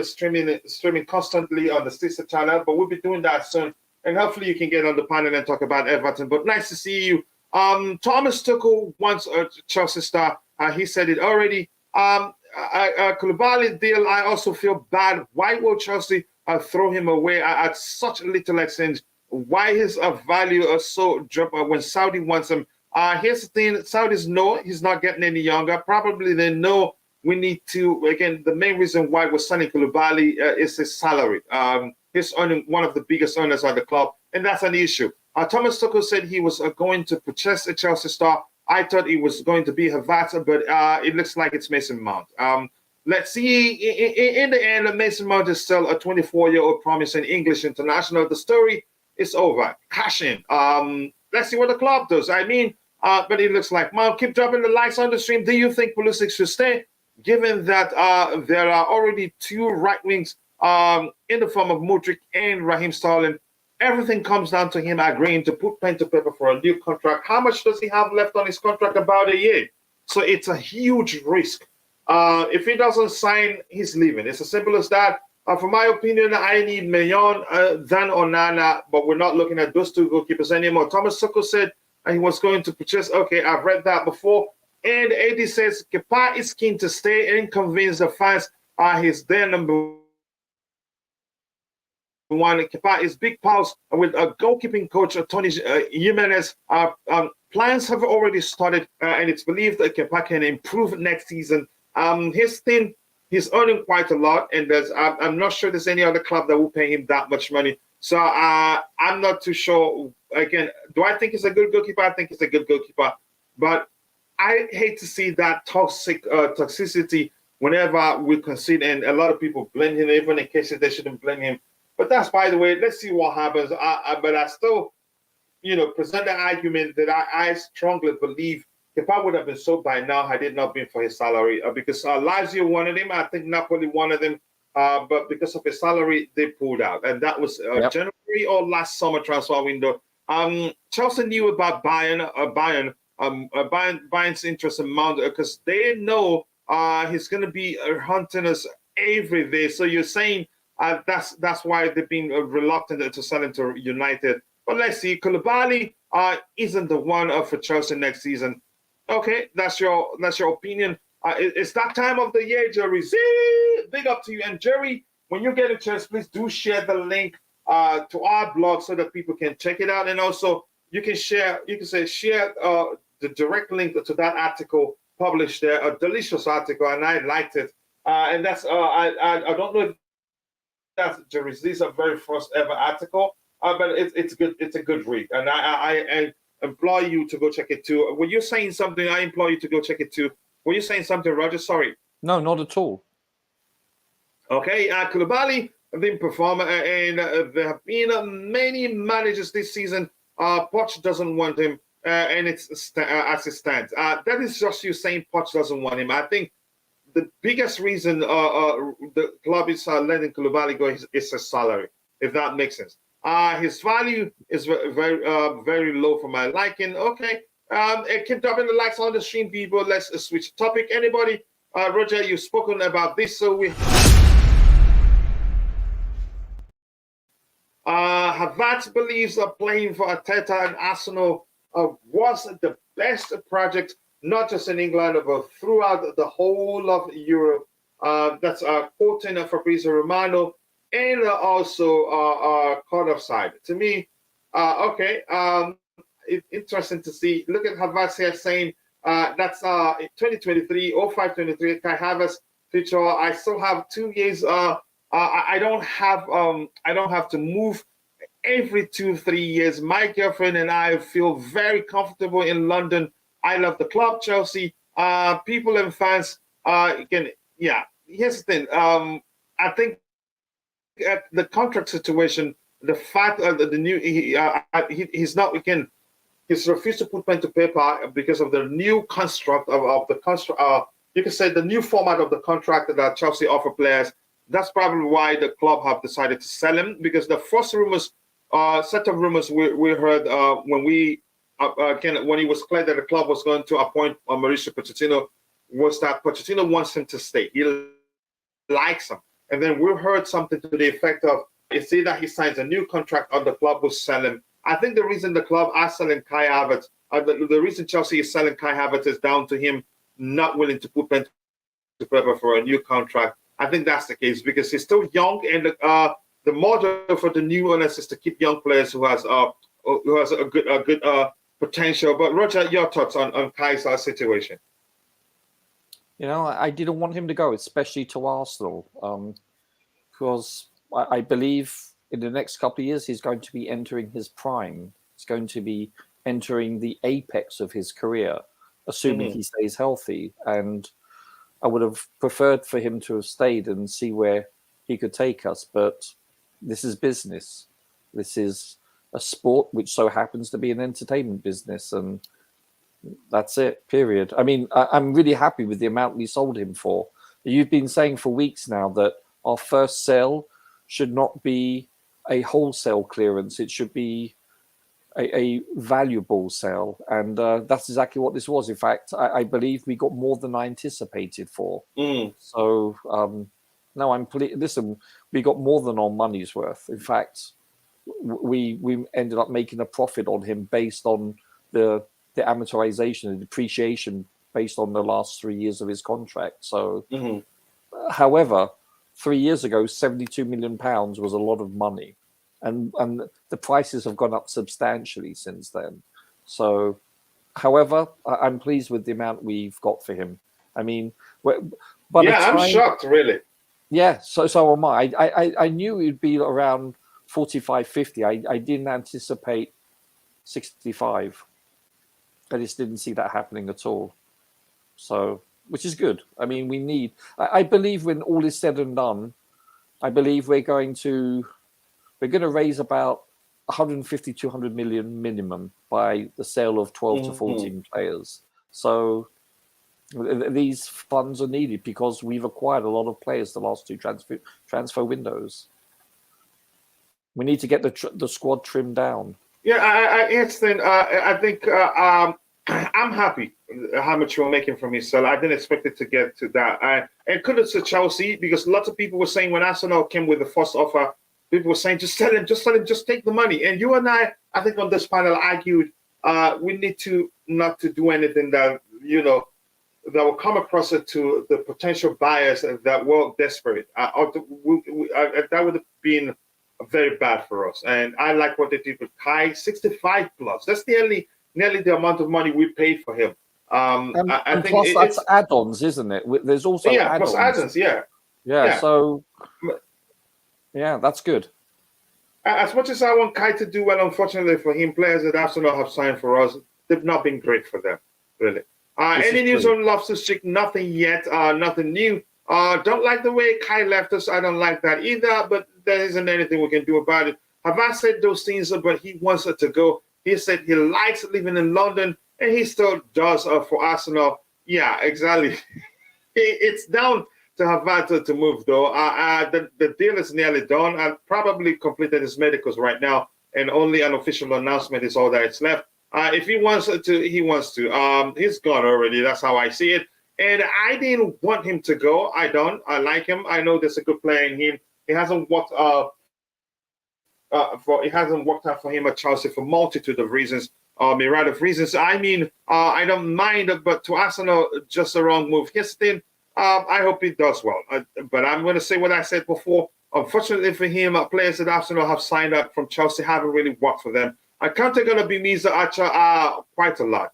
streaming constantly on the sister channel, but we'll be doing that soon. And hopefully you can get on the panel and talk about Everton. But nice to see you. Thomas Tuchel wants a Chelsea star. He said it already. Koulibaly deal, I also feel bad. Why will Chelsea throw him away at such little exchange? Why his value is so drop when Saudi wants him? Here's the thing. Saudis know he's not getting any younger. Probably they know we need to, again, the main reason why we're signing Koulibaly is his salary. He's earning one of the biggest earners at the club, and that's an issue. Thomas Tuchel said he was going to purchase a Chelsea star. I thought it was going to be Havertz, but it looks like it's Mason Mount. Let's see. In the end, Mason Mount is still a 24-year-old promising English international. The story is over. Cash in. Let's see what the club does. I mean, but it looks like Mount. Keep dropping the likes on the stream. Do you think Pulisic should stay, given that there are already two right wings in the form of Modric and Raheem Sterling? Everything comes down to him agreeing to put pen to paper for a new contract. How much does he have left on his contract? About a year. So it's a huge risk. If he doesn't sign, he's leaving. It's as simple as that. For my opinion, I need Mayon than Onana, but we're not looking at those two goalkeepers anymore. Thomas Tuchel said he was going to purchase. Okay, I've read that before. And Eddie says Kepa is keen to stay and convince the fans he's their number one. Kepa is big pals with a goalkeeping coach, Tony Jimenez. Plans have already started, and it's believed that Kepa can improve next season. His thing, he's earning quite a lot, and I'm not sure there's any other club that will pay him that much money. So I'm not too sure. Again, do I think he's a good goalkeeper? I think he's a good goalkeeper, but I hate to see that toxicity whenever we concede, and a lot of people blame him, even in cases they shouldn't blame him. But that's by the way. Let's see what happens. But I still, present the argument that I strongly believe Kepa would have been sold by now had it not been for his salary. Because Lazio wanted him, I think Napoli wanted him, but because of his salary, they pulled out, and that was January or last summer transfer window. Chelsea knew about Bayern's interest in Mount because they know he's going to be hunting us every day. So you're saying that's why they've been reluctant to sell him to United. But let's see. Koulibaly isn't the one for Chelsea next season. Okay, that's your opinion. It's that time of the year, Jerry. Big up to you. And Jerry, when you get a chance, please do share the link to our blog so that people can check it out. And also, you can share the direct link to that article published there, a delicious article, and I liked it. And that's I don't know if that's Jerry's. These are very first ever article, but it's good. It's a good read, and I implore you to go check it too. Were you saying something? I implore you to go check it too. Were you saying something, Roger? Sorry. No, not at all. Okay, Koulibaly didn't perform, and there have been many managers this season. Poch doesn't want him, and it's as it stands. That is just you saying Poch doesn't want him. I think the biggest reason the club is letting Koulibaly go is his salary, if that makes sense. His value is very low for my liking. Okay, keep dropping the likes on the stream, people. Let's switch topic. Anybody Roger, you've spoken about this, so we. Havertz believes playing for Arteta and Arsenal was the best project, not just in England, but throughout the whole of Europe. That's quoting Fabrizio Romano and also Kudus side. To me, okay, it's interesting to see. Look at Havertz here saying that's 2023, 05-23, Kai Havertz feature. I still have 2 years. I don't have to move every 2-3 years. My girlfriend and I feel very comfortable in London. I love the club, Chelsea. People and fans here's the thing. I think at the contract situation, the fact that the new he's not again. He's refused to put pen to paper because of the new construct of the construct. You can say the new format of the contract that Chelsea offer players. That's probably why the club have decided to sell him, because the first rumors, set of rumors we heard when he was clear that the club was going to appoint Mauricio Pochettino, was that Pochettino wants him to stay. He likes him. And then we heard something to the effect of, it's either he signs a new contract or the club will sell him. I think the reason the club are selling Kai Havertz, the reason Chelsea is selling Kai Havertz is down to him not willing to put pen to paper for a new contract. I think that's the case because he's still young, and the model for the new owners is to keep young players who has a good potential. But Roger, your thoughts on Kai's situation? You know, I didn't want him to go, especially to Arsenal, because I believe in the next couple of years he's going to be entering his prime. He's going to be entering the apex of his career, assuming he stays healthy. And I would have preferred for him to have stayed and see where he could take us. But this is business. This is a sport which so happens to be an entertainment business. And that's it, period. I mean, I'm really happy with the amount we sold him for. You've been saying for weeks now that our first sale should not be a wholesale clearance. It should be a valuable sale, and that's exactly what this was. In fact, I believe we got more than I anticipated for. So no, listen, we got more than our money's worth. In fact, we ended up making a profit on him based on the amortization and depreciation based on the last 3 years of his contract. So, however, 3 years ago, £72 million was a lot of money. And the prices have gone up substantially since then. So, however, I'm pleased with the amount we've got for him. I mean, I'm shocked, really. Yeah, so am I. I knew it would be around 45, 50. I didn't anticipate 65. I just didn't see that happening at all. So, which is good. I mean, I believe when all is said and done, I believe we're going to raise about 150, 200 million minimum by the sale of 12 to 14 players. So these funds are needed because we've acquired a lot of players the last two transfer windows. We need to get the squad trimmed down. Yeah, I think I'm happy how much we're making from his sale. I didn't expect it to get to that. And kudos to Chelsea, because lots of people were saying when Arsenal came with the first offer, people were saying, just sell him, just take the money. And you and I think on this panel argued, we need to not to do anything that, that will come across it to the potential buyers that were desperate. That would have been very bad for us. And I like what they did with Kai, 65 plus. That's nearly the amount of money we paid for him. I think plus that's add-ons, isn't it? There's also add-ons. Plus add-ons, yeah. So yeah, that's good. As much as I want Kai to do well, unfortunately for him, players that Arsenal have signed for us, they've not been great for them, really. Any news on Loftus-Cheek? Nothing yet. Nothing new. Don't like the way Kai left us. I don't like that either, but there isn't anything we can do about it. Have I said those things, but he wants it to go. He said he likes living in London, and he still does for Arsenal. Yeah, exactly. It's down to Havertz to move, though. The deal is nearly done. I've probably completed his medicals right now, and only an official announcement is all that is left. If he wants to, he wants to. He's gone already. That's how I see it. And I didn't want him to go. I don't. I like him. I know there's a good player in him. It hasn't worked it hasn't worked out for him at Chelsea for multitude of reasons, myriad of reasons. I mean, I don't mind, but to Arsenal, just the wrong move. Here's the thing. I hope he does well. But I'm going to say what I said before. Unfortunately for him, players that Arsenal have signed up from Chelsea haven't really worked for them. I can't take going to be Misa Archer quite a lot.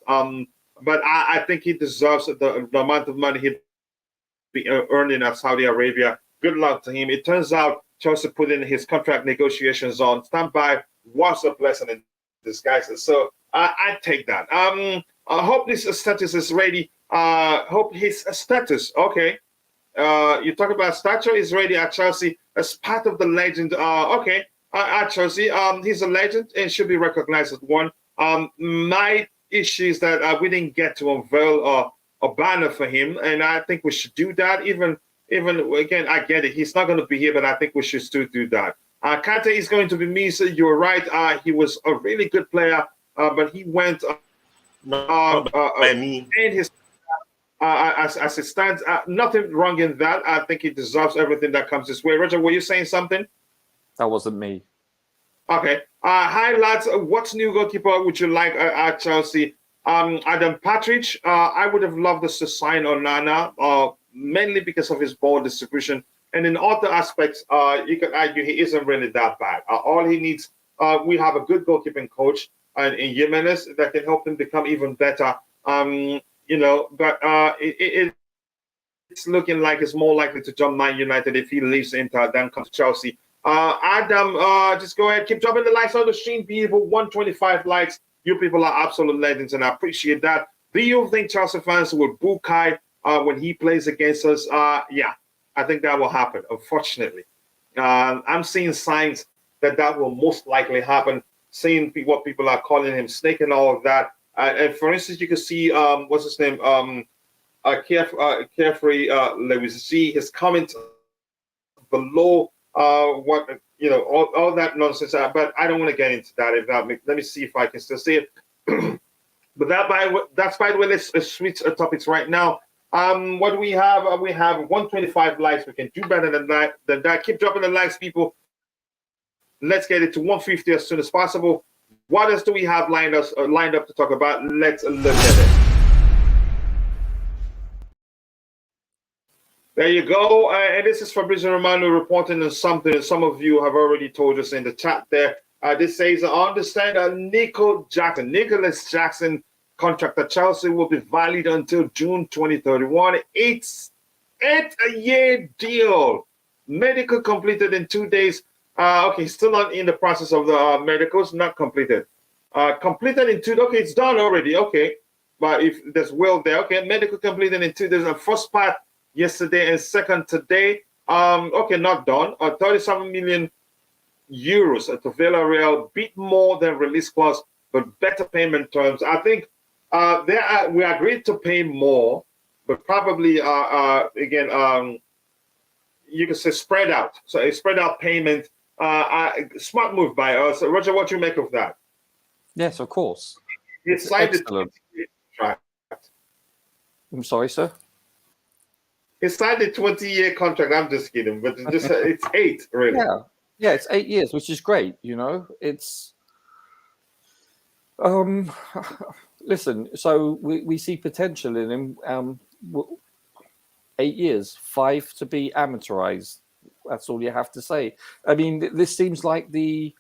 But I think he deserves the amount of money he'd be earning at Saudi Arabia. Good luck to him. It turns out Chelsea put in his contract negotiations on standby was a blessing in disguise. So I take that. I hope this status is ready. Hope his status, okay. You talk about stature is ready at Chelsea as part of the legend. Okay, at Chelsea, he's a legend and should be recognized as one. My issue is that we didn't get to unveil a banner for him, and I think we should do that. Even again, I get it. He's not going to be here, but I think we should still do that. Kante is going to be me. So you're right. He was a really good player, but he went. And his as it stands, nothing wrong in that. I think he deserves everything that comes his way. Roger, were you saying something? That wasn't me. Okay. Hi, lads. What new goalkeeper would you like at Chelsea? Adam Partridge. I would have loved us to sign Onana, mainly because of his ball distribution. And in other aspects, you could argue he isn't really that bad. All he needs, we have a good goalkeeping coach in Jimenez that can help him become even better. But it's looking like it's more likely to jump Man United if he leaves Inter than come to Chelsea. Adam, just go ahead, keep dropping the likes on the stream, people. 125 likes. You people are absolute legends, and I appreciate that. Do you think Chelsea fans will boo Kai when he plays against us? Yeah, I think that will happen, unfortunately. I'm seeing signs that will most likely happen, seeing what people are calling him snake and all of that. And for instance, you can see, what's his name? Carefree Lewis G, his comment below all that nonsense. But I don't want to get into that. Let me see if I can still see it. But that's by the way. Let's switch topics right now. What do we have? We have 125 likes. We can do better than that. Keep dropping the likes, people. Let's get it to 150 as soon as possible. What else do we have lined up to talk about? Let's look at it. There you go. And this is Fabrizio Romano reporting on something some of you have already told us in the chat there. This says, I understand Nicolas Jackson contract at Chelsea will be valid until June 2031. It's a year deal. Medical completed in 2 days. Okay, still not in the process of the medicals, not completed. Completed in 2 days. Okay, it's done already. Okay, but if there's will there, okay, medical completed in 2 days. The first part yesterday and second today. Okay, not done. 37 million euros to Villarreal, bit more than release clause, but better payment terms. I think we agreed to pay more, but probably again, you can say spread out. So a spread out payment. Smart move by us. Roger, what do you make of that? Yes, of course. He signed it. I'm sorry, sir. He signed a 20-year contract. I'm just kidding, but it's 8, really. Yeah, it's 8 years, which is great. It's listen. So we see potential in him. 8 years, 5 to be amortized. That's all you have to say. I mean, this seems like the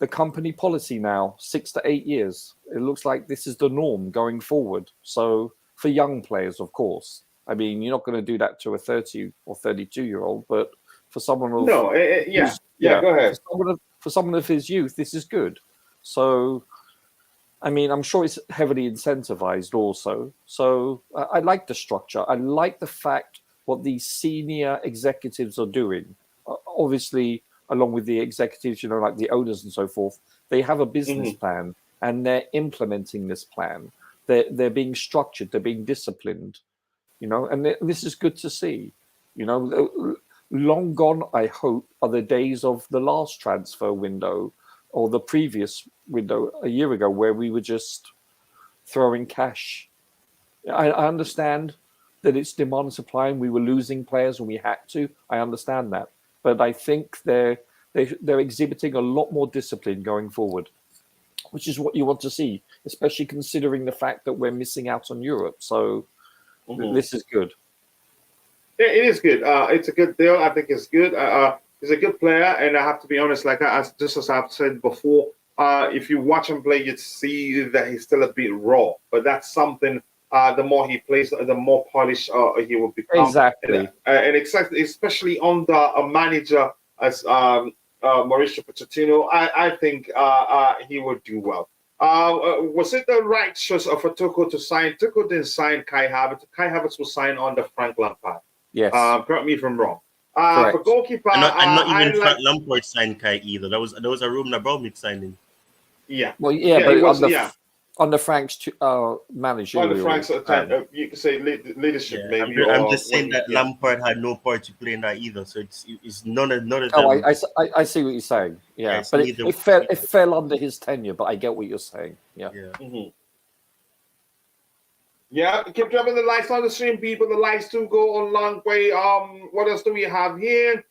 company policy now, 6 to 8 years. It looks like this is the norm going forward. So for young players, of course. I mean, you're not going to do that to a 30 or 32-year-old, but for someone of go ahead. For someone of his youth, this is good. So, I mean, I'm sure it's heavily incentivized also. So I like the structure. I like the fact what these senior executives are doing. Obviously, along with the executives, like the owners and so forth, they have a business plan and they're implementing this plan. They're being structured. They're being disciplined. And this is good to see. Long gone, I hope, are the days of the last transfer window or the previous window a year ago where we were just throwing cash. I understand that it's demand and supply and we were losing players when we had to. I understand that. But I think they're exhibiting a lot more discipline going forward, which is what you want to see, especially considering the fact that we're missing out on Europe. So this is good. Yeah, it is good. It's a good deal. I think it's good. He's a good player, and I have to be honest, like just as I've said before, if you watch him play, you'd see that he's still a bit raw. But that's something. The more he plays, the more polished he will become. Exactly. And especially under a manager as Mauricio Pochettino, I think he would do well. Was it the right choice for Tuchel to sign? Tuchel didn't sign Kai Havertz. Kai Havertz was signed under Frank Lampard. Yes. Correct me if I'm wrong. For goalkeeper, and not even Frank Lampard signed Kai either. There was a Ruben Abramovich signing. Yeah. Well, yeah, but under Frank's manager. Under Frank's you can say leadership, yeah, maybe. I'm just saying that Lampard had no part to play in that either. So it's none of them. Oh, I see what you're saying. Yeah, but it fell under his tenure. But I get what you're saying. Yeah. Yeah, keep dropping the likes on the stream, people. The likes do go a long way. What else do we have here?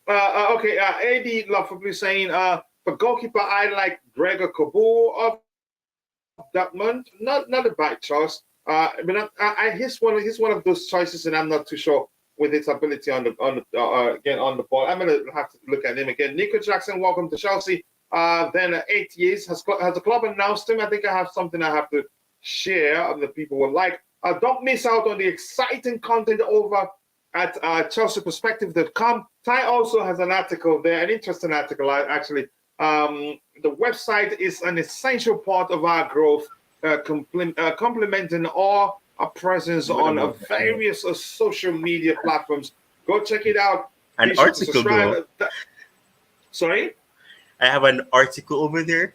Okay, AD lovely saying, for goalkeeper, I like Gregor Kabul of Dortmund. Not a bad choice. But he's one of those choices, and I'm not too sure with his ability on the ball. I'm gonna have to look at him again. Nicolas Jackson, welcome to Chelsea. Then 8 years has the club announced him. I think I have something I have to share the people would like. Don't miss out on the exciting content over at chelseaperspective.com. Ty also has an article there, an interesting article actually. The website is an essential part of our growth, complementing our presence on various social media platforms. Go check it out. An article, though. Sorry? I have an article over there.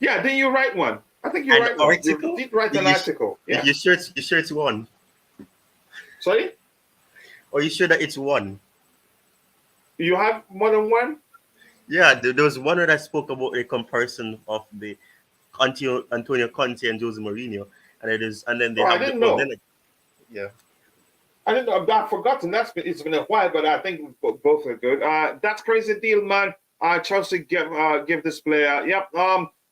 Yeah, didn't you write one? I think you write one. You did write an article. Yeah. You sure it's one? Sorry? Are you sure that it's one? You have more than one? Yeah, there was one that I spoke about a comparison of the Antonio Conte and Jose Mourinho, and then they have. I didn't know. Yeah. I didn't know. I've forgotten. It's been a while, but I think both are good. That's crazy deal, man. Chelsea give this player. Yep.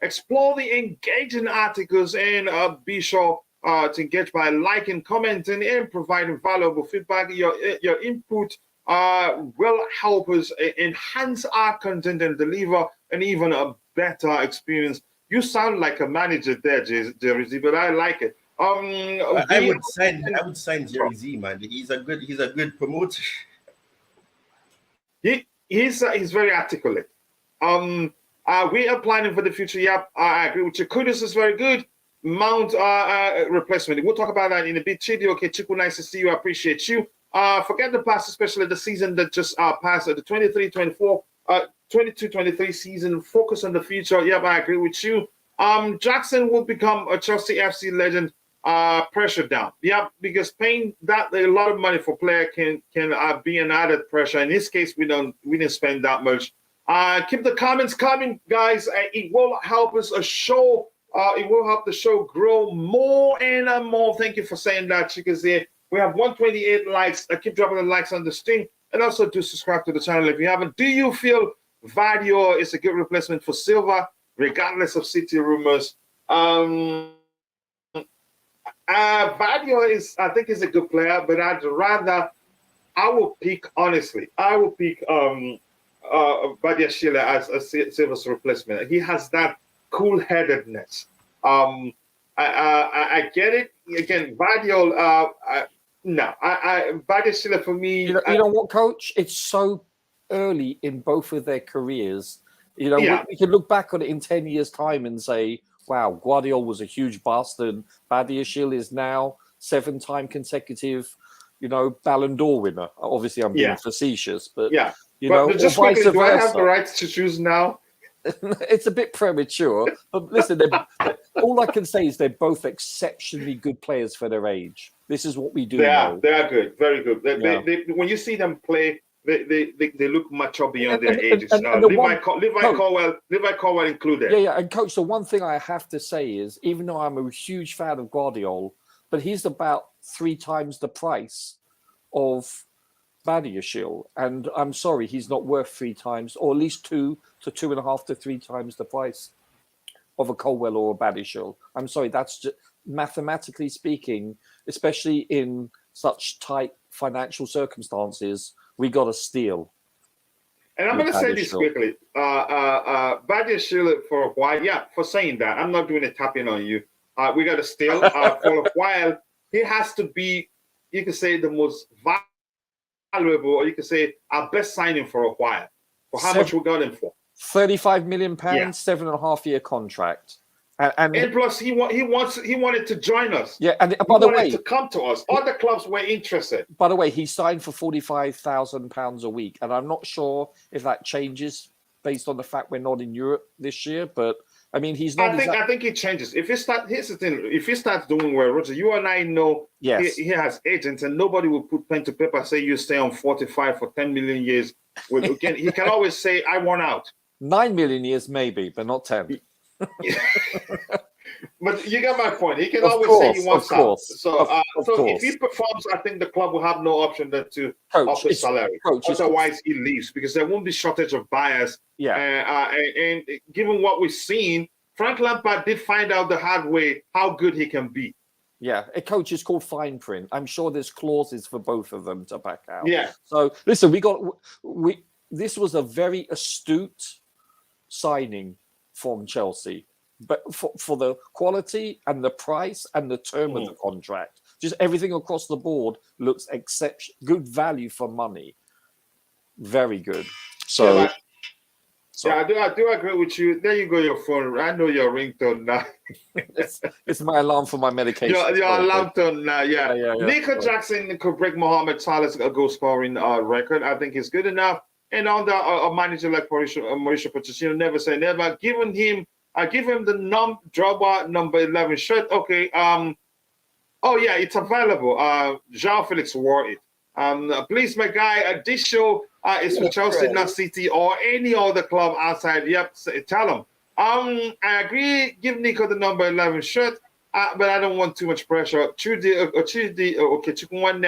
Explore the engaging articles and be sure to engage by liking, commenting, and providing valuable feedback. Your input will help us enhance our content and deliver an even a better experience. You sound like a manager there, Jerry Z, but I like it. I would sign Jerry Z, man. He's a good promoter. He's very articulate. We are planning for the future. Yep, I agree with you. Kudus is very good. Mount replacement. We'll talk about that in a bit. Chidi, okay, Chiku, nice to see you. I appreciate you. Forget the past, especially the season that just passed, the 23-24, 22-23 season. Focus on the future. Yep, I agree with you. Jackson will become a Chelsea FC legend. Pressure down. Yep, because paying that a lot of money for player can be an added pressure. In this case, we didn't spend that much. Keep the comments coming, guys. It will help us it will help the show grow more and more. Thank you for saying that, because we have 128 likes. Keep dropping the likes on the stream, and also do subscribe to the channel if you haven't. Do you feel Vadio is a good replacement for Silva, regardless of City rumors? Vadio I think is a good player, but I will pick Badia Schiller as a Silva's replacement. He has that cool-headedness. I get it. Again, Badia, Badia Schiller for me. You know what, Coach? It's so early in both of their careers. You know, we can look back on it in 10 years' time and say, wow, Guardiola was a huge bust, and Badia Schiller is now 7-time consecutive, Ballon d'Or winner. Obviously, I'm being facetious, but just quickly, do I have the right to choose now? It's a bit premature, but listen, all I can say is they're both exceptionally good players for their age. This is what we do. They are good, very good. They, when you see them play, they look much beyond their ages. Levi Colwell included. Yeah, and Coach, the one thing I have to say is, even though I'm a huge fan of Guardiola, but he's about 3 times the price of Badiashile, and I'm sorry, he's not worth 3 times, or at least 2 to 2.5 to 3 times the price of a Colwell or a Badiashile. I'm sorry, that's just, mathematically speaking, especially in such tight financial circumstances, we got to steal. And I'm going to say this quickly. Badiashile for a while, for saying that. I'm not doing a tapping on you. We got to steal. For a while, he has to be, you can say, the most valuable, or you can say our best signing for a while. For how much we got him for? £35 million, 7.5-year contract. And plus, he wanted to join us. Yeah, and by the way, to come to us. Other clubs were interested. By the way, he signed for £45,000 a week, and I'm not sure if that changes based on the fact we're not in Europe this year. But I mean, he's not. I think it changes. If he here's the thing: if he starts doing well, Roger, you and I know he has agents, and nobody will put pen to paper and say you stay on 45 for 10 million years. Well, again, he can always say I want out. 9 million years, maybe, but not 10. But you get my point. He can always say he wants out. So if he performs, I think the club will have no option than to offer salary. Otherwise, he leaves because there won't be shortage of buyers. Yeah. And given what we've seen, Frank Lampard did find out the hard way how good he can be. Yeah, a coach is called fine print. I'm sure there's clauses for both of them to back out. Yeah. So listen, this was a very astute signing from Chelsea, but for the quality and the price and the term of the contract, just everything across the board looks good value for money. Very good. So, I do agree with you. There you go, your phone. I know your ringtone now. it's my alarm for my medication. Your alarm tone now, yeah. Nicolas Jackson could break Mohammed Salah's goal scoring record. I think he's good enough. And under a manager like Mauricio Pochettino, never say never. Give him the Drogba number 11 shirt. Okay. It's available. João Felix wore it. Please, my guy, this show is for Chelsea, not City, or any other club outside. Yep, tell him. I agree. Give Nico the number 11 shirt, but I don't want too much pressure. I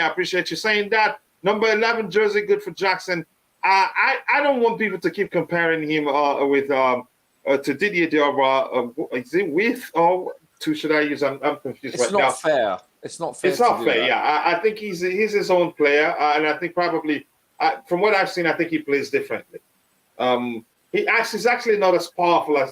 appreciate you saying that. Number 11 jersey, good for Jackson. I don't want people to keep comparing him with to Didier Drogba. Is it with or to? Should I use? I'm confused right now. It's not fair. It's not fair. It's not fair. Yeah, I think he's his own player, and I think probably from what I've seen, I think he plays differently. He's actually not as powerful as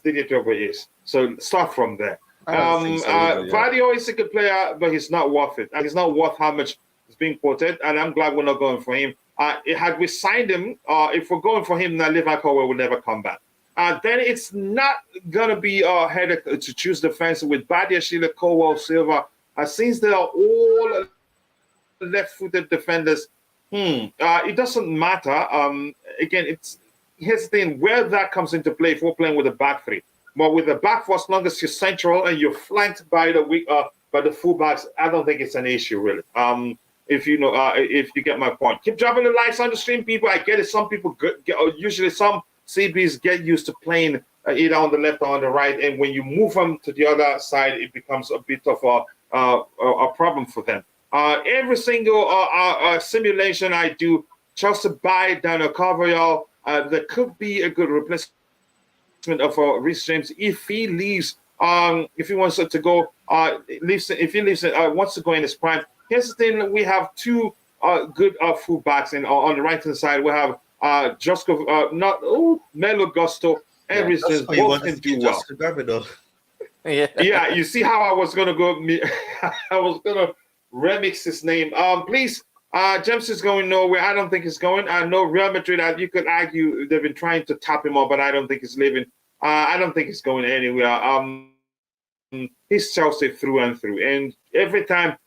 Didier Drogba is. So start from there. Vadio is a good player, but he's not worth it. He's not worth how much is being quoted, and I'm glad we're not going for him. Had we signed him, if we're going for him, now Levi Colwell will never come back. Then it's not going to be a headache to choose defense with Badiashile, Colwell, Silva. Since they are all left-footed defenders, it doesn't matter. Again, here's the thing, where that comes into play if we're playing with a back three. But with the back four, as long as you're central and you're flanked by the fullbacks, I don't think it's an issue, really. If you get my point. Keep dropping the likes on the stream, people. I get it. Some people usually some CBs get used to playing either on the left or on the right, and when you move them to the other side, it becomes a bit of a problem for them. Every single simulation I do, Chelsea buy Daniel Carvajal. There could be a good replacement of Reece James if he leaves. If he wants to go, wants to go in his prime. Here's the thing: we have two good fullbacks, and on the right hand side we have Melo Gusto and Reece James. Both can do well. Yeah, you see how I was gonna go? I was gonna remix his name. Please, James is going nowhere. I don't think he's going. I know Real Madrid. You could argue they've been trying to tap him up, but I don't think he's leaving. I don't think he's going anywhere. He's Chelsea through and through, and every time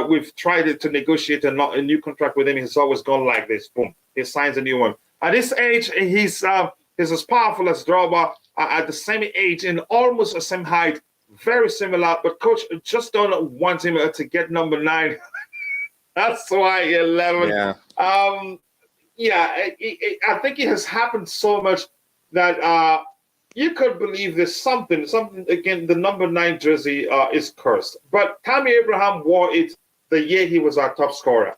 we've tried to negotiate a new contract with him, he's always gone like this. Boom, he signs a new one. At this age, he's as powerful as Drogba. At the same age and almost the same height, very similar. But coach just don't want him to get number 9. That's why 11. Yeah. I think it has happened so much that you could believe there's something again. The number 9 jersey is cursed, but Tammy Abraham wore it the year he was our top scorer.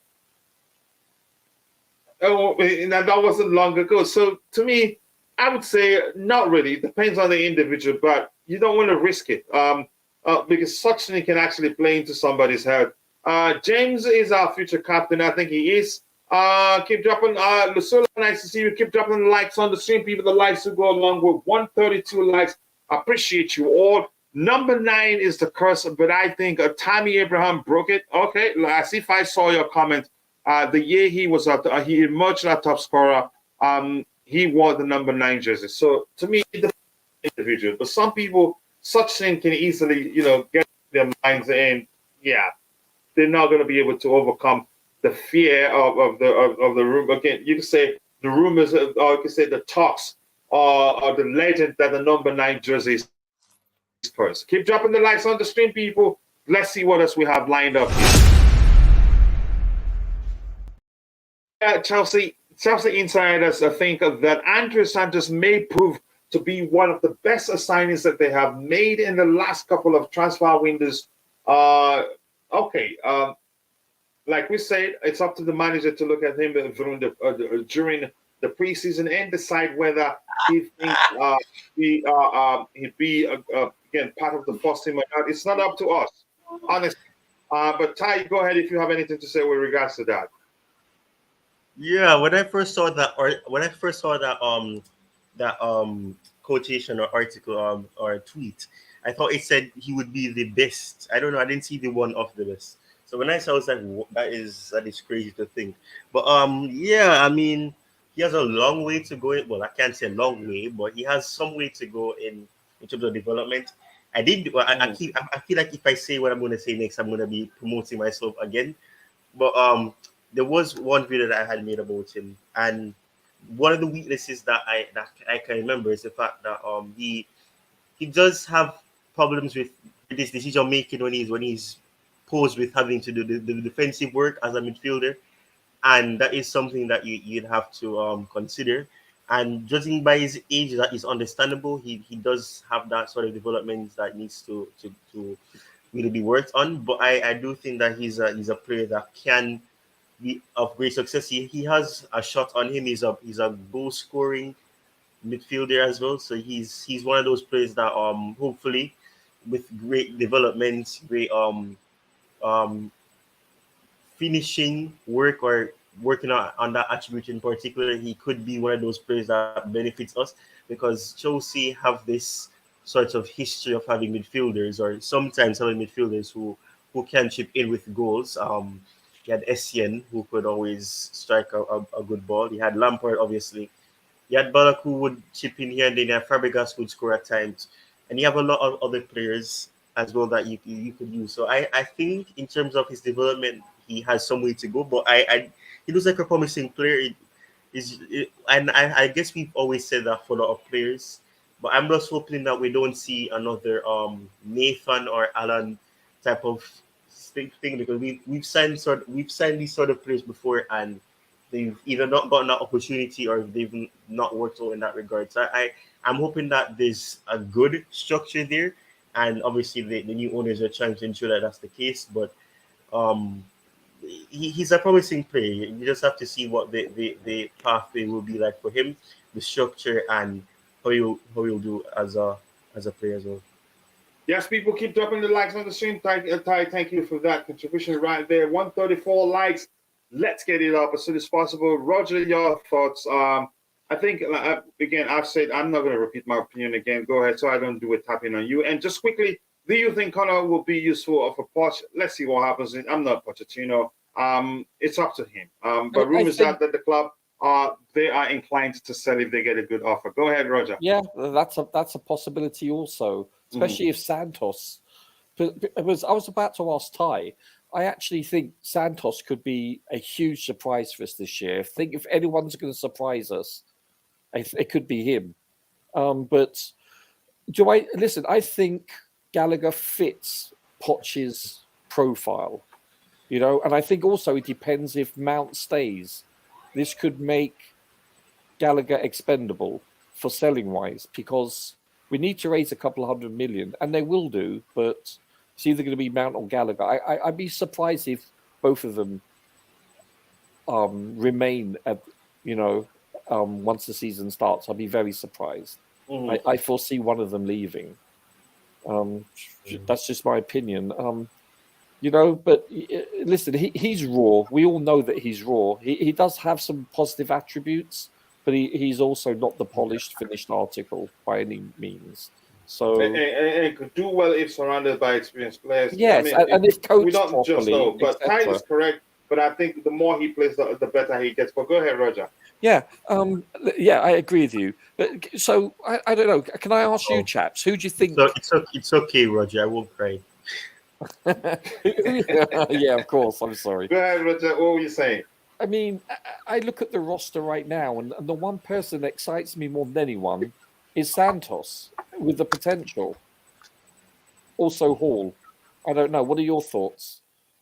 Oh, and that wasn't long ago. So to me, I would say not really. It depends on the individual, but you don't want to risk it because such thing can actually play into somebody's head. James is our future captain. I think he is. Keep dropping. Lusola, nice to see you. Keep dropping the likes on the stream. People, the likes will go along with 132 likes. I appreciate you all. Number 9 is the curse, but I think Tammy Abraham broke it. Okay, I see if I saw your comment. The year he was he emerged as top scorer. He wore the number 9 jersey. So to me, the individual. But some people, such thing can easily, get their minds in. Yeah, they're not going to be able to overcome the fear of the room. Again, you can say the rumors, or you can say the talks, or the legend that the number 9 jersey is first. Keep dropping the likes on the stream, people. Let's see what else we have lined up here. Chelsea insiders think that Andrew Santos may prove to be one of the best signings that they have made in the last couple of transfer windows. Like we said, it's up to the manager to look at him during the preseason and decide whether he thinks he'd be again part of the first team or not. It's not up to us, honestly. But Ty, go ahead if you have anything to say with regards to that. Yeah, when I first saw that quotation or article or tweet, I thought it said he would be the best. I don't know. I didn't see the one of the best. So when I saw, I was like, that is crazy to think. But yeah, I mean, he has a long way to go. Well, I can't say a long way, but he has some way to go in terms of development. I feel like if I say what I'm going to say next, I'm going to be promoting myself again. But there was one video that I had made about him, and one of the weaknesses that I can remember is the fact that he does have problems with this decision making when he's posed with having to do the defensive work as a midfielder, and that is something that you'd have to consider. And judging by his age, that is understandable. He does have that sort of development that needs to really be worked on. But I do think that he's a player that can be of great success. He has a shot on him. He's a goal scoring midfielder as well. So he's one of those players that hopefully with great development, great finishing work or working on that attribute in particular, he could be one of those players that benefits us, because Chelsea have this sort of history of having midfielders, or sometimes having midfielders who can chip in with goals. He had Essien, who could always strike a good ball. He had Lampard, obviously. He had Ballack, who would chip in here and then. He had Fabregas, who would score at times. And you have a lot of other players as well that you could use. So I think in terms of his development, he has some way to go. But he looks like a promising player. And I guess we've always said that for a lot of players. But I'm just hoping that we don't see another Nathan or Alan type of thing, because we've signed these sort of players before, and they've either not gotten that opportunity or they've not worked out in that regard. So I'm hoping that there's a good structure there, and obviously the new owners are trying to ensure that that's the case. But he's a promising player. You just have to see what the pathway will be like for him, the structure, and how he'll do as a player as well. Yes, people, keep dropping the likes on the stream. Ty, thank you for that contribution right there. 134 likes. Let's get it up as soon as possible. Roger, your thoughts? I think, again, I've said I'm not going to repeat my opinion again. Go ahead, so I don't do it tapping on you. And just quickly, do you think Connor will be useful for Poch? Let's see what happens. I'm not Pochettino. It's up to him. But rumors are that the club they are inclined to sell if they get a good offer. Go ahead, Roger. Yeah, that's a possibility also, especially if Santos. Because I was about to ask Ty. I actually think Santos could be a huge surprise for us this year. I think if anyone's going to surprise us, it could be him. But I think Gallagher fits Poch's profile, and I think also it depends if Mount stays. This could make Gallagher expendable for selling wise, because We need to raise a couple of 100 million, and they will do, but it's either going to be Mount or Gallagher. I'd be surprised if both of them remain at, once the season starts. I'd be very surprised. I foresee one of them leaving. That's just my opinion. But listen, he's raw. We all know that he's raw. He does have some positive attributes, but he's also not the polished, finished article by any means. So and could do well if surrounded by experienced players. Yes, and if coached we don't properly, just know. But Ty etc. is correct. But I think the more he plays, the better he gets. But go ahead, Roger. Yeah, I agree with you. But so I don't know. Can I ask you, chaps? Who do you think? So it's okay, Roger. I won't cry. Yeah, of course. I'm sorry. Go ahead, Roger. What were you saying? I mean, I look at the roster right now, and the one person that excites me more than anyone is Santos, with the potential. Also Hall. I don't know. What are your thoughts?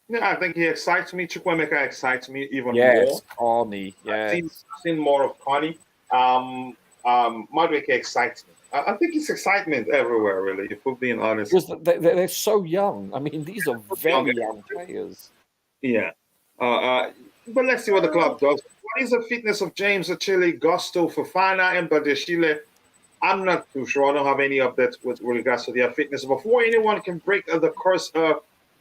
Yeah, I think he excites me. Chukwuemeka excites me even more. Yes, Carney. Yes. I've seen more of Carney. Madueke excites me. I think it's excitement everywhere, really, if we're being honest. Because they're so young. I mean, these are very young players. Yeah. But let's see what the club does. What is the fitness of James Achille, Gusto, Fofana, and Badeshile? I'm not too sure. I don't have any updates with regards to their fitness. Before anyone can break the curse,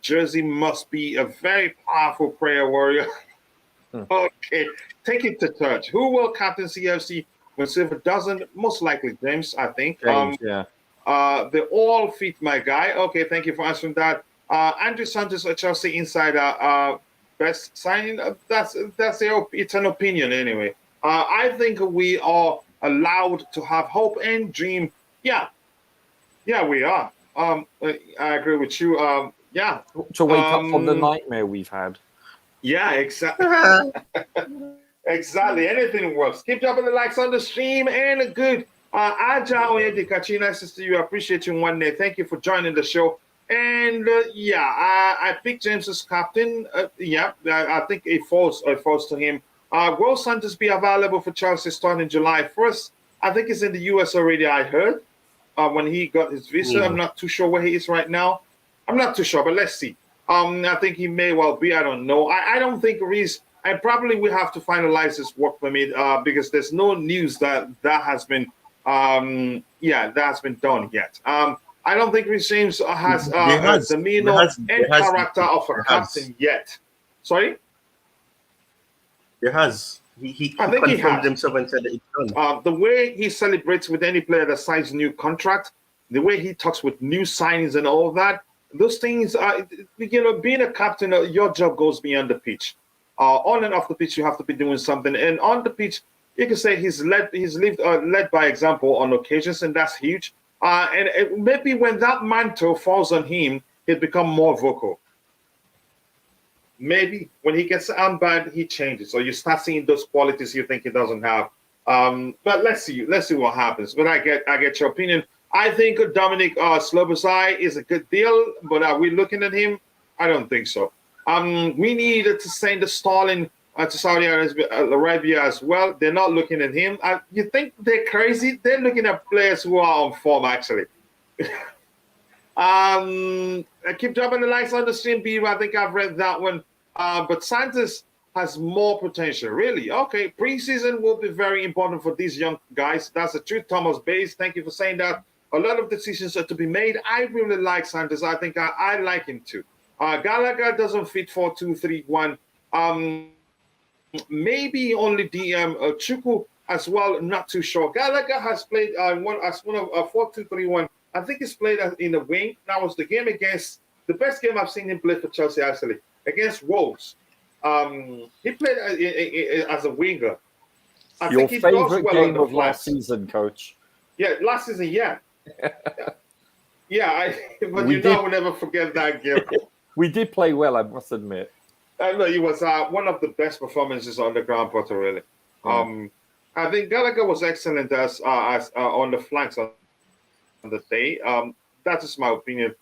Jersey must be a very powerful prayer warrior. Okay, take it to church. Who will captain CFC when Silver doesn't? Most likely James, I think. James, yeah. They all fit my guy. Okay, thank you for answering that. Andrew Santos, a Chelsea insider, best signing. It's an opinion anyway. I think we are allowed to have hope and dream. Yeah, we are. I agree with you. Yeah. To wake up from the nightmare we've had. Yeah, exactly. Exactly. Anything works. Keep dropping the likes on the stream and good. Agile Kachi, nice to you. I appreciate you one day. Thank you for joining the show. And I picked James as captain. I think it falls to him. Will Santos be available for Chelsea starting July 1st? I think he's in the US already, I heard. When he got his visa. I'm not too sure where he is right now. I'm not too sure, but let's see. I think he may well be. I don't know. I don't think Reese. I probably will have to finalize his work permit because there's no news that has been done yet. I don't think Reece James has the demeanor and character of a captain yet. Sorry? There has. He I think he confirmed has. himself and said that it's done. The way he celebrates with any player that signs a new contract, the way he talks with new signings and all that, those things, being a captain, your job goes beyond the pitch. On and off the pitch, you have to be doing something. And on the pitch, you can say he's led by example on occasions, and that's huge. And maybe when that mantle falls on him, he'll become more vocal. Maybe when he gets unbanned, he changes. So you start seeing those qualities you think he doesn't have. But let's see what happens. But I get your opinion. I think Dominic Slobosai is a good deal, but are we looking at him? I don't think so. We need to send the Stalin to Saudi Arabia as well. They're not looking at him. You think they're crazy? They're looking at players who are on form, actually. I keep dropping the likes on the stream, Beaver. I think I've read that one. But Santos has more potential, really. Okay, preseason will be very important for these young guys. That's the truth. Thomas Bays, thank you for saying that. A lot of decisions are to be made. I really like Santos. I think I like him too. Gallagher doesn't fit 4-2-3-1. Maybe only DM Chuku as well. Not too sure. Gallagher has played one of 4-2-3-1. I think he's played in the wing. That was the game against the best game I've seen him play for Chelsea actually against Wolves. He played as a winger. Your favorite game of last season, Coach? Yeah, last season. Yeah. But we'll never forget that game. We did play well, I must admit. No, it was one of the best performances on the ground, Potter, really. I think Gallagher was excellent as on the flanks on the day. That is my opinion.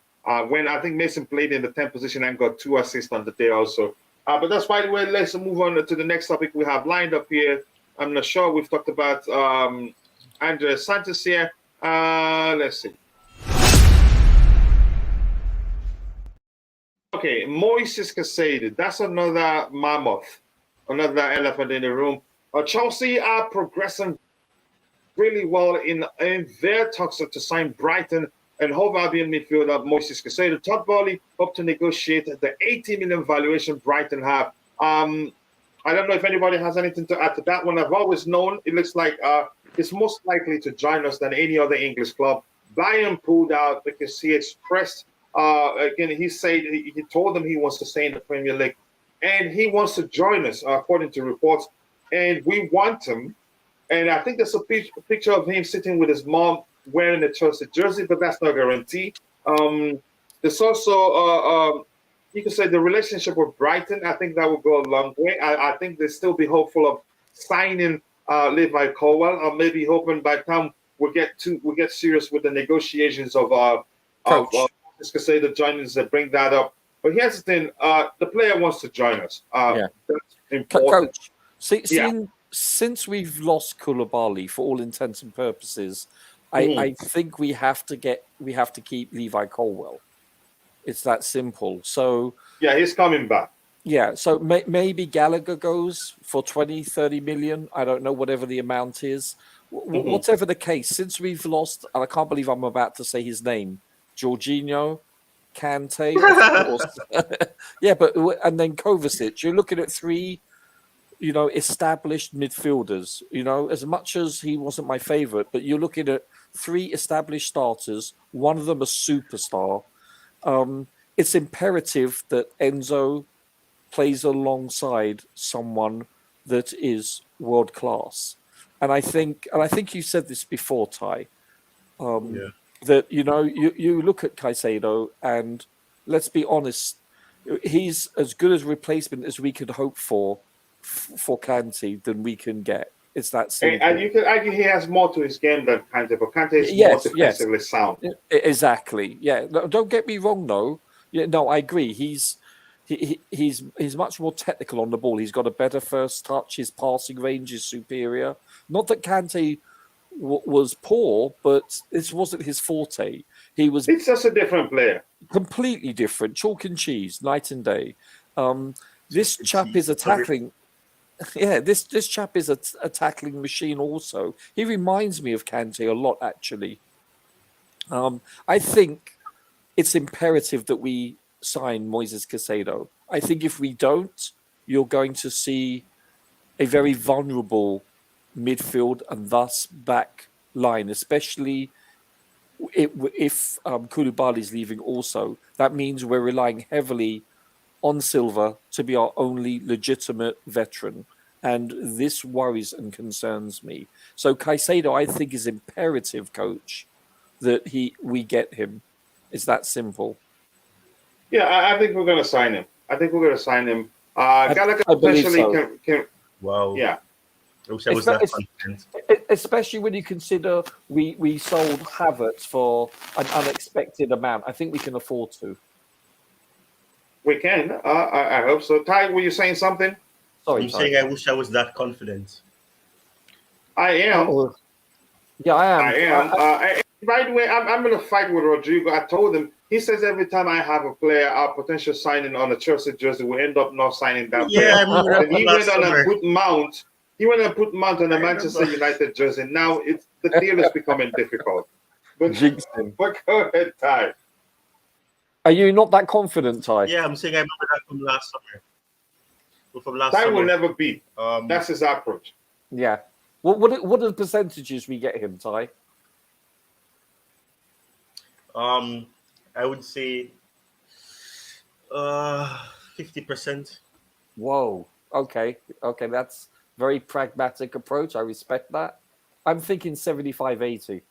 When I think Mason played in the 10th position and got 2 assists on the day also. But that's by the way, let's move on to the next topic we have lined up here. I'm not sure. We've talked about Andres Santos here. Let's see. Okay, Moises Caicedo. That's another mammoth, another elephant in the room. Chelsea are progressing really well in their talks to sign Brighton and Hove Albion midfielder Moises Caicedo. Todd Bowley hope to negotiate the 80 million valuation Brighton have. I don't know if anybody has anything to add to that one. I've always known it looks like it's most likely to join us than any other English club. Bayern pulled out because he expressed, again, he said he told them he wants to stay in the Premier League and he wants to join us, according to reports. And we want him. And I think there's a picture of him sitting with his mom wearing a Chelsea jersey, but that's not a guarantee. There's also, you can say, the relationship with Brighton. I think that will go a long way. I think they still be hopeful of signing Levi Colwell, or maybe hoping by the time we get serious with the negotiations of Casado joining us to bring that up. But here's the thing: the player wants to join us. That's important. Coach, since we've lost Koulibaly for all intents and purposes, I think we have to keep Levi Colwell. It's that simple. So yeah, he's coming back. Yeah, so maybe Gallagher goes for 20, 30 million. I don't know, whatever the amount is. Whatever the case, since we've lost, and I can't believe I'm about to say his name, Jorginho, Kante, of course. Yeah, and then Kovacic. You're looking at three, established midfielders. As much as he wasn't my favourite, but you're looking at three established starters, one of them a superstar. It's imperative that Enzo plays alongside someone that is world class, and I think you said this before, Ty. That you look at Caicedo, and let's be honest, he's as good a replacement as we could hope for Kante than we can get. It's that simple. And you could argue he has more to his game than Kante, but Kante is more defensively sound. Exactly. Yeah. No, don't get me wrong, though. Yeah. No, I agree. He's much more technical on the ball. He's got a better first touch. His passing range is superior. Not that Kante was poor, but this wasn't his forte. It's just a different player. Completely different. Chalk and cheese, night and day. This chap is a tackling. Yeah, this chap is a tackling machine also. He reminds me of Kante a lot, actually. I think it's imperative that we sign Moises Caicedo. I think if we don't, you're going to see a very vulnerable midfield and thus back line, especially if Koulibaly is leaving also. That means we're relying heavily on Silva to be our only legitimate veteran. And this worries and concerns me. So Caicedo, I think, is imperative, Coach, that we get him. It's that simple. Yeah, I think we're going to sign him. Gallagher potentially can. Wow. Yeah. I wish I was that confident. Especially when you consider we sold Havertz for an unexpected amount. I think we can afford to. We can. I hope so. Ty, were you saying something? Sorry, I'm saying I wish I was that confident. I am. Yeah, I am. I am. By the way, I'm going to fight with Rodrigo. I told him. He says every time I have a player, our potential signing on a Chelsea jersey, we end up not signing that player. Yeah, I mean, and he went on and put Mount. He went and put Mount on the Manchester United jersey. Now the deal is becoming difficult. But go ahead, Ty. Are you not that confident, Ty? Yeah, I'm saying I remember that from last summer. Ty will never beat. That's his approach. Yeah. What are the percentages we get him, Ty? I would say 50%. Whoa. Okay. That's very pragmatic approach. I respect that. I'm thinking 75-80.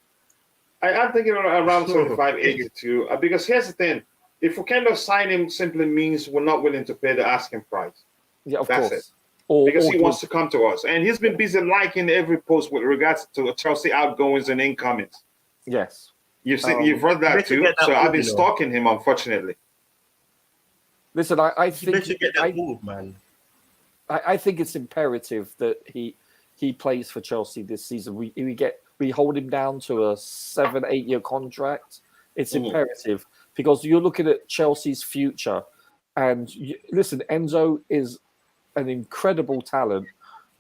I'm thinking around 75-80 too. Because here's the thing: if we cannot sign him, simply means we're not willing to pay the asking price. Yeah, of That's course. It. Because he wants to come to us, and he's been busy liking every post with regards to Chelsea outgoings and incomings. Yes. You've read that too. So I've been stalking him, unfortunately. Listen, I think you should get that move, man. I think it's imperative that he plays for Chelsea this season. We we hold him down to a 7-8 year contract. It's imperative because you're looking at Chelsea's future. And listen, Enzo is an incredible talent,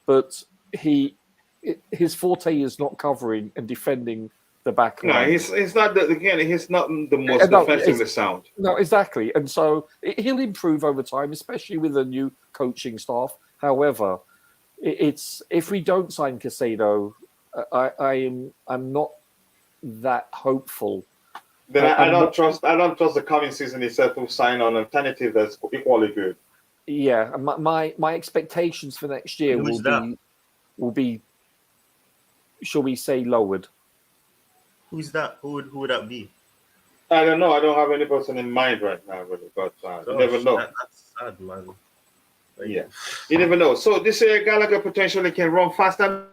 but his forte is not covering and defending the back line. No, he's not he's not the most defensively sound. No, exactly. And so he'll improve over time, especially with a new coaching staff. However, it's if we don't sign Caicedo, I'm not that hopeful. Then I don't trust the coming season itself to sign an alternative that's equally good. Yeah, my expectations for next year will be, shall we say, lowered. Who's that? Who would that be? I don't know. I don't have any person in mind right now, really, but you never know. That's sad, man. But yeah, you never know. So this Gallagher potentially can run fast. I'm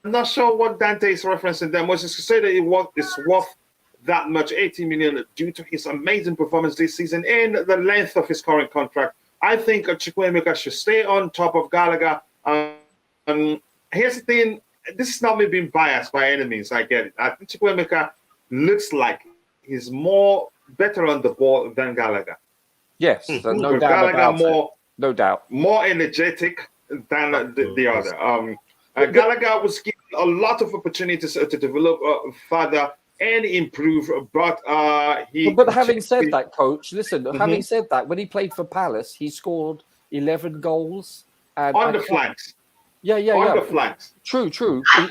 not sure what Dante is referencing there. Moses said that it's worth that much, 80 million, due to his amazing performance this season and the length of his current contract. I think Chukwuemeka should stay on top of Gallagher. Here's the thing. This is not me being biased by any means. I get it. I think Chukwuemeka looks like he's better on the ball than Gallagher. Yes, no doubt about it. No doubt. More energetic than the other. Gallagher was given a lot of opportunities to develop further and improve, but But having said that, coach, listen. Having said that, when he played for Palace, he scored 11 goals and on the flanks. Yeah. On the flanks. True.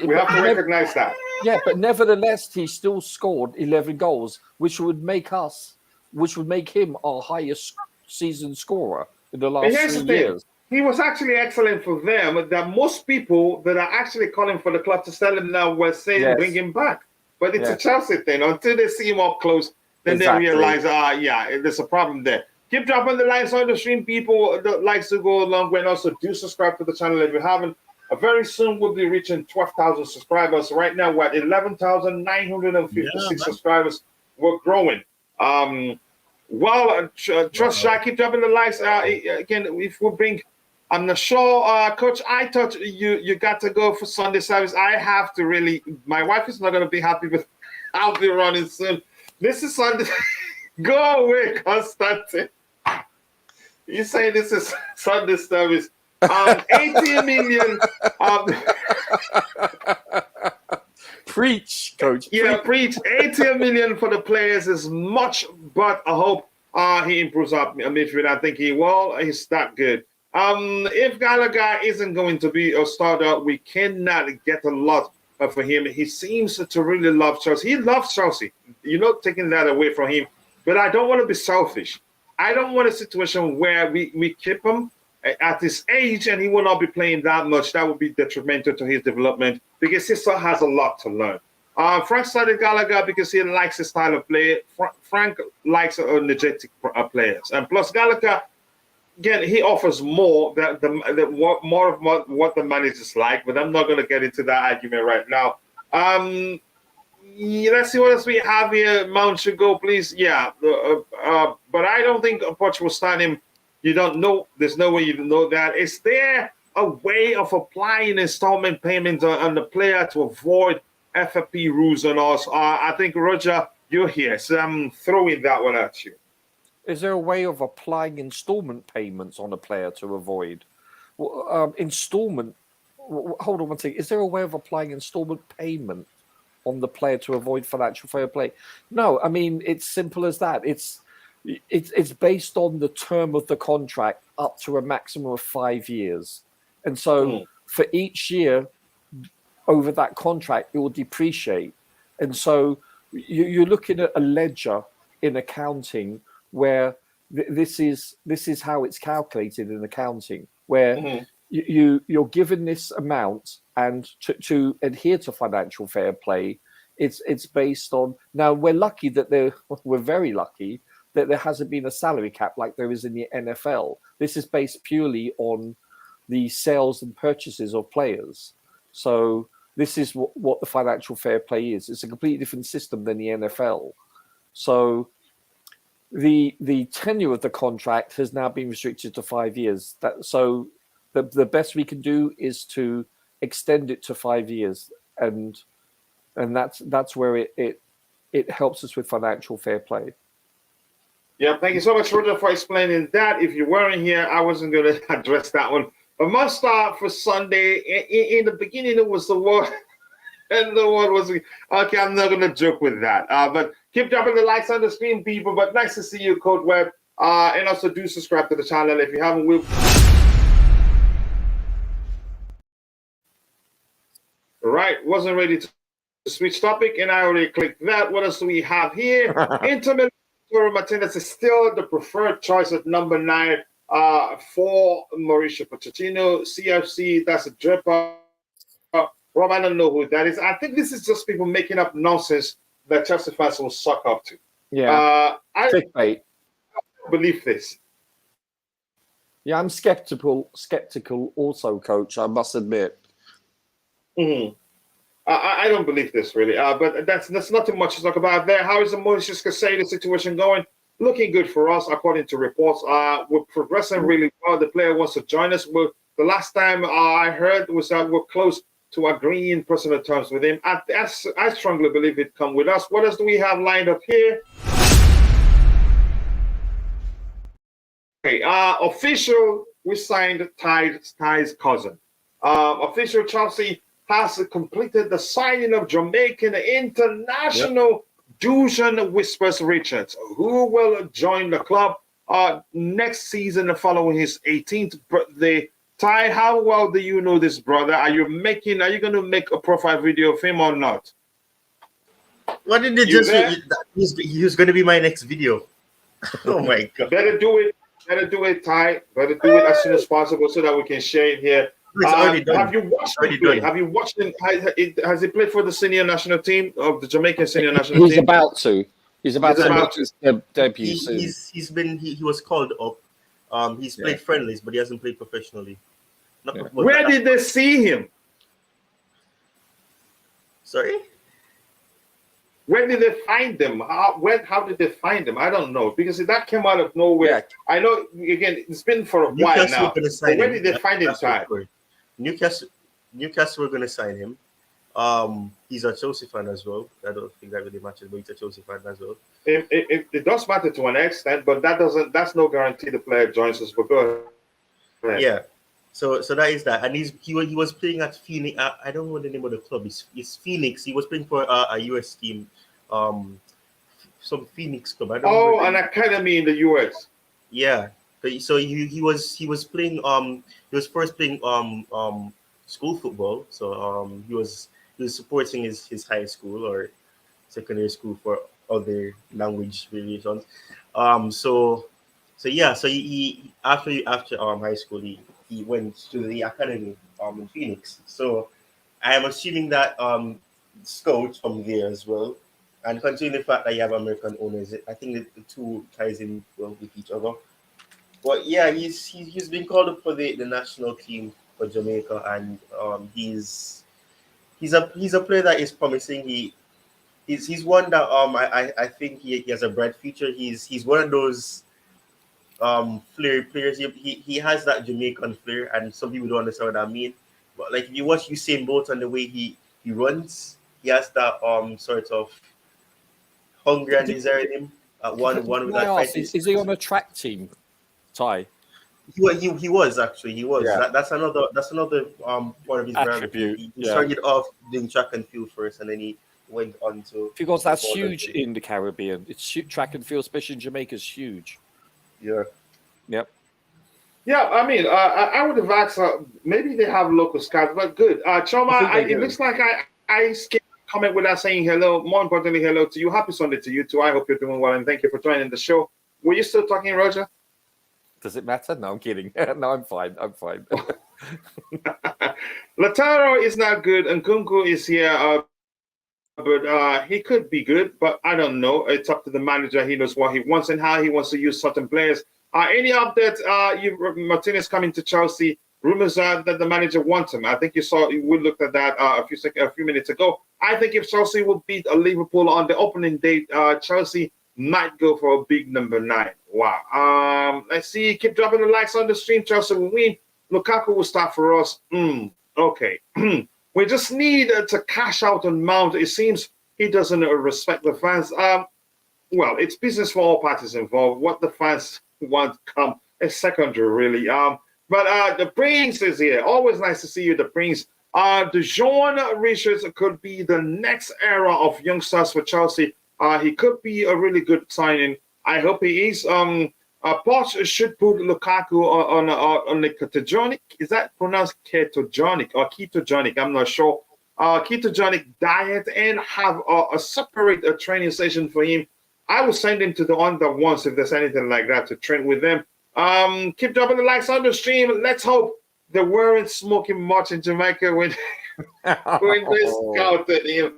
We have to recognize that. Yeah, but nevertheless, he still scored 11 goals, which would make him our highest season scorer in the last 3 years. He was actually excellent for them. That most people that are actually calling for the club to sell him now were saying bring him back. But it's a Chelsea thing. Until they see him up close, then they realize, there's a problem there. Keep dropping the likes on the stream, people that likes to go along with. And also do subscribe to the channel if you haven't. Very soon we'll be reaching 12,000 subscribers. Right now we're at 11,956 subscribers. We're growing. Trust Shaq, keep dropping the likes. Again, if we bring, I'm not sure, Coach. I thought you got to go for Sunday service. I have to really. My wife is not going to be happy, but I'll be running soon. This is Sunday. Go away, Constantine. You say this is Sunday service. 80 million. Preach, coach. Yeah, preach. 80 million for the players is much, but I hope he improves our midfield. I think he will. He's that good. If Gallagher isn't going to be a starter, we cannot get a lot for him. He seems to really love Chelsea. He loves Chelsea. You're not taking that away from him. But I don't want to be selfish. I don't want a situation where we keep him at his age and he will not be playing that much. That would be detrimental to his development because he still has a lot to learn. Frank started Gallagher because he likes his style of play. Frank likes energetic players. And plus Gallagher, again, he offers more more of what the managers like, but I'm not going to get into that argument right now. Let's see what else we have here. Mount should go, please. Yeah, but I don't think Poch will stand him. You don't know. There's no way you know that. Is there a way of applying installment payments on the player to avoid FFP rules on us? I think, Roger, you're here, so I'm throwing that one at you. Is there a way of applying installment payments on a player to avoid installment? Hold on one second. Is there a way of applying installment payment on the player to avoid financial fair play? No, I mean it's simple as that. It's based on the term of the contract up to a maximum of 5 years, and so for each year over that contract it will depreciate, and so you're looking at a ledger in accounting where this is how it's calculated in accounting, where you're given this amount, and to adhere to financial fair play, it's based on. Now we're lucky that we're very lucky that there hasn't been a salary cap like there is in the NFL. This is based purely on the sales and purchases of players. So this is what the financial fair play is. It's a completely different system than the NFL. So the tenure of the contract has now been restricted to 5 years. So the best we can do is to extend it to 5 years. And and that's where it helps us with financial fair play. Yeah, thank you so much, Roger, for explaining that. If you weren't here, I wasn't going to address that one. But my start for Sunday, in the beginning, it was the word, and the word was, okay, I'm not going to joke with that. But keep dropping the likes on the screen, people. But nice to see you, Code Web. And also do subscribe to the channel if you haven't. Right, wasn't ready to switch topic, and I already clicked that. What else do we have here? Inter Milan Martinez is still the preferred choice at number 9 for Mauricio Pochettino. CFC, that's a dripper. Rob, I don't know who that is. I think this is just people making up nonsense that Chelsea fans will suck up to. Yeah, I clickbait. don't believe this. Yeah, I'm skeptical also, Coach, I must admit. Mm-hmm. I don't believe this really, but that's nothing much to talk about there. How is the Moises Caicedo situation going? Looking good for us, according to reports. We're progressing really well. The player wants to join us. The last time I heard was that we're close to agreeing personal terms with him. I strongly believe it come with us. What else do we have lined up here? Okay, official, we signed Ty's cousin. Official, Chelsea has completed the signing of Jamaican international Dusan Whispers Richards, who will join the club next season following his 18th birthday. Ty, how well do you know this brother? Are you going to make a profile video of him or not? What did they just say? He was going to be my next video. Oh my God. Better do it, Ty. Better do it as soon as possible so that we can share it here. It's already done. Have you watched him play? Have you watched him? Has he played for the senior national team of the Jamaican senior national team? He's about to make his debut soon. He was called up. He's played friendlies, but he hasn't played professionally. Where did they see him? Sorry? Where did they find them? How did they find them? I don't know, because that came out of nowhere. Yeah. I know, again, it's been for a while now. But where did they find him, Ty? Newcastle were going to sign him. He's a Chelsea fan as well. I don't think that really matters, but he's a Chelsea fan as well. It does matter to an extent, but that's no guarantee the player joins us. But go ahead. Yeah. So that is that, and he was playing at Phoenix. I don't know the name of the club. It's Phoenix. He was playing for a US team, some Phoenix club. I don't know an academy in the US. Yeah. So he was playing. He was first playing school football. So he was supporting his high school or secondary school for other language variations. So he after high school he went to the academy in Phoenix. So I am assuming that scouts from there as well. And considering the fact that you have American owners, I think that the two ties in well with each other. But yeah, he's been called up for the national team for Jamaica, and he's a player that is promising. He's one that I think he has a bright future. He's one of those flair players. He has that Jamaican flair, and some people don't understand what that means. But like if you watch Usain Bolt and the way he runs, he has that sort of hunger and desire in him. One with that fight. Is he on a track team, Ty? He was actually. Yeah. That's another part of his attribute. He started off doing track and field first, and then he went on to because that's huge in the Caribbean. It's track and field, especially in Jamaica, is huge. Yeah. Yep. Yeah, I mean, I would have asked. Maybe they have local scouts, but good. Choma, it looks like I skipped a comment without saying hello. More importantly, hello to you. Happy Sunday to you too. I hope you're doing well, and thank you for joining the show. Were you still talking, Roger? Does it matter? No, I'm kidding. No, I'm fine. Lautaro is not good, and Kunku is here, but he could be good, but I don't know. It's up to the manager. He knows what he wants and how he wants to use certain players. Any updates? Martinez coming to Chelsea. Rumors are that the manager wants him. I think we looked at that a few minutes ago. I think if Chelsea will beat Liverpool on the opening date, Chelsea might go for a big number 9. Wow. Let's see. Keep dropping the likes on the stream. Chelsea will win. Lukaku will start for us. Okay. We just need to cash out on Mount. It seems he doesn't respect the fans. Well, it's business for all parties involved. What the fans want come is secondary, really. But the Prince is here. Always nice to see you, the Prince. DeJohn Richards could be the next era of youngsters for Chelsea. He could be a really good signing. I hope he is. Poch should put Lukaku on the ketogenic. Is that pronounced ketogenic or ketogenic? I'm not sure. Ketogenic diet and have a separate training session for him. I will send him to the under ones if there's anything like that to train with them. Keep dropping the likes on the stream. Let's hope they weren't smoking much in Jamaica when they scouted him.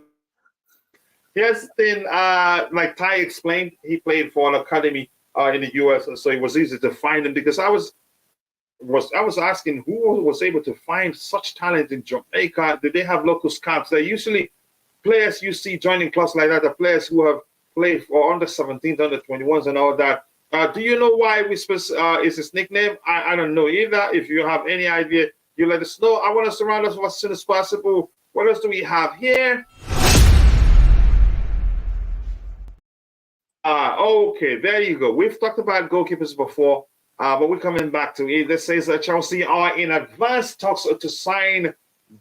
Here's the thing, like Ty explained, he played for an academy in the US, and so it was easy to find him because I was asking who was able to find such talent in Jamaica. Do they have local scouts? They're usually players you see joining clubs like that, the players who have played for under 17s, under 21s, and all that. Do you know why Whispers is his nickname? I don't know either. If you have any idea, you let us know. I want us to round us as soon as possible. What else do we have here? Okay, there you go. We've talked about goalkeepers before, but we're coming back to it. This says that Chelsea are in advanced talks to sign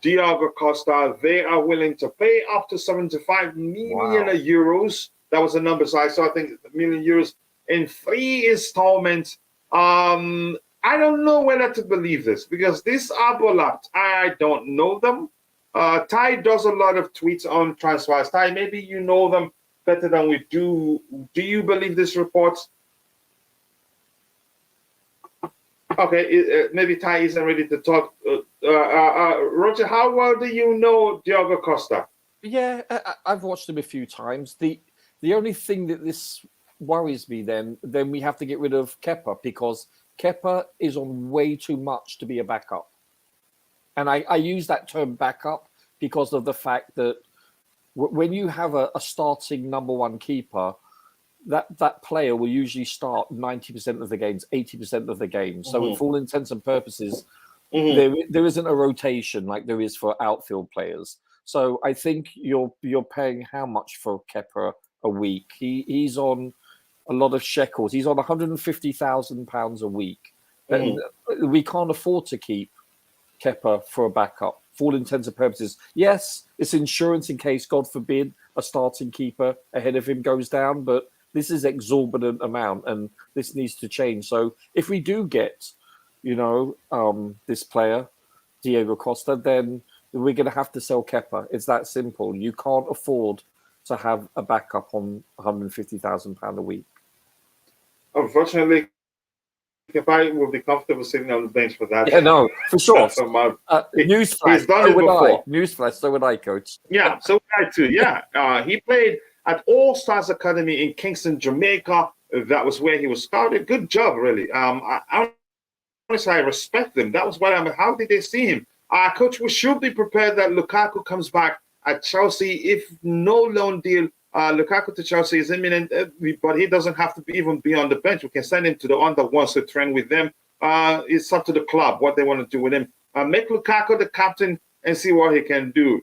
Diogo Costa. They are willing to pay up to 75 million euros. That was the number. So I saw, I think, million euros in 3 installments. I don't know whether to believe this because this Abolat, I don't know them. Ty does a lot of tweets on transfers. Ty, maybe you know them better than we do. Do you believe this report? Okay, maybe Ty isn't ready to talk. Roger, how well do you know Diogo Costa? Yeah, I've watched him a few times. The only thing that this worries me then we have to get rid of Kepa because Kepa is on way too much to be a backup. And I use that term backup because of the fact that when you have a starting number one keeper, that player will usually start 90% of the games, 80% of the games. So for all intents and purposes, there isn't a rotation like there is for outfield players. So I think you're paying how much for Kepa a week? He's on a lot of shekels. He's on £150,000 a week. And we can't afford to keep Kepa for a backup. For all intents and purposes, yes, it's insurance in case, God forbid, a starting keeper ahead of him goes down, but this is exorbitant amount and this needs to change. So if we do get, this player, Diogo Costa, then we're going to have to sell Kepa. It's that simple. You can't afford to have a backup on £150,000 a week. Unfortunately, Kepa will be comfortable sitting on the bench for that. Yeah, no, for sure. Newsflash, he's done it before. Newsflash, so would I, Coach. Yeah, so would I too. Yeah, he played at All Stars Academy in Kingston, Jamaica. That was where he was scouted. Good job, really. Honestly, I respect them. That was what how did they see him? Coach, we should be prepared that Lukaku comes back at Chelsea. If no loan deal, Lukaku to Chelsea is imminent, but he doesn't have to even be on the bench. We can send him to the under ones to train with them. It's up to the club what they want to do with him. Make Lukaku the captain and see what he can do.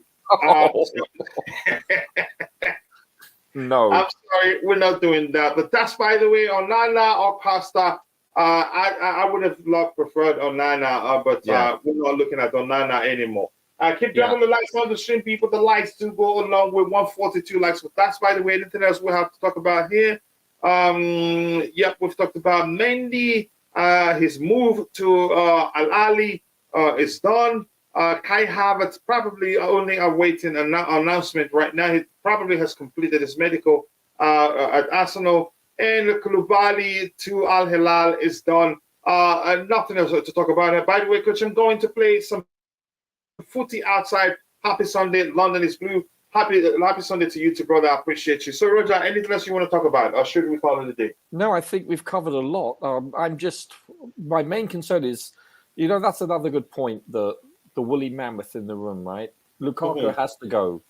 No. I'm sorry, we're not doing that. But that's, by the way, Onana or Costa. I would have preferred Onana, but we're not looking at Onana anymore. Keep dropping the likes on the stream, people. The likes do go along with 142 likes. But that's, by the way, anything else we have to talk about here? Yep, we've talked about Mendy. His move to Al-Ahli is done. Kai Havertz probably only awaiting an announcement right now. He probably has completed his medical at Arsenal. And Koulibaly to Al-Hilal is done. And nothing else to talk about. By the way, Coach, I'm going to play some footy outside. Happy Sunday. London is blue. Happy Sunday to you too, brother. I appreciate you. So, Roger, anything else you want to talk about? Or should we call it a day? No, I think we've covered a lot. My main concern is, that's another good point, the woolly mammoth in the room, right? Lukaku has to go.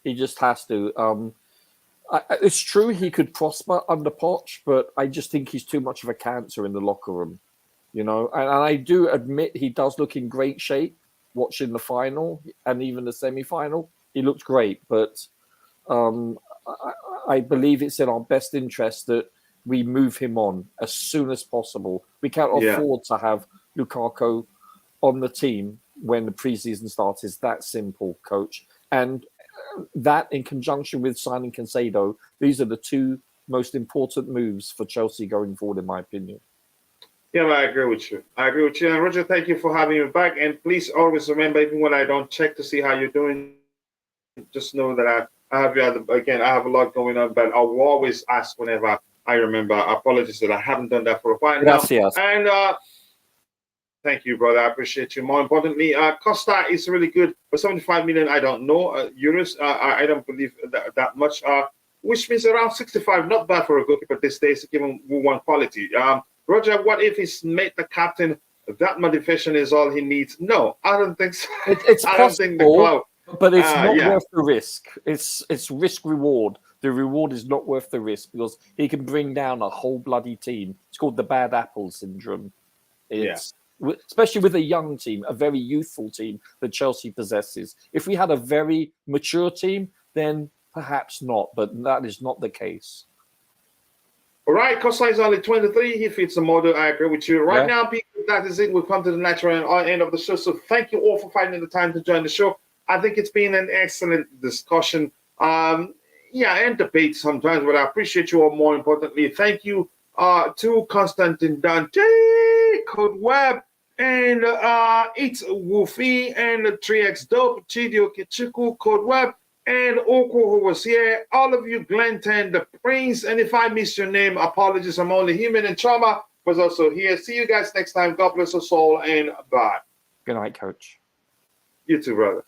He just has to. It's true he could prosper under Poch, but I just think he's too much of a cancer in the locker room, And I do admit he does look in great shape, watching the final and even the semi-final. He looked great, but I believe it's in our best interest that we move him on as soon as possible. We can't afford to have Lukaku on the team when the preseason starts. It's that simple, coach. And that, in conjunction with signing Caicedo, these are the two most important moves for Chelsea going forward, in my opinion. Yeah, I agree with you. And Roger, thank you for having me back. And please always remember, even when I don't check to see how you're doing, just know that I have you again. I have a lot going on, but I will always ask whenever I remember. Apologies that I haven't done that for a while now. And thank you, brother. I appreciate you. More importantly, Costa is really good for 75 million. I don't know euros. I don't believe that much. Which means around 65. Not bad for a goalkeeper these days, given one quality. Roger, what if he's made the captain? That motivation is all he needs. No, I don't think so. It's I don't think the club. But it's not worth the risk. It's risk reward. The reward is not worth the risk because he can bring down a whole bloody team. It's called the bad apple syndrome. Especially with a young team, a very youthful team that Chelsea possesses. If we had a very mature team, then perhaps not. But that is not the case. All right, Costa is only 23. He fits the model. I agree with you. Right now, people, that is it. We've come to the natural end of the show. So thank you all for finding the time to join the show. I think it's been an excellent discussion. And debate sometimes, but I appreciate you all more importantly. Thank you to Constantine Dante, Code Web, and It's Woofy, and 3X Dope, Chidio Kichiku, Code Web, and Oko, who was here. All of you, Glenton, the Prince, and if I missed your name, apologies. I'm only human, and Trauma was also here. See you guys next time. God bless us all, and bye. Good night, Coach. You too, brother.